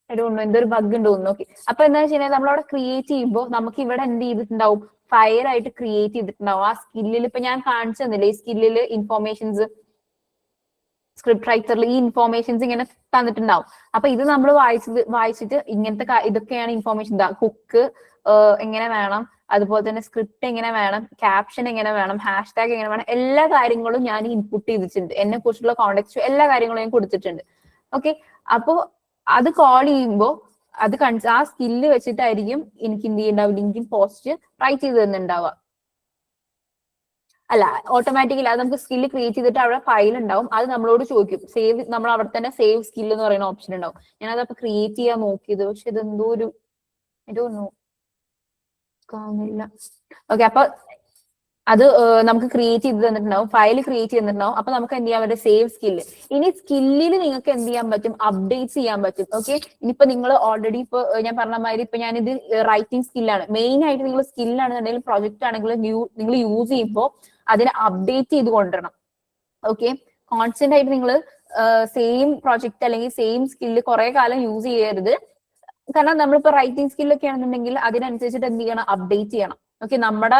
ഐ ഡോണ്ട് നോ എന്തൊരു ബഗ് ഉണ്ട് തോന്നുന്നു. ഓക്കെ, അപ്പൊ എന്താ വെച്ചാൽ നമ്മളവിടെ ക്രിയേറ്റ് ചെയ്യുമ്പോൾ നമുക്ക് ഇവിടെ എന്ത് ചെയ്തിട്ടുണ്ടാവും, ഫയൽ ആയിട്ട് ക്രിയേറ്റ് ചെയ്തിട്ടുണ്ടാവും. ആ സ്കില്ലിൽ ഇപ്പൊ ഞാൻ കാണിച്ചു തന്നില്ലേ, ഈ സ്കില്ലിൽ ഇൻഫോർമേഷൻസ് സ്ക്രിപ്റ്റ് റൈറ്ററിൽ ഈ ഇൻഫോർമേഷൻസ് ഇങ്ങനെ തന്നിട്ടുണ്ടാവും. അപ്പൊ ഇത് നമ്മൾ വായിച്ചിട്ട് ഇങ്ങനത്തെ ഇതൊക്കെയാണ് ഇൻഫോർമേഷൻ. ഹുക്ക് എങ്ങനെ വേണം, അതുപോലെ തന്നെ സ്ക്രിപ്റ്റ് എങ്ങനെ വേണം, ക്യാപ്ഷൻ എങ്ങനെ വേണം, ഹാഷ് ടാഗ് എങ്ങനെ വേണം, എല്ലാ കാര്യങ്ങളും ഞാൻ ഇൻപുട്ട് ചെയ്തിട്ടുണ്ട്. എന്നെ കുറിച്ചുള്ള കോണ്ടെക്സ്റ്റ് എല്ലാ കാര്യങ്ങളും ഞാൻ കൊടുത്തിട്ടുണ്ട്. ഓക്കെ, അപ്പോ അത് കോൾ ചെയ്യുമ്പോൾ അത് ആ സ്കില്ല് വെച്ചിട്ടായിരിക്കും എനിക്ക് എന്ത് ചെയ്യുന്നുണ്ടാവും, ലിങ്കിൻ പോസ്റ്റ് റൈറ്റ് ചെയ്ത് തന്നിട്ടുണ്ടാവുക. അല്ല, ഓട്ടോമാറ്റിക്കലി അത് നമുക്ക് സ്കില്ല് ക്രിയേറ്റ് ചെയ്തിട്ട് അവിടെ ഫയൽ ഉണ്ടാവും. അത് നമ്മളോട് ചോദിക്കും, സേവ്, നമ്മൾ അവിടെ തന്നെ സേവ് സ്കില്ല് എന്ന് പറയുന്ന ഓപ്ഷൻ ഉണ്ടാവും. ഞാനതപ്പോ ക്രിയേറ്റ് ചെയ്യാൻ നോക്കിയത്, പക്ഷെ ഇത് എന്തോ ഒരു കാണുന്നില്ല. ഓക്കെ, അപ്പൊ അത് നമുക്ക് ക്രിയേറ്റ് ചെയ്ത് തന്നിട്ടുണ്ടാവും, ഫയൽ ക്രിയേറ്റ് ചെയ്തിട്ടുണ്ടാവും. അപ്പൊ നമുക്ക് എന്ത് ചെയ്യാൻ പറ്റും, സേവ് സ്കില്ല്. ഇനി സ്കില്ലിൽ നിങ്ങൾക്ക് എന്ത് ചെയ്യാൻ പറ്റും, അപ്ഡേറ്റ് ചെയ്യാൻ പറ്റും. ഓക്കെ, ഇനിയിപ്പോ നിങ്ങൾ ഓൾറെഡി ഇപ്പൊ ഞാൻ പറഞ്ഞ മാതിരി ഇപ്പൊ ഞാനിത് റൈറ്റിംഗ് സ്കില്ലാണ് മെയിൻ ആയിട്ട്. നിങ്ങൾ സ്കില്ലാണെന്നുണ്ടെങ്കിൽ പ്രൊജക്ട് ആണെങ്കിലും നിങ്ങൾ യൂസ് ചെയ്യുമ്പോൾ അതിനെ അപ്ഡേറ്റ് ചെയ്ത് കൊണ്ടുവരണം. ഓക്കെ, കോൺസ്റ്റന്റ് ആയിട്ട് നിങ്ങൾ സെയിം പ്രൊജക്ട് അല്ലെങ്കിൽ സെയിം സ്കില്ല് കുറെ കാലം യൂസ് ചെയ്യരുത്. കാരണം നമ്മളിപ്പോ റൈറ്റിംഗ് സ്കില്ലൊക്കെ ആണെന്നുണ്ടെങ്കിൽ അതിനനുസരിച്ചിട്ട് എന്ത് ചെയ്യണം, അപ്ഡേറ്റ് ചെയ്യണം. ഓക്കെ, നമ്മുടെ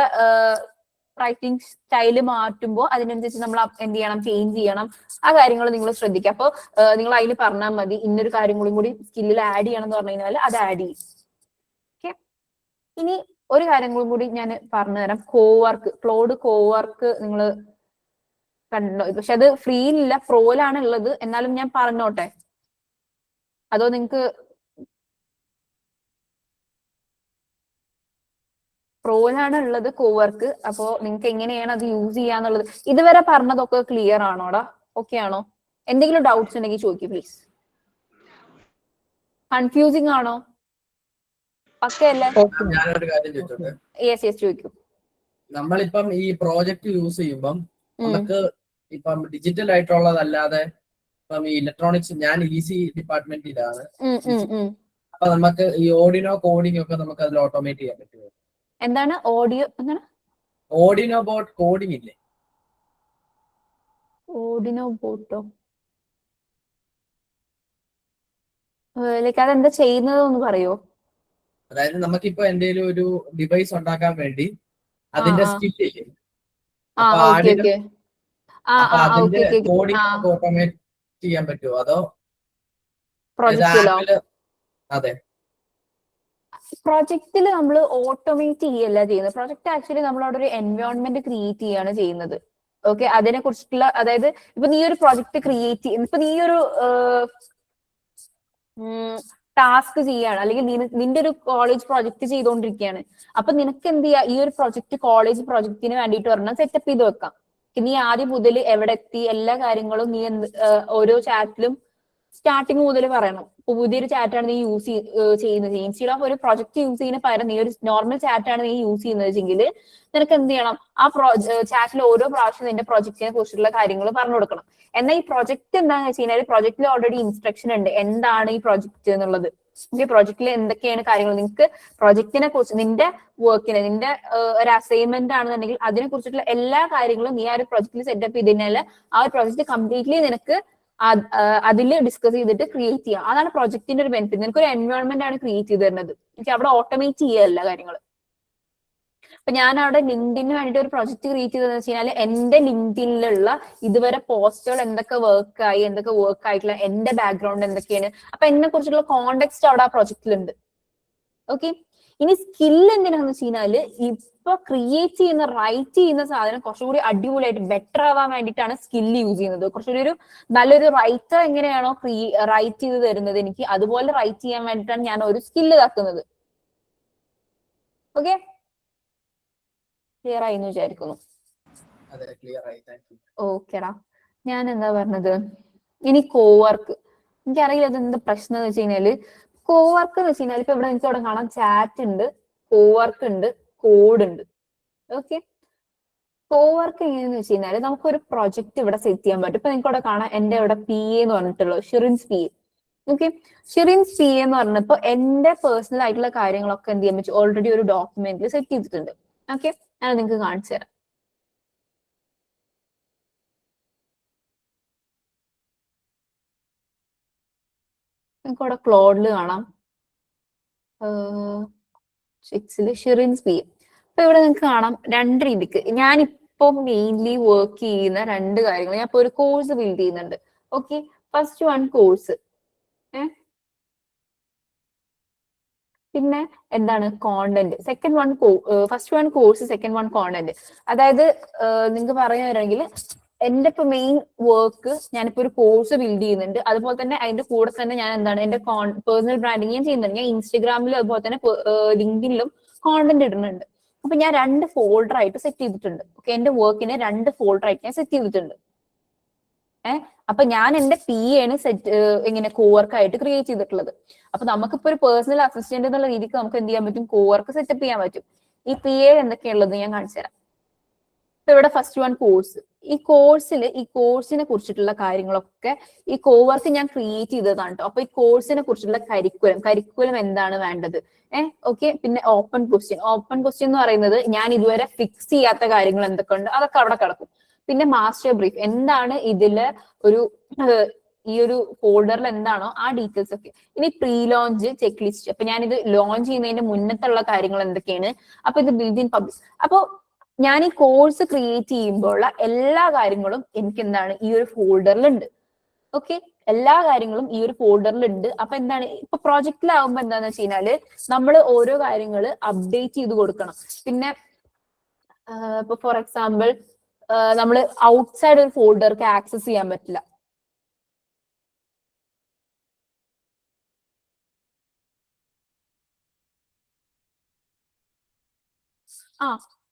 റൈറ്റിംഗ് സ്റ്റൈല് മാറ്റുമ്പോൾ അതിനനുസരിച്ച് നമ്മൾ എന്ത് ചെയ്യണം, ചേഞ്ച് ചെയ്യണം. ആ കാര്യങ്ങൾ നിങ്ങൾ ശ്രദ്ധിക്കുക. അപ്പോൾ നിങ്ങൾ അതിൽ പറഞ്ഞാൽ മതി, ഇന്നൊരു കാര്യം കൂടി സ്കില്ലിൽ ആഡ് ചെയ്യണം എന്ന് പറഞ്ഞു കഴിഞ്ഞാൽ അത് ആഡ് ചെയ്യും. ഓക്കെ, ഇനി ഒരു കാര്യങ്ങളും കൂടി ഞാൻ പറഞ്ഞുതരാം. കോവർക്ക്, ക്ലൗഡ് കോവർക്ക് നിങ്ങൾ കണ്ടോ? പക്ഷെ അത് ഫ്രീയിലില്ല, പ്രോയിലാണ് ഉള്ളത്. എന്നാലും ഞാൻ പറഞ്ഞോട്ടെ, അതോ നിങ്ങൾക്ക് പ്രോയിലാണ് ഉള്ളത് കോവർക്ക്. അപ്പോ നിങ്ങൾക്ക് എങ്ങനെയാണ് അത് യൂസ് ചെയ്യാന്നുള്ളത് ഇതുവരെ പറഞ്ഞതൊക്കെ ക്ലിയർ ആണോടാ? ഓക്കെ ആണോ? എന്തെങ്കിലും ഡൗട്ട്സ് ഉണ്ടെങ്കിൽ ചോദിക്കൂ പ്ലീസ്. കൺഫ്യൂസിങ് ആണോ? പക്കയല്ലേ? ഞാനൊരു കാര്യം ചോദിച്ചോട്ടെ. യെസ് യെസ്, ചോദിക്കൂ. നമ്മളിപ്പം ഈ പ്രോജക്റ്റ് യൂസ് ചെയ്യുമ്പം നമുക്ക് ഇപ്പം ഡിജിറ്റൽ ആയിട്ടുള്ളതല്ലാതെ ഇപ്പം ഈ ഇലക്ട്രോണിക്സ്, ഞാൻ ഈസി ഡിപ്പാർട്ട്മെന്റിലാണ്. അപ്പൊ നമുക്ക് ഈ ഓഡിനോ കോഡിംഗ് ഒക്കെ നമുക്ക് അതിൽ ഓട്ടോമേറ്റ് ചെയ്യാൻ പറ്റുമോ? എന്താണ് ഓഡിയോ? എന്താണ് ഓഡിനോ ബോട്ട് കോഡിംഗ് ഇല്ലേ? ഓഡിനോ ബോട്ടോ? ലൈക്ക് അതെന്താ ചെയ്യുന്നത് ഒന്ന് പറയോ? അതായത് നമുക്കിപ്പോ എന്തെങ്കിലും ഒരു ഡിവൈസ് ഉണ്ടാക്കാൻ വേണ്ടി അതിന്റെ സ്കിറ്റ് ചെയ്യും. അപ്പൊ അതിന്റെ കോഡിംഗ് നമുക്ക് ഓട്ടോമേറ്റ് ചെയ്യാൻ പറ്റുമോ? അതോ പ്രൊജക്റ്റിലോ? അതെ, പ്രൊജക്റ്റിൽ നമ്മൾ ഓട്ടോമേറ്റ് ചെയ്യല്ല ചെയ്യുന്നത്. പ്രൊജക്ട് ആക്ച്വലി നമ്മൾ അവിടെ ഒരു എൻവയോൺമെന്റ് ക്രിയേറ്റ് ചെയ്യാണ് ചെയ്യുന്നത്. ഓക്കെ, അതിനെ കുറിച്ചിട്ടുള്ള, അതായത് ഇപ്പൊ നീ ഒരു പ്രൊജക്ട് ക്രിയേറ്റ് ചെയ്യും, ഇപ്പൊ നീ ഒരു ടാസ്ക് ചെയ്യാണ്, അല്ലെങ്കിൽ നിന്റെ ഒരു കോളേജ് പ്രൊജക്ട് ചെയ്തുകൊണ്ടിരിക്കുകയാണ്. അപ്പൊ നിനക്ക് എന്ത് ചെയ്യാ, ഈ ഒരു പ്രൊജക്ട് കോളേജ് പ്രൊജക്ടിന് വേണ്ടിയിട്ട് ഒരെണ്ണം സെറ്റപ്പ് ചെയ്ത് വെക്കാം. നീ ആദ്യം മുതൽ എവിടെ എത്തി, എല്ലാ കാര്യങ്ങളും നീ ഓരോ ചാറ്റിലും സ്റ്റാർട്ടിങ് മുതൽ പറയണം. ഇപ്പൊ പുതിയൊരു ചാറ്റാണ് നീ യൂസ് ചെയ്യുന്നത്, ഇൻസ്റ്റീഡ് ഓഫ് ഒരു പ്രൊജക്ട് യൂസ് ചെയ്യുന്ന പകരം നീ ഒരു നോർമൽ ചാറ്റാണ് നീ യൂസ് ചെയ്യുന്നതെങ്കിൽ നിനക്ക് എന്ത് ചെയ്യണം, ആ ചാറ്റിൽ ഓരോ പ്രാവശ്യം നിന്റെ പ്രൊജക്റ്റിനെ കുറിച്ചുള്ള കാര്യങ്ങൾ പറഞ്ഞു കൊടുക്കണം. എന്നാൽ ഈ പ്രൊജക്ട് എന്താണെന്ന് വെച്ച് കഴിഞ്ഞാൽ പ്രൊജക്റ്റിൽ ഓൾറെഡി ഇൻസ്ട്രക്ഷൻ ഉണ്ട്, എന്താണ് ഈ പ്രൊജക്ട് എന്നുള്ളത്. ഈ പ്രൊജക്റ്റിൽ എന്തൊക്കെയാണ് കാര്യങ്ങൾ, നിങ്ങൾക്ക് പ്രൊജക്റ്റിനെ കുറിച്ച്, നിന്റെ വർക്കിന്, നിന്റെ ഒരു അസൈൻമെന്റ് ആണെന്നുണ്ടെങ്കിൽ അതിനെ കുറിച്ചിട്ടുള്ള എല്ലാ കാര്യങ്ങളും നീ ആ ഒരു പ്രൊജക്റ്റിൽ സെറ്റപ്പ് ചെയ്ത് കഴിഞ്ഞാൽ ആ ഒരു പ്രൊജക്ട് കംപ്ലീറ്റ്ലി നിനക്ക് അതിൽ ഡിസ്കസ് ചെയ്തിട്ട് ക്രിയേറ്റ് ചെയ്യാം. അതാണ് പ്രൊജക്ടിന്റെ ഒരു ബെനിഫിറ്റ്. നിനക്ക് ഒരു എൻവയോൺമെന്റ് ആണ് ക്രിയേറ്റ് ചെയ്ത് തരുന്നത്. എനിക്ക് അവിടെ ഓട്ടോമേറ്റ് ചെയ്യല്ല കാര്യങ്ങൾ. അപ്പൊ ഞാൻ അവിടെ ലിങ്ക്ഡിന് വേണ്ടിയിട്ട് ഒരു പ്രൊജക്ട് ക്രിയേറ്റ് ചെയ്തതെന്ന് വെച്ച് കഴിഞ്ഞാൽ എന്റെ ലിങ്ക്ഡിനിലുള്ള ഇതുവരെ പോസ്റ്റുകൾ എന്തൊക്കെ വർക്കായി, എന്തൊക്കെ വർക്ക് ആയിട്ടുള്ള, എന്റെ ബാക്ക്ഗ്രൗണ്ട് എന്തൊക്കെയാണ്, അപ്പൊ എന്നെ കുറിച്ചുള്ള കോണ്ടെക്സ്റ്റ് അവിടെ ആ പ്രൊജക്റ്റിലുണ്ട്. ഓക്കെ, ഇനി സ്കിൽ എന്തിനാന്ന് വെച്ച് കഴിഞ്ഞാല് ഇപ്പൊ ക്രിയേറ്റ് ചെയ്യുന്ന, റൈറ്റ് ചെയ്യുന്ന സാധനം കുറച്ചുകൂടി അടിപൊളിയായിട്ട് ബെറ്റർ ആവാൻ വേണ്ടിയിട്ടാണ് സ്കില്ല് യൂസ് ചെയ്യുന്നത്. കുറച്ചുകൂടി ഒരു നല്ലൊരു റൈറ്റർ എങ്ങനെയാണോ റൈറ്റ് ചെയ്ത് തരുന്നത് എനിക്ക്, അതുപോലെ റൈറ്റ് ചെയ്യാൻ വേണ്ടിയിട്ടാണ് ഞാൻ ഒരു സ്കില്ല് ഇതാക്കുന്നത്. ഓക്കെ, ക്ലിയർ ആയി എന്ന് വിചാരിക്കുന്നു. ഓക്കെടാ, ഞാൻ എന്താ പറഞ്ഞത്, ഇനി കോവർക്ക്. എനിക്കറിയില്ല അത് എന്താ പ്രശ്നം എന്ന് വെച്ച് കഴിഞ്ഞാല്, കോവർക്ക് എന്ന് വെച്ച് കഴിഞ്ഞാൽ ഇപ്പൊ ഇവിടെ എനിക്ക് അവിടെ കാണാം ചാറ്റ് ഉണ്ട്, കോവർക്ക് ഉണ്ട്, കോഡ് ഉണ്ട്. ഓക്കെ, കോവർക്ക് എങ്ങനെയാന്ന് വെച്ച് കഴിഞ്ഞാല് നമുക്കൊരു പ്രൊജക്ട് ഇവിടെ സെറ്റ് ചെയ്യാൻ പറ്റും. ഇപ്പൊ നിങ്ങൾക്ക് ഇവിടെ കാണാം എന്റെ ഇവിടെ പി എന്ന് പറഞ്ഞിട്ടുള്ളത് Shirin's P. Okay, Shirin's P എന്ന് പറഞ്ഞപ്പോ എന്റെ പേഴ്സണൽ ആയിട്ടുള്ള കാര്യങ്ങളൊക്കെ എന്ത് ചെയ്യാൻ പറ്റും, ഓൾറെഡി ഒരു ഡോക്യുമെന്റിൽ സെറ്റ് ചെയ്തിട്ടുണ്ട്. ഓക്കെ, ഞാൻ നിങ്ങൾക്ക് കാണിച്ചു തരാം. നിങ്ങൾക്ക് ഇവിടെ ക്ലോഡിൽ കാണാം, 6 ഷിറിൻസ് പി. അപ്പൊ ഇവിടെ നിങ്ങൾക്ക് കാണാം രണ്ട് രീതിക്ക്. ഞാനിപ്പോ മെയിൻലി വർക്ക് ചെയ്യുന്ന രണ്ട് കാര്യങ്ങൾ, ഞാൻ ഇപ്പൊ ഒരു കോഴ്സ് ബിൽഡ് ചെയ്യുന്നുണ്ട്. ഓക്കെ, ഫസ്റ്റ് വൺ കോഴ്സ്, പിന്നെ എന്താണ് content. Second one first one course, second one content. അതായത് നിങ്ങൾക്ക് പറയുകയാണെങ്കിൽ എന്റെ ഇപ്പൊ മെയിൻ വർക്ക്, ഞാനിപ്പോ ഒരു കോഴ്സ് ബിൽഡ് ചെയ്യുന്നുണ്ട്, അതുപോലെ തന്നെ അതിന്റെ കൂടെ തന്നെ ഞാൻ എന്താണ് എന്റെ പേഴ്സണൽ ബ്രാൻഡിങ് ഞാൻ ചെയ്യുന്നുണ്ട്. ഞാൻ ഇൻസ്റ്റഗ്രാമിലും അതുപോലെ തന്നെ ലിങ്ക്ഡിനിലും കോണ്ടന്റ് ഇടുന്നുണ്ട്. അപ്പൊ ഞാൻ 2 ഫോൾഡർ ആയിട്ട് സെറ്റ് ചെയ്തിട്ടുണ്ട്. ഓക്കെ, എന്റെ വർക്കിനെ 2 ഫോൾഡർ ആയിട്ട് ഞാൻ സെറ്റ് ചെയ്തിട്ടുണ്ട്. അപ്പൊ ഞാൻ എന്റെ പി ആണ് ഇങ്ങനെ കോവർക്ക് ആയിട്ട് ക്രിയേറ്റ് ചെയ്തിട്ടുള്ളത്. അപ്പൊ നമുക്കിപ്പോ ഒരു പേഴ്സണൽ അസിസ്റ്റന്റ് എന്നുള്ള രീതിക്ക് നമുക്ക് എന്ത് ചെയ്യാൻ പറ്റും, കോവർക്ക് സെറ്റപ്പ് ചെയ്യാൻ പറ്റും. ഈ പി എ എന്തൊക്കെയുള്ളത് ഞാൻ കാണിച്ചു തരാം. ഇപ്പൊ ഇവിടെ ഫസ്റ്റ് വൺ കോഴ്സ്. ഈ കോഴ്സിനെ കുറിച്ചിട്ടുള്ള കാര്യങ്ങളൊക്കെ ഈ കോവർക്ക് ഞാൻ ക്രിയേറ്റ് ചെയ്തതാണ് കേട്ടോ. അപ്പൊ ഈ കോഴ്സിനെ കുറിച്ചുള്ള കരിക്കുലം എന്താണ് വേണ്ടത്, ഓക്കെ. പിന്നെ ഓപ്പൺ ക്വസ്റ്റ്യൻ എന്ന് പറയുന്നത് ഞാൻ ഇതുവരെ ഫിക്സ് ചെയ്യാത്ത കാര്യങ്ങൾ എന്തൊക്കെ ഉണ്ട് അതൊക്കെ അവിടെ കിടക്കും. പിന്നെ മാസ്റ്റർ ബ്രീഫ്, എന്താണ് ഇതില് ഒരു ഈ ഒരു ഫോൾഡറിൽ എന്താണോ ആ ഡീറ്റെയിൽസ് ഒക്കെ. ഇനി പ്രീ ലോഞ്ച് ചെക്ക് ലിസ്റ്റ്, അപ്പൊ ഞാൻ ഇത് ലോഞ്ച് ചെയ്യുന്നതിന്റെ മുന്നത്തുള്ള കാര്യങ്ങൾ എന്തൊക്കെയാണ്, അപ്പൊ ഇത് ബിൽഡ് ഇൻ പബ്ലിഷ്. അപ്പൊ ഞാൻ ഈ കോഴ്സ് ക്രിയേറ്റ് ചെയ്യുമ്പോഴുള്ള എല്ലാ കാര്യങ്ങളും എനിക്ക് എന്താണ് ഈ ഒരു ഫോൾഡറിലുണ്ട്. ഓക്കെ, എല്ലാ കാര്യങ്ങളും ഈ ഒരു ഫോൾഡറിലുണ്ട്. അപ്പൊ എന്താണ് ഇപ്പൊ പ്രോജക്റ്റിലാവുമ്പോ എന്താന്ന് വെച്ച് കഴിഞ്ഞാല് നമ്മൾ ഓരോ കാര്യങ്ങൾ അപ്ഡേറ്റ് ചെയ്ത് കൊടുക്കണം. പിന്നെ ഇപ്പൊ ഫോർ എക്സാമ്പിൾ നമ്മൾ ഔട്ട്സൈഡ് ഒരു ഫോൾഡർക്ക് ആക്സസ് ചെയ്യാൻ പറ്റില്ല.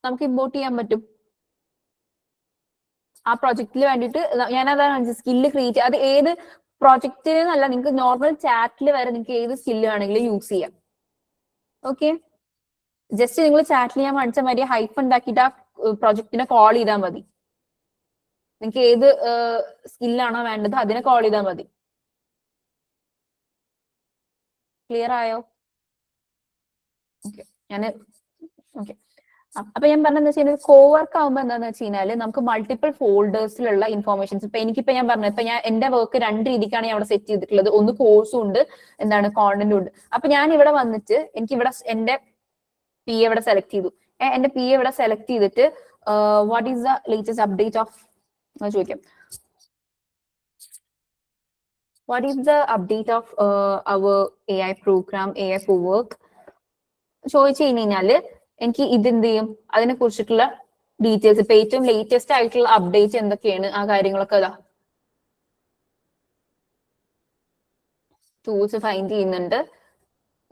നമുക്ക് ഇമ്പോർട്ട് ചെയ്യാൻ പറ്റും. ആ പ്രൊജക്റ്റിന് വേണ്ടിയിട്ട് ഞാനതാണ് സ്കില്ല് ക്രിയേറ്റ്. അത് ഏത് പ്രൊജക്റ്റിനല്ല, നിങ്ങൾക്ക് നോർമൽ ചാറ്റിൽ വരെ നിങ്ങൾക്ക് ഏത് സ്കില്ല് വേണമെങ്കിലും യൂസ് ചെയ്യാം. ഓക്കെ, ജസ്റ്റ് നിങ്ങൾ ചാറ്റിൽ ഞാൻ കാണിച്ച മാതിരി ഹൈഫ് ഉണ്ടാക്കിയിട്ട് ആ പ്രൊജക്റ്റിനെ കോൾ ചെയ്താൽ മതി. നിങ്ങൾക്ക് ഏത് സ്കില്ലാണോ വേണ്ടത് അതിനെ കോൾ ചെയ്താൽ മതി. ക്ലിയർ ആയോ? Okay, okay. അപ്പൊ ഞാൻ പറഞ്ഞതെന്ന് വെച്ച് കഴിഞ്ഞാൽ കോവർക്ക് ആകുമ്പോ എന്താന്ന് വെച്ച് കഴിഞ്ഞാല് നമുക്ക് മൾട്ടിപ്പിൾ ഫോൾഡേഴ്സിലുള്ള ഇൻഫോർമേഷൻസ്. ഇപ്പൊ ഞാൻ പറഞ്ഞത്, ഇപ്പൊ ഞാൻ എന്റെ വർക്ക് 2 രീതിക്കാണ് ഞാൻ അവിടെ സെറ്റ് ചെയ്തിട്ടുള്ളത്. ഒന്ന് കോഴ്സും ഉണ്ട്, എന്താണ് കോണ്ടന്റും ഉണ്ട്. അപ്പൊ ഞാൻ ഇവിടെ വന്നിട്ട് എനിക്ക് ഇവിടെ എന്റെ പി ഇവിടെ സെലക്ട് ചെയ്തു. എന്റെ പി ഇവിടെ സെലക്ട് ചെയ്തിട്ട് what is the latest update of ചോദിക്കാം, what is the update of our AI program, AI for work ചോദിച്ചു കഴിഞ്ഞാല് എനിക്ക് ഇതെന്ത് ചെയ്യും, അതിനെ കുറിച്ചിട്ടുള്ള ഡീറ്റെയിൽസ്, ഇപ്പൊ ഏറ്റവും ലേറ്റസ്റ്റ് ആയിട്ടുള്ള അപ്ഡേറ്റ് എന്തൊക്കെയാണ് ആ കാര്യങ്ങളൊക്കെ അതാ ടൂൾസ് ഫൈൻഡ് ചെയ്യുന്നുണ്ട്.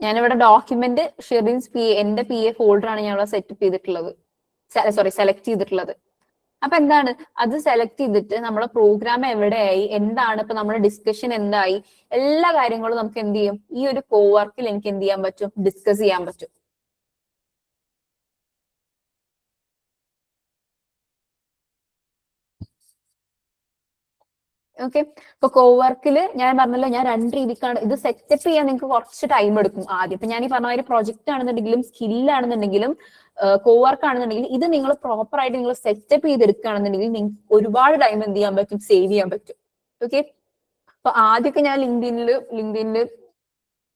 ഞാനിവിടെ ഡോക്യുമെന്റ് ഷിറിൻസ് പി എന്റെ പി എ ഫോൾഡർ ആണ് ഞാൻ ഇവിടെ സെറ്റപ്പ് ചെയ്തിട്ടുള്ളത്, സെലക്ട് ചെയ്തിട്ടുള്ളത്. അപ്പൊ എന്താണ് അത് സെലക്ട് ചെയ്തിട്ട് നമ്മളെ പ്രോഗ്രാം എവിടെയായി, എന്താണ് ഇപ്പൊ നമ്മുടെ ഡിസ്കഷൻ എന്തായി, എല്ലാ കാര്യങ്ങളും നമുക്ക് എന്ത് ചെയ്യും ഈ ഒരു കോവർക്കിൽ എനിക്ക് എന്ത് ചെയ്യാൻ പറ്റും, ഡിസ്കസ് ചെയ്യാൻ പറ്റും. ഓക്കെ, ഇപ്പൊ കോവർക്കില് ഞാൻ പറഞ്ഞല്ലോ ഞാൻ 2 രീതിക്കാണ് ഇത് സെറ്റപ്പ് ചെയ്യാൻ നിങ്ങൾക്ക് കുറച്ച് ടൈം എടുക്കും ആദ്യം. ഇപ്പൊ ഞാൻ ഈ പറഞ്ഞ ഒരു പ്രൊജക്ട് ആണെന്നുണ്ടെങ്കിലും സ്കില്ലാണെന്നുണ്ടെങ്കിലും കോവർക്ക് ആണെന്നുണ്ടെങ്കിലും ഇത് നിങ്ങൾ പ്രോപ്പർ ആയിട്ട് നിങ്ങൾ സെറ്റപ്പ് ചെയ്തെടുക്കുകയാണെന്നുണ്ടെങ്കിൽ നിങ്ങൾക്ക് ഒരുപാട് ടൈം എന്ത് ചെയ്യാൻ പറ്റും, സേവ് ചെയ്യാൻ പറ്റും. ഓക്കെ, അപ്പൊ ആദ്യമൊക്കെ ഞാൻ ലിങ്ക്ഡിനില്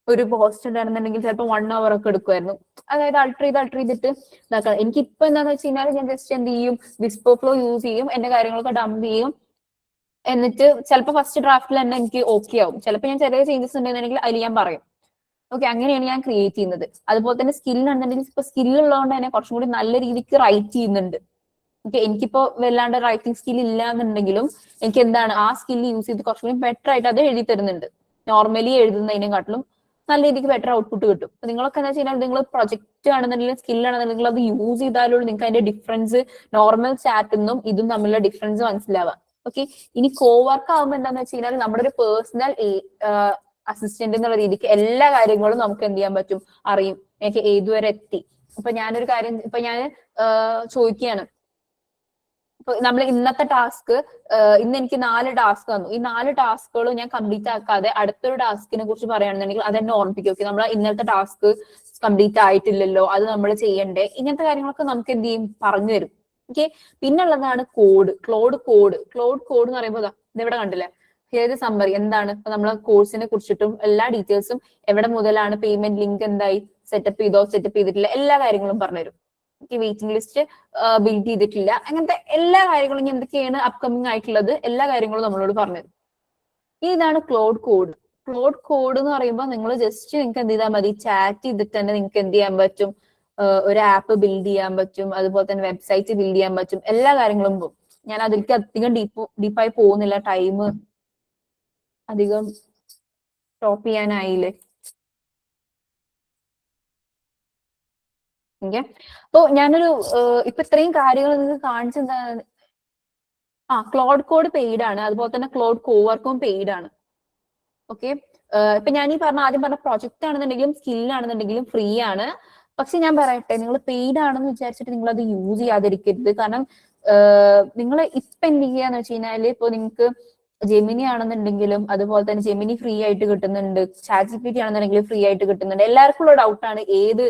ഒരു പോസ്റ്റ് ഉണ്ടായിരുന്നുണ്ടെങ്കിൽ ചിലപ്പോൾ 1 hour ഒക്കെ എടുക്കുമായിരുന്നു. അതായത് അൾട്ടർ ചെയ്തിട്ട് ഇതാക്കാം. എനിക്ക് ഇപ്പൊ എന്താന്ന് വെച്ച് കഴിഞ്ഞാൽ ഞാൻ ജസ്റ്റ് എന്ത് ചെയ്യും, വിസ്പർ ഫ്ലോ യൂസ് ചെയ്യും, എന്റെ കാര്യങ്ങളൊക്കെ ഡംപ് ചെയ്യും. എന്നിട്ട് ചിലപ്പോൾ ഫസ്റ്റ് ഡ്രാഫ്റ്റിൽ തന്നെ എനിക്ക് ഓക്കെ ആവും. ചിലപ്പോൾ ഞാൻ ചെറിയ ചേഞ്ചസ് ഉണ്ടെന്നുണ്ടെങ്കിൽ അതിൽ ഞാൻ പറയും. ഓക്കെ, അങ്ങനെയാണ് ഞാൻ ക്രിയേറ്റ് ചെയ്യുന്നത്. അതുപോലെ തന്നെ സ്കില്ലാണെന്നുണ്ടെങ്കിൽ ഇപ്പൊ സ്കില്ലുള്ളതുകൊണ്ട് തന്നെ കുറച്ചും കൂടി നല്ല രീതിക്ക് റൈറ്റ് ചെയ്യുന്നുണ്ട്. ഓക്കെ, എനിക്കിപ്പോ വല്ലാണ്ട് റൈറ്റിംഗ് സ്കിൽ ഇല്ല എന്നുണ്ടെങ്കിലും എനിക്ക് എന്താണ് ആ സ്കില്ല് യൂസ് ചെയ്ത് കുറച്ചും കൂടി ബെറ്റർ ആയിട്ട് അത് എഴുതി തരുന്നുണ്ട്. നോർമലി എഴുതുന്നതിനെക്കാട്ടിലും നല്ല രീതിക്ക് ബെറ്റർ ഔട്ട്പുട്ട് കിട്ടും. നിങ്ങളൊക്കെ എന്താ വെച്ചാൽ നിങ്ങൾ പ്രൊജക്ട് ആണെന്നുണ്ടെങ്കിലും സ്കില്ലാണെന്നുണ്ടെങ്കിൽ അത് യൂസ് ചെയ്താലുള്ള നിങ്ങൾക്ക് അതിന്റെ ഡിഫറൻസ് നോർമൽ ചാറ്റിന്നും ഇതും തമ്മിലുള്ള ഡിഫറൻസ് മനസ്സിലാവാം. ഓക്കെ, ഇനി കോവർക്ക് ആകുമ്പോൾ എന്താന്ന് വെച്ച് കഴിഞ്ഞാൽ നമ്മുടെ ഒരു പേഴ്സണൽ അസിസ്റ്റന്റ് എന്നുള്ള രീതിക്ക് എല്ലാ കാര്യങ്ങളും നമുക്ക് എന്ത് ചെയ്യാൻ പറ്റും, അറിയും. എനിക്ക് ഏതുവരെ എത്തി. ഇപ്പൊ ഞാനൊരു കാര്യം ഇപ്പൊ ഞാൻ ചോദിക്കുകയാണ്, ഇപ്പൊ നമ്മൾ ഇന്നത്തെ ടാസ്ക് ഇന്ന് എനിക്ക് 4 ടാസ്ക് തന്നു. ഈ 4 ടാസ്കുകളും ഞാൻ കംപ്ലീറ്റ് ആക്കാതെ അടുത്തൊരു ടാസ്കിനെ കുറിച്ച് പറയുകയാണെന്നുണ്ടെങ്കിൽ അതെന്നെ ഓർമ്മിപ്പിക്കും. ഓക്കെ, നമ്മൾ ഇന്നത്തെ ടാസ്ക് കംപ്ലീറ്റ് ആയിട്ടില്ലല്ലോ, അത് നമ്മൾ ചെയ്യണ്ടേ, ഇങ്ങനത്തെ കാര്യങ്ങളൊക്കെ നമുക്ക് എന്ത് ചെയ്യും, പറഞ്ഞു തരും. ഓക്കെ, പിന്നുള്ളതാണ് കോഡ്. ക്ലോഡ് കോഡ് എന്ന് പറയുമ്പോൾ ഇതെവിടെ കണ്ടില്ലേ, ഹിയർ സമ്മറി എന്താണ് ഇപ്പൊ നമ്മളെ കോഴ്സിനെ കുറിച്ചിട്ടും എല്ലാ ഡീറ്റെയിൽസും എവിടെ മുതലാണ് പേയ്മെന്റ് ലിങ്ക് എന്തായി സെറ്റപ്പ് ചെയ്തോ സെറ്റപ്പ് ചെയ്തിട്ടില്ല എല്ലാ കാര്യങ്ങളും പറഞ്ഞുതരും. വെയിറ്റിംഗ് ലിസ്റ്റ് ബിൽഡ് ചെയ്തിട്ടില്ല, അങ്ങനത്തെ എല്ലാ കാര്യങ്ങളും ഇനി എന്തൊക്കെയാണ് അപ്കമിങ് ആയിട്ടുള്ളത് എല്ലാ കാര്യങ്ങളും നമ്മളോട് പറഞ്ഞുതരും. ഇതാണ് ക്ലോഡ് കോഡ്. ക്ലോഡ് കോഡ് എന്ന് പറയുമ്പോൾ നിങ്ങൾ ജസ്റ്റ് നിങ്ങൾക്ക് എന്ത് ചെയ്താൽ മതി, ചാറ്റ് ചെയ്തിട്ട് തന്നെ നിങ്ങൾക്ക് എന്ത് ചെയ്യാൻ പറ്റും, ഒരു ആപ്പ് ബിൽഡ് ചെയ്യാൻ പറ്റും, അതുപോലെ തന്നെ വെബ്സൈറ്റ് ബിൽഡ് ചെയ്യാൻ പറ്റും, എല്ലാ കാര്യങ്ങളും പോകും. ഞാൻ അതിലേക്ക് അധികം ഡീപ്പായി പോകുന്നില്ല, ടൈം അധികം സ്റ്റോപ്പ് ചെയ്യാനായില്ലേ. ഓക്കെ, അപ്പൊ ഞാനൊരു ഇപ്പൊ ഇത്രയും കാര്യങ്ങൾ നിങ്ങൾക്ക് കാണിച്ചെന്താ, ക്ലോഡ് കോഡ് പെയ്ഡ് ആണ്, അതുപോലെ തന്നെ ക്ലോഡ് കോവർക്കും പെയ്ഡ് ആണ്. ഓക്കെ, ഇപ്പൊ ഞാൻ ഈ ആദ്യം പറഞ്ഞ പ്രൊജക്ട് ആണെന്നുണ്ടെങ്കിലും സ്കില്ലാണെന്നുണ്ടെങ്കിലും ഫ്രീ ആണ്. പക്ഷെ ഞാൻ പറയട്ടെ, നിങ്ങൾ പെയ്ഡ് ആണെന്ന് വിചാരിച്ചിട്ട് നിങ്ങൾ അത് യൂസ് ചെയ്യാതിരിക്കരുത്. കാരണം നിങ്ങൾ ഇപ്പൊ എന്ത് ചെയ്യാന്ന് വെച്ച് കഴിഞ്ഞാല്, ഇപ്പൊ നിങ്ങൾക്ക് ജെമിനി ആണെന്നുണ്ടെങ്കിലും അതുപോലെ തന്നെ ജെമിനി ഫ്രീ ആയിട്ട് കിട്ടുന്നുണ്ട്, ചാറ്റ് ജിപിടി ആണെന്നുണ്ടെങ്കിലും ഫ്രീ ആയിട്ട് കിട്ടുന്നുണ്ട്. എല്ലാവർക്കും ഉള്ള ഡൗട്ടാണ് ഏത്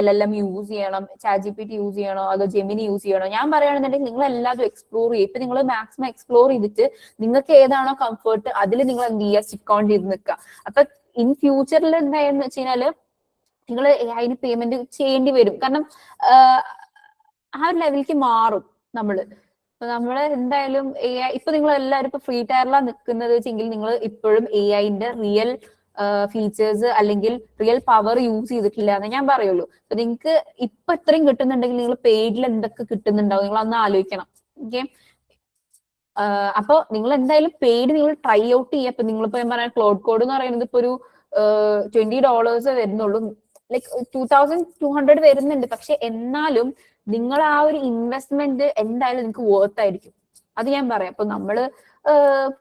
LLM യൂസ് ചെയ്യണം, ചാറ്റ് ജിപിടി യൂസ് ചെയ്യണോ അതോ ജെമിനി യൂസ് ചെയ്യണോ. ഞാൻ പറയുകയാണെന്നുണ്ടെങ്കിൽ നിങ്ങൾ എല്ലാതും എക്സ്പ്ലോർ ചെയ്യും. ഇപ്പൊ നിങ്ങൾ മാക്സിമം എക്സ്പ്ലോർ ചെയ്തിട്ട് നിങ്ങൾക്ക് ഏതാണോ കംഫർട്ട് അതിൽ നിങ്ങൾ എന്ത് ചെയ്യുക, സ്റ്റിക്ക് ഓൺ ചെയ്ത് നിൽക്കുക. അപ്പൊ ഇൻ ഫ്യൂച്ചറിൽ എന്തായെന്ന് വെച്ച് കഴിഞ്ഞാല് നിങ്ങൾ അതിന് പേയ്മെന്റ് ചെയ്യേണ്ടി വരും. കാരണം ആ ഒരു ലെവലിലേക്ക് മാറും നമ്മള്. നമ്മള് എന്തായാലും ഇപ്പൊ നിങ്ങൾ എല്ലാവരും ഇപ്പൊ ഫ്രീ ടയറിലാണ് നിൽക്കുന്നത് വെച്ചെങ്കിൽ നിങ്ങൾ ഇപ്പോഴും AI-ന്റെ റിയൽ ഫീച്ചേഴ്സ് അല്ലെങ്കിൽ റിയൽ പവർ യൂസ് ചെയ്തിട്ടില്ല എന്ന് ഞാൻ പറയുള്ളൂ. അപ്പൊ നിങ്ങൾക്ക് ഇപ്പൊ ഇത്രയും കിട്ടുന്നുണ്ടെങ്കിൽ നിങ്ങൾ പെയ്ഡിൽ എന്തൊക്കെ കിട്ടുന്നുണ്ടാവും നിങ്ങൾ അന്ന് ആലോചിക്കണം. ഓക്കെ, അപ്പൊ നിങ്ങൾ എന്തായാലും പെയ്ഡ് നിങ്ങൾ ട്രൈ ഔട്ട് ചെയ്യുക. ഇപ്പൊ നിങ്ങളിപ്പോ ഞാൻ പറയാം, ക്ലോഡ് കോഡ് എന്ന് പറയുന്നത് ഇപ്പൊ ഒരു $20 വരുന്നുള്ളൂ, ലൈക്ക് 2200 വരുന്നുണ്ട്. പക്ഷെ എന്നാലും നിങ്ങൾ ആ ഒരു ഇൻവെസ്റ്റ്മെന്റ് എന്തായാലും നിങ്ങൾക്ക് വർത്ത് ആയിരിക്കും, അത് ഞാൻ പറയാം. ഇപ്പൊ നമ്മള്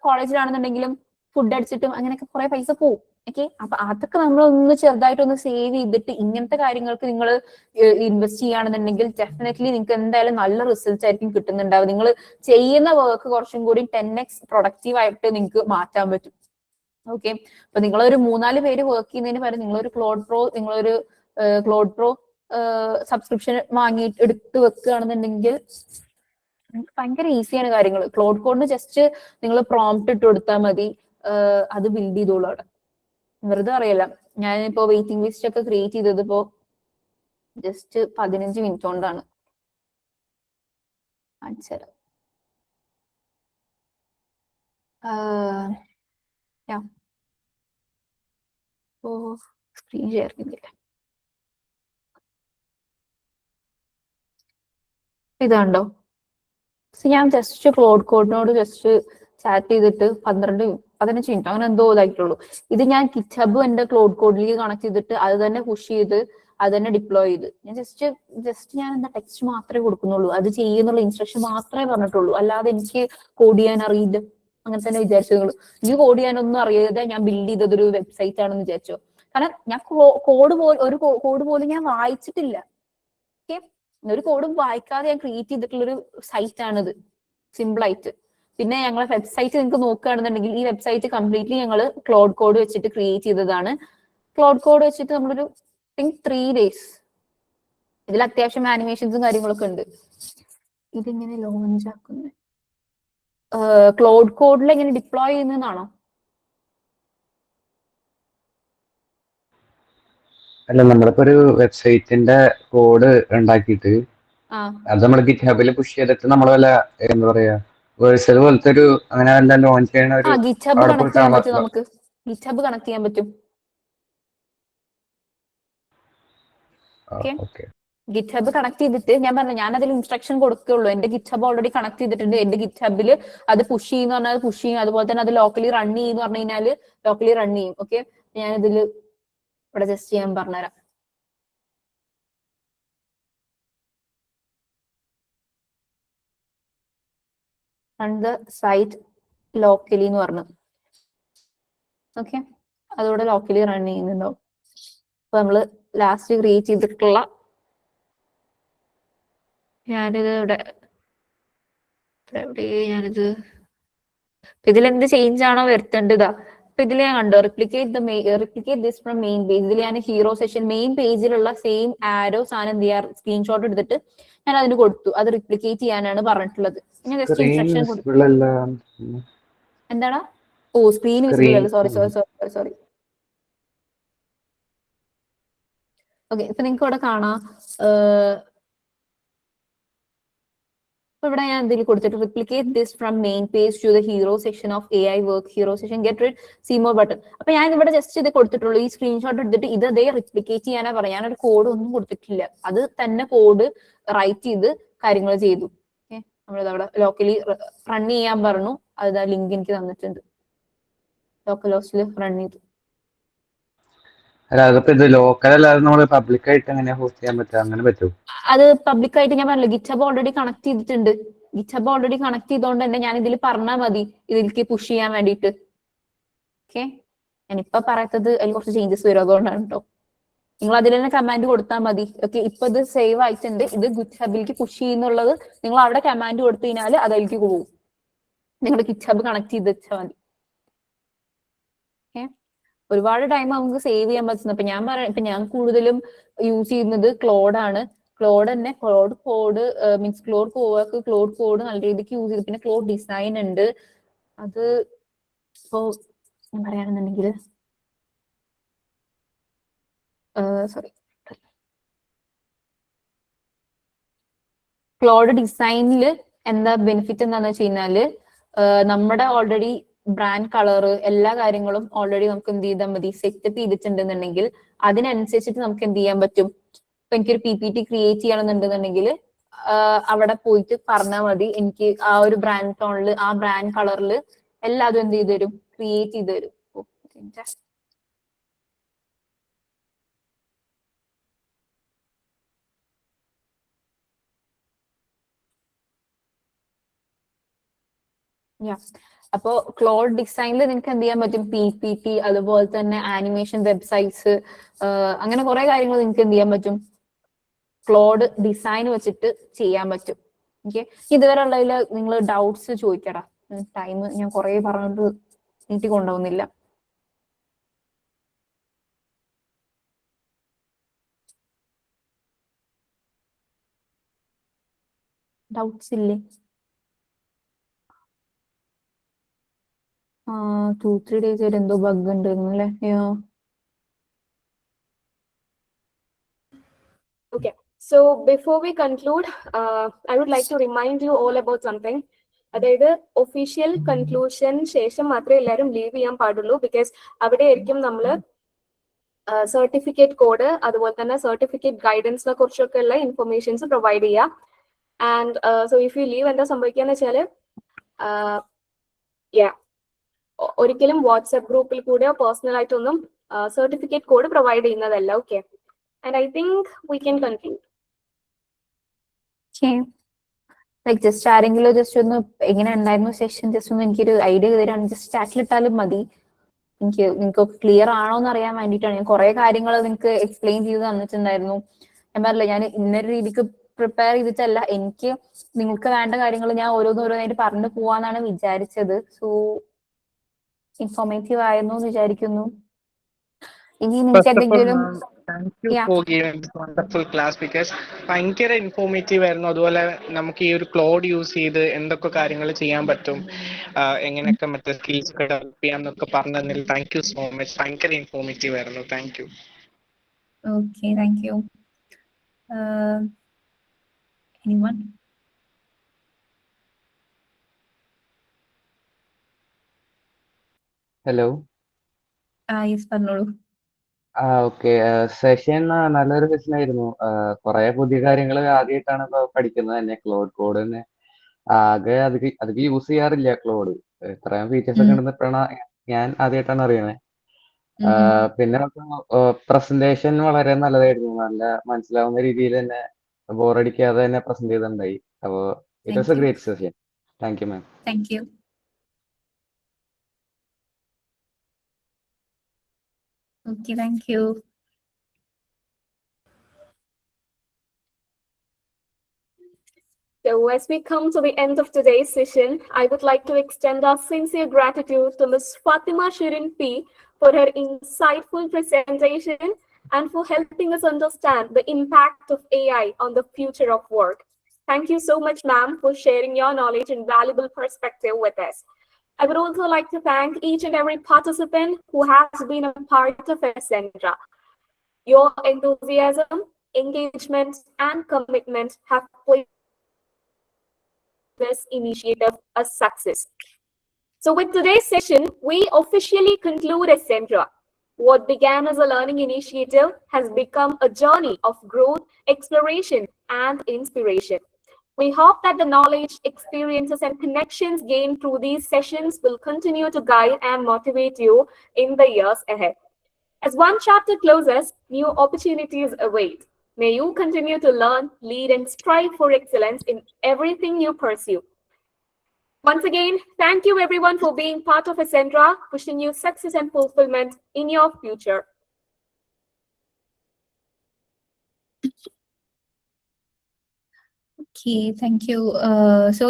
കോളേജിലാണെന്നുണ്ടെങ്കിലും ഫുഡ് അടിച്ചിട്ടും അങ്ങനെയൊക്കെ കുറെ പൈസ പോവും. ഓക്കെ, അപ്പൊ അതൊക്കെ നമ്മളൊന്ന് ചെറുതായിട്ടൊന്ന് സേവ് ചെയ്തിട്ട് ഇങ്ങനത്തെ കാര്യങ്ങൾക്ക് നിങ്ങൾ ഇൻവെസ്റ്റ് ചെയ്യുകയാണെന്നുണ്ടെങ്കിൽ ഡെഫിനറ്റ്ലി നിങ്ങൾക്ക് എന്തായാലും നല്ല റിസൾട്ട്സ് ആയിരിക്കും കിട്ടുന്നുണ്ടാവും. നിങ്ങൾ ചെയ്യുന്ന വർക്ക് കുറച്ചും കൂടി 10x പ്രൊഡക്റ്റീവ് ആയിട്ട് നിങ്ങൾക്ക് മാറ്റാൻ പറ്റും. ഓക്കെ, അപ്പൊ നിങ്ങളൊരു 3-4 പേര് വർക്ക് ചെയ്യുന്നതിന് പകരം നിങ്ങളൊരു ക്ലോഡ് പ്രോ സബ്സ്ക്രിപ്ഷൻ വാങ്ങിയിട്ട് എടുത്ത് വെക്കുകയാണെന്നുണ്ടെങ്കിൽ ഭയങ്കര ഈസിയാണ് കാര്യങ്ങൾ. ക്ലോഡ് കോഡിന് ജസ്റ്റ് നിങ്ങൾ പ്രോംപ്റ്റ് ഇട്ട് കൊടുത്താൽ മതി, അത് ബിൽഡ് ചെയ്തോളൂ അവിടെ. വെറുതെ അറിയില്ല, ഞാനിപ്പോ വെയിറ്റിംഗ് ലിസ്റ്റ് ഒക്കെ ക്രിയേറ്റ് ചെയ്തത് ഇപ്പോ ജസ്റ്റ് 15 മിനിറ്റ് കൊണ്ടാണ്. സ്ക്രീൻ ഷെയർ ചെയ്യുന്നില്ല. ഇതാണ്ടോ, ഞാൻ ജസ്റ്റ് ക്ലോഡ് കോഡിനോട് ജസ്റ്റ് ചാറ്റ് ചെയ്തിട്ട് 15 മിനിറ്റ് അങ്ങനെ എന്തോ ഇതായിട്ടുള്ളൂ. ഇത് ഞാൻ ഗിറ്റ്ഹബ് എന്റെ ക്ലോഡ് കോഡിലേക്ക് കണക്ട് ചെയ്തിട്ട് അത് തന്നെ പുഷ് ചെയ്ത് അത് തന്നെ ഡിപ്ലോയ് ചെയ്ത് ഞാൻ ജസ്റ്റ് ഞാൻ എന്താ ടെക്സ്റ്റ് മാത്രമേ കൊടുക്കുന്നുള്ളൂ, അത് ചെയ്യുന്നുള്ള ഇൻസ്ട്രക്ഷൻ മാത്രമേ പറഞ്ഞിട്ടുള്ളൂ. അല്ലാതെ എനിക്ക് കോഡ് ചെയ്യാൻ അറിയില്ല അങ്ങനെ തന്നെ വിചാരിച്ചോളൂ. എനിക്ക് കോഡ് ചെയ്യാനൊന്നും അറിയാതെ ഞാൻ ബിൽഡ് ചെയ്തതൊരു വെബ്സൈറ്റ് ആണെന്ന് വിചാരിച്ചോ. കാരണം ഞാൻ കോഡ് പോലും ഞാൻ വായിച്ചിട്ടില്ല. ഓക്കെ, ഒരു കോഡും വായിക്കാതെ ഞാൻ ക്രിയേറ്റ് ചെയ്തിട്ടുള്ളൊരു സൈറ്റ് ആണിത്, സിമ്പിൾ ആയിട്ട്. പിന്നെ ഞങ്ങളെ വെബ്സൈറ്റ് നിങ്ങൾക്ക് നോക്കുകയാണെന്നുണ്ടെങ്കിൽ ഈ വെബ്സൈറ്റ് കംപ്ലീറ്റ്ലി ഞങ്ങൾ ക്ലോഡ് കോഡ് വെച്ചിട്ട് ക്രിയേറ്റ് ചെയ്തതാണ്. ക്ലോഡ് കോഡ് വെച്ചിട്ട് നമ്മളൊരു 3 days, ഇതിൽ അത്യാവശ്യം ആനിമേഷൻസും കാര്യങ്ങളൊക്കെ ഉണ്ട്. ഇതിങ്ങനെ ലോഞ്ച് ആക്കുന്നത് ക്ലോഡ് കോഡിൽ എങ്ങനെ ഡിപ്ലോയ് ചെയ്യുന്നതാണോ? അല്ല, നമ്മളിപ്പോ ഒരു വെബ്സൈറ്റിന്റെ കോഡ് ഉണ്ടാക്കിയിട്ട് അത് നമ്മൾ ഗിറ്റ്ഹബിൽ പുഷ് ചെയ്തിട്ട് നമ്മൾ വല്ല എന്താ പറയാ വേഴ്സൽ പോലത്തെ ഒരു അങ്ങനെ വല്ല ലോഞ്ച് ചെയ്യണ ഒരു ഗിറ്റ്ഹബ് കണക്ട് ചെയ്യാൻ പറ്റും, നമുക്ക് ഗിറ്റ്ഹബ് കണക്ട് ചെയ്യാൻ പറ്റും. ഗിറ്റ്ഹബ് കണക്ട് ചെയ്തിട്ട് ഞാൻ പറഞ്ഞു, ഞാൻ അതിൽ ഇൻസ്ട്രക്ഷൻ കൊടുക്കുകയുള്ളൂ. എന്റെ ഗിറ്റ്ഹബ് ഓൾറെഡി കണക്ട് ചെയ്തിട്ടുണ്ട്. എന്റെ ഗിറ്റ്ഹബിൽ അത് പുഷ് ചെയ്യുന്ന പറഞ്ഞാൽ പുഷ് ചെയ്യും, അതുപോലെ തന്നെ അത് ലോക്കലി റൺ ചെയ്യുന്ന പറഞ്ഞു കഴിഞ്ഞാൽ ലോക്കലി റൺ ചെയ്യും. ഓക്കെ, ഞാൻ ഇതിൽ ഇവിടെ ജസ്റ്റ് ചെയ്യാൻ പറഞ്ഞുതരാം. റൺ ദ സൈറ്റ് ലോക്കലി എന്ന് പറഞ്ഞു. ഓക്കെ, അതോടെ ലോക്കലി റൺ ചെയ്യുന്നുണ്ടാവും. അപ്പൊ നമ്മള് ലാസ്റ്റ് ക്രിയേറ്റ് ചെയ്തിട്ടുള്ള ഞാനിത് ഞാനിത് ഇതിലെന്ത് ചേഞ്ച് ആണോ വരുത്തേണ്ടതാ. അപ്പൊ ഇതിൽ ഞാൻ കണ്ടോ, replicate this from main page. ഇതിൽ ഞാൻ ഹീറോ സെഷൻ മെയിൻ പേജിലുള്ള സെയിം ആരോ സാധനം എന്ത് ചെയ്യാ, സ്ക്രീൻഷോട്ട് എടുത്തിട്ട് ഞാൻ അതിന് കൊടുത്തു. അത് റിപ്ലിക്കേറ്റ് ചെയ്യാനാണ് പറഞ്ഞിട്ടുള്ളത്. ഞാൻ ജസ്റ്റ് ഇൻസ്ട്രക്ഷൻ കൊടുത്തു. എന്താടാ ഓ സ്ക്രീൻ വിസിബിൾ അല്ല, sorry Screen. Sorry sorry sorry. Okay, ഇപ്പൊ നിങ്ങൾക്ക് ഇവിടെ കാണാം. ഇപ്പൊ ഇവിടെ ഞാൻ എന്തെങ്കിലും കൊടുത്തിട്ട് replicate this from main page to the hero section of AI work, hero section get rid see more button. അപ്പൊ ഞാൻ ഇവിടെ ജസ്റ്റ് ഇത് കൊടുത്തിട്ടുള്ളൂ. ഈ സ്ക്രീൻഷോട്ട് എടുത്തിട്ട് ഇത് അതേ റിപ്ലിക്കേറ്റ് ചെയ്യാനാ പറയാം. ഞാനൊരു കോഡ് ഒന്നും കൊടുത്തിട്ടില്ല. അത് തന്നെ കോഡ് റൈറ്റ് ചെയ്ത് കാര്യങ്ങൾ ചെയ്തു. ഓക്കെ, നമ്മളിതവിടെ ലോക്കലി റൺ ചെയ്യാൻ പറഞ്ഞു. അത് ലിങ്ക് എനിക്ക് തന്നിട്ടുണ്ട്. ലോക്കൽ ഹോസ്റ്റിൽ റൺ ചെയ്തു. അല്ല അതിപ്പോ ഇത് ലോക്കൽ അല്ലാതെ നമ്മള് പബ്ലിക് ആയിട്ട് എങ്ങനെയാ ഹോസ്റ്റ് ചെയ്യാൻ പറ്റുക? അങ്ങനെ പറ്റുമോ? അത് പബ്ലിക് ആയിട്ട് ഞാൻ പറഞ്ഞില്ല, ഗിറ്റ്ഹബ് ഓൾറെഡി കണക്ട് ചെയ്തിട്ടുണ്ട്. ഗിറ്റ്ഹബ് ഓൾറെഡി കണക്ട് ചെയ്തോണ്ട് തന്നെ ഞാൻ ഇതിൽ പറഞ്ഞാൽ മതി ഇതിലേക്ക് പുഷ് ചെയ്യാൻ വേണ്ടിയിട്ട്. ഓക്കെ, ഞാനിപ്പൊ പറയാത്തത് അതിൽ കുറച്ച് ചേഞ്ചസ് വരും, അതുകൊണ്ടാണ് കേട്ടോ. നിങ്ങൾ അതിൽ തന്നെ കമാൻഡ് കൊടുത്താൽ മതി. ഓക്കെ, ഇപ്പൊ ഇത് സേവ് ആയിട്ടുണ്ട്. ഇത് ഗിറ്റ്ഹബിലേക്ക് പുഷ് ചെയ്യുന്നുള്ളത് നിങ്ങൾ അവിടെ കമാൻഡ് കൊടുത്തു കഴിഞ്ഞാൽ അത് അതിലേക്ക് പോകും. നിങ്ങളുടെ ഗിറ്റ്ഹബ് കണക്ട് ചെയ്ത് വെച്ചാൽ മതി. ഓക്കെ, ഒരുപാട് ടൈം നമുക്ക് സേവ് ചെയ്യാൻ പറ്റുന്നത്. ഇപ്പൊ ഞാൻ കൂടുതലും യൂസ് ചെയ്യുന്നത് ക്ലോഡ് ആണ്. ക്ലോഡ് തന്നെ, Claude code means Claude cowork Claude code നല്ല രീതിക്ക് യൂസ് ചെയ്ത്. പിന്നെ ക്ലോഡ് ഡിസൈൻ ഉണ്ട്. അത് ഇപ്പോ ഞാൻ പറയാണെന്നുണ്ടെങ്കിൽ സോറി, ക്ലോഡ് ഡിസൈനിൽ എന്താ ബെനിഫിറ്റ് എന്താന്ന് വെച്ച് കഴിഞ്ഞാല് നമ്മുടെ ഓൾറെഡി ബ്രാൻഡ് കളറ് എല്ലാ കാര്യങ്ങളും ഓൾറെഡി നമുക്ക് എന്ത് ചെയ്താൽ മതി, സെറ്റപ്പ് ചെയ്തിട്ടുണ്ടെന്നുണ്ടെങ്കിൽ അതിനനുസരിച്ചിട്ട് നമുക്ക് എന്ത് ചെയ്യാൻ പറ്റും. ഇപ്പൊ എനിക്കൊരു PPT ക്രിയേറ്റ് ചെയ്യണമെന്നുണ്ടെന്നുണ്ടെങ്കിൽ അവിടെ പോയിട്ട് പറഞ്ഞാൽ മതി, എനിക്ക് ആ ഒരു ബ്രാൻഡ് ടോണില് ആ ബ്രാൻഡ് കളറിൽ എല്ലാതും എന്ത് ചെയ്ത് തരും, ക്രിയേറ്റ് ചെയ്ത് തരും. അപ്പോ ക്ലോഡ് ഡിസൈനിൽ നിങ്ങൾക്ക് എന്ത് ചെയ്യാൻ പറ്റും, PPT അതുപോലെ തന്നെ ആനിമേഷൻ വെബ്സൈറ്റ്സ്, അങ്ങനെ കുറെ കാര്യങ്ങൾ നിങ്ങൾക്ക് എന്ത് ചെയ്യാൻ പറ്റും, ക്ലോഡ് ഡിസൈൻ വെച്ചിട്ട് ചെയ്യാൻ പറ്റും. ഓക്കെ, ഇതുവരെ ഉള്ളതിൽ നിങ്ങൾ ഡൗട്ട്സ് ചോദിക്കടാ. ടൈം ഞാൻ കുറെ പറഞ്ഞിട്ട് നീട്ടി കൊണ്ടുപോകുന്നില്ല. ഡൗട്ട്സ് ഇല്ലേ? 2-3 days ആയിട്ട് എന്തോ ബഗ് ഉണ്ട് അല്ലേ? Okay, so before we conclude, I would like to remind you all about something. അതായത് ഒഫീഷ്യൽ കൺക്ലൂഷൻ ശേഷം മാത്രമേ എല്ലാവരും ലീവ് ചെയ്യാൻ പാടുള്ളൂ. ബിക്കോസ് അവിടെ ആയിരിക്കും നമ്മൾ സർട്ടിഫിക്കറ്റ് കോഡ് അതുപോലെ തന്നെ സർട്ടിഫിക്കറ്റ് ഗൈഡൻസിനെ കുറിച്ചൊക്കെ ഉള്ള ഇൻഫർമേഷൻസ് പ്രൊവൈഡ് ചെയ്യുക. And so if you leave എന്താ സംഭവിക്കാന്ന് വെച്ചാൽ ഒരിക്കലും വാട്സ്ആപ്പ് ഗ്രൂപ്പിൽ കൂടെയോ പേഴ്സണൽ ആയിട്ടൊന്നും സർട്ടിഫിക്കറ്റ് കോഡ് പ്രൊവൈഡ് ചെയ്യുന്നതല്ല. Okay, and I think we can conclude. Like just ആരെങ്കിലും ജസ്റ്റ് ഒന്ന് എങ്ങനെ ഉണ്ടായിരുന്നു സെഷൻ ജസ്റ്റ് ഒന്ന് എനിക്കൊരു ഐഡിയ തരാണ്. ജസ്റ്റ് ചാറ്റിലിട്ടാലും മതി. നിങ്ങൾക്ക് ക്ലിയർ ആണോ എന്ന് അറിയാൻ വേണ്ടിയിട്ടാണ്. ഞാൻ കുറെ കാര്യങ്ങൾ നിങ്ങൾക്ക് എക്സ്പ്ലെയിൻ ചെയ്ത് തന്നിട്ടുണ്ടായിരുന്നു. ഞാൻ പറഞ്ഞില്ല, ഞാൻ ഇന്നൊരു രീതിക്ക് പ്രിപ്പയർ ചെയ്തിട്ടല്ല, എനിക്ക് നിങ്ങൾക്ക് വേണ്ട കാര്യങ്ങൾ ഞാൻ ഓരോന്നോരോന്നായിട്ട് പറഞ്ഞു പോവാന്നാണ് വിചാരിച്ചത്. സോ ഇൻഫോർമേറ്റീവ് ആയിരുന്നു എന്ന് വിചാരിക്കുന്നു. ഇനി നിങ്ങൾക്ക് എന്തെങ്കിലും Thank you for giving this wonderful class because ഭയങ്കര ഇൻഫോർമേറ്റീവ് ആയിരുന്നു. അതുപോലെ നമുക്ക് ഈ ഒരു ക്ലോഡ് യൂസ് ചെയ്ത് എന്തൊക്കെ കാര്യങ്ങൾ ചെയ്യാൻ പറ്റും, എങ്ങനെയൊക്കെ മറ്റേ സ്കിൽസ് ഒക്കെ ഡെവലപ്പ് ചെയ്യാം എന്നൊക്കെ പറഞ്ഞതിൽ താങ്ക് യു സോ മച്ച്. ഭയങ്കര ഇൻഫോർമേറ്റീവ് ആയിരുന്നു. Thank you. Okay, thank you. Anyone? Hello. Yes, പറഞ്ഞോളൂ. ഓക്കെ. സെഷൻ നല്ലൊരു സെഷൻ ആയിരുന്നു. കുറെ പുതിയ കാര്യങ്ങൾ ആദ്യമായിട്ടാണ് ഇപ്പൊ പഠിക്കുന്നത് തന്നെ. ക്ലോഡ് കോഡ് തന്നെ ആകെ അധികം യൂസ് ചെയ്യാറില്ല ക്ലോഡ്. ഇത്രയും ഫീച്ചേഴ്സ് ഒക്കെ ഉണ്ടെന്ന് ഇപ്പോഴാണ് ഞാൻ ആദ്യമായിട്ടാണ് അറിയണേ. പിന്നെ പ്രസന്റേഷൻ വളരെ നല്ലതായിരുന്നു. നല്ല മനസ്സിലാവുന്ന രീതിയിൽ തന്നെ ബോറടിക്കാതെ തന്നെ പ്രസന്റ് ചെയ്തിട്ടുണ്ടായി. അപ്പോ it was A great session. Thank you ma'am. Thank you. Okay, thank you. So as we come to the end of today's session, I would like to extend our sincere gratitude to Ms. Fatima Shirin P for her insightful presentation and for helping us understand the impact of AI on the future of work. Thank you so much, ma'am, for sharing your knowledge and valuable perspective with us. I would also like to thank each and every participant who has been a part of Ascendra. Your enthusiasm, engagement, and commitment have played this initiative a success. So with today's session, we officially conclude Ascendra. What began as a learning initiative has become a journey of growth, exploration, and inspiration. We hope that the knowledge, experiences, and connections gained through these sessions will continue to guide and motivate you in the years ahead. As one chapter closes, new opportunities await. May you continue to learn, lead, and strive for excellence in everything you pursue. Once again, thank you everyone for being part of Ascendra, wishing you success and fulfillment in your future. Okay, thank you. So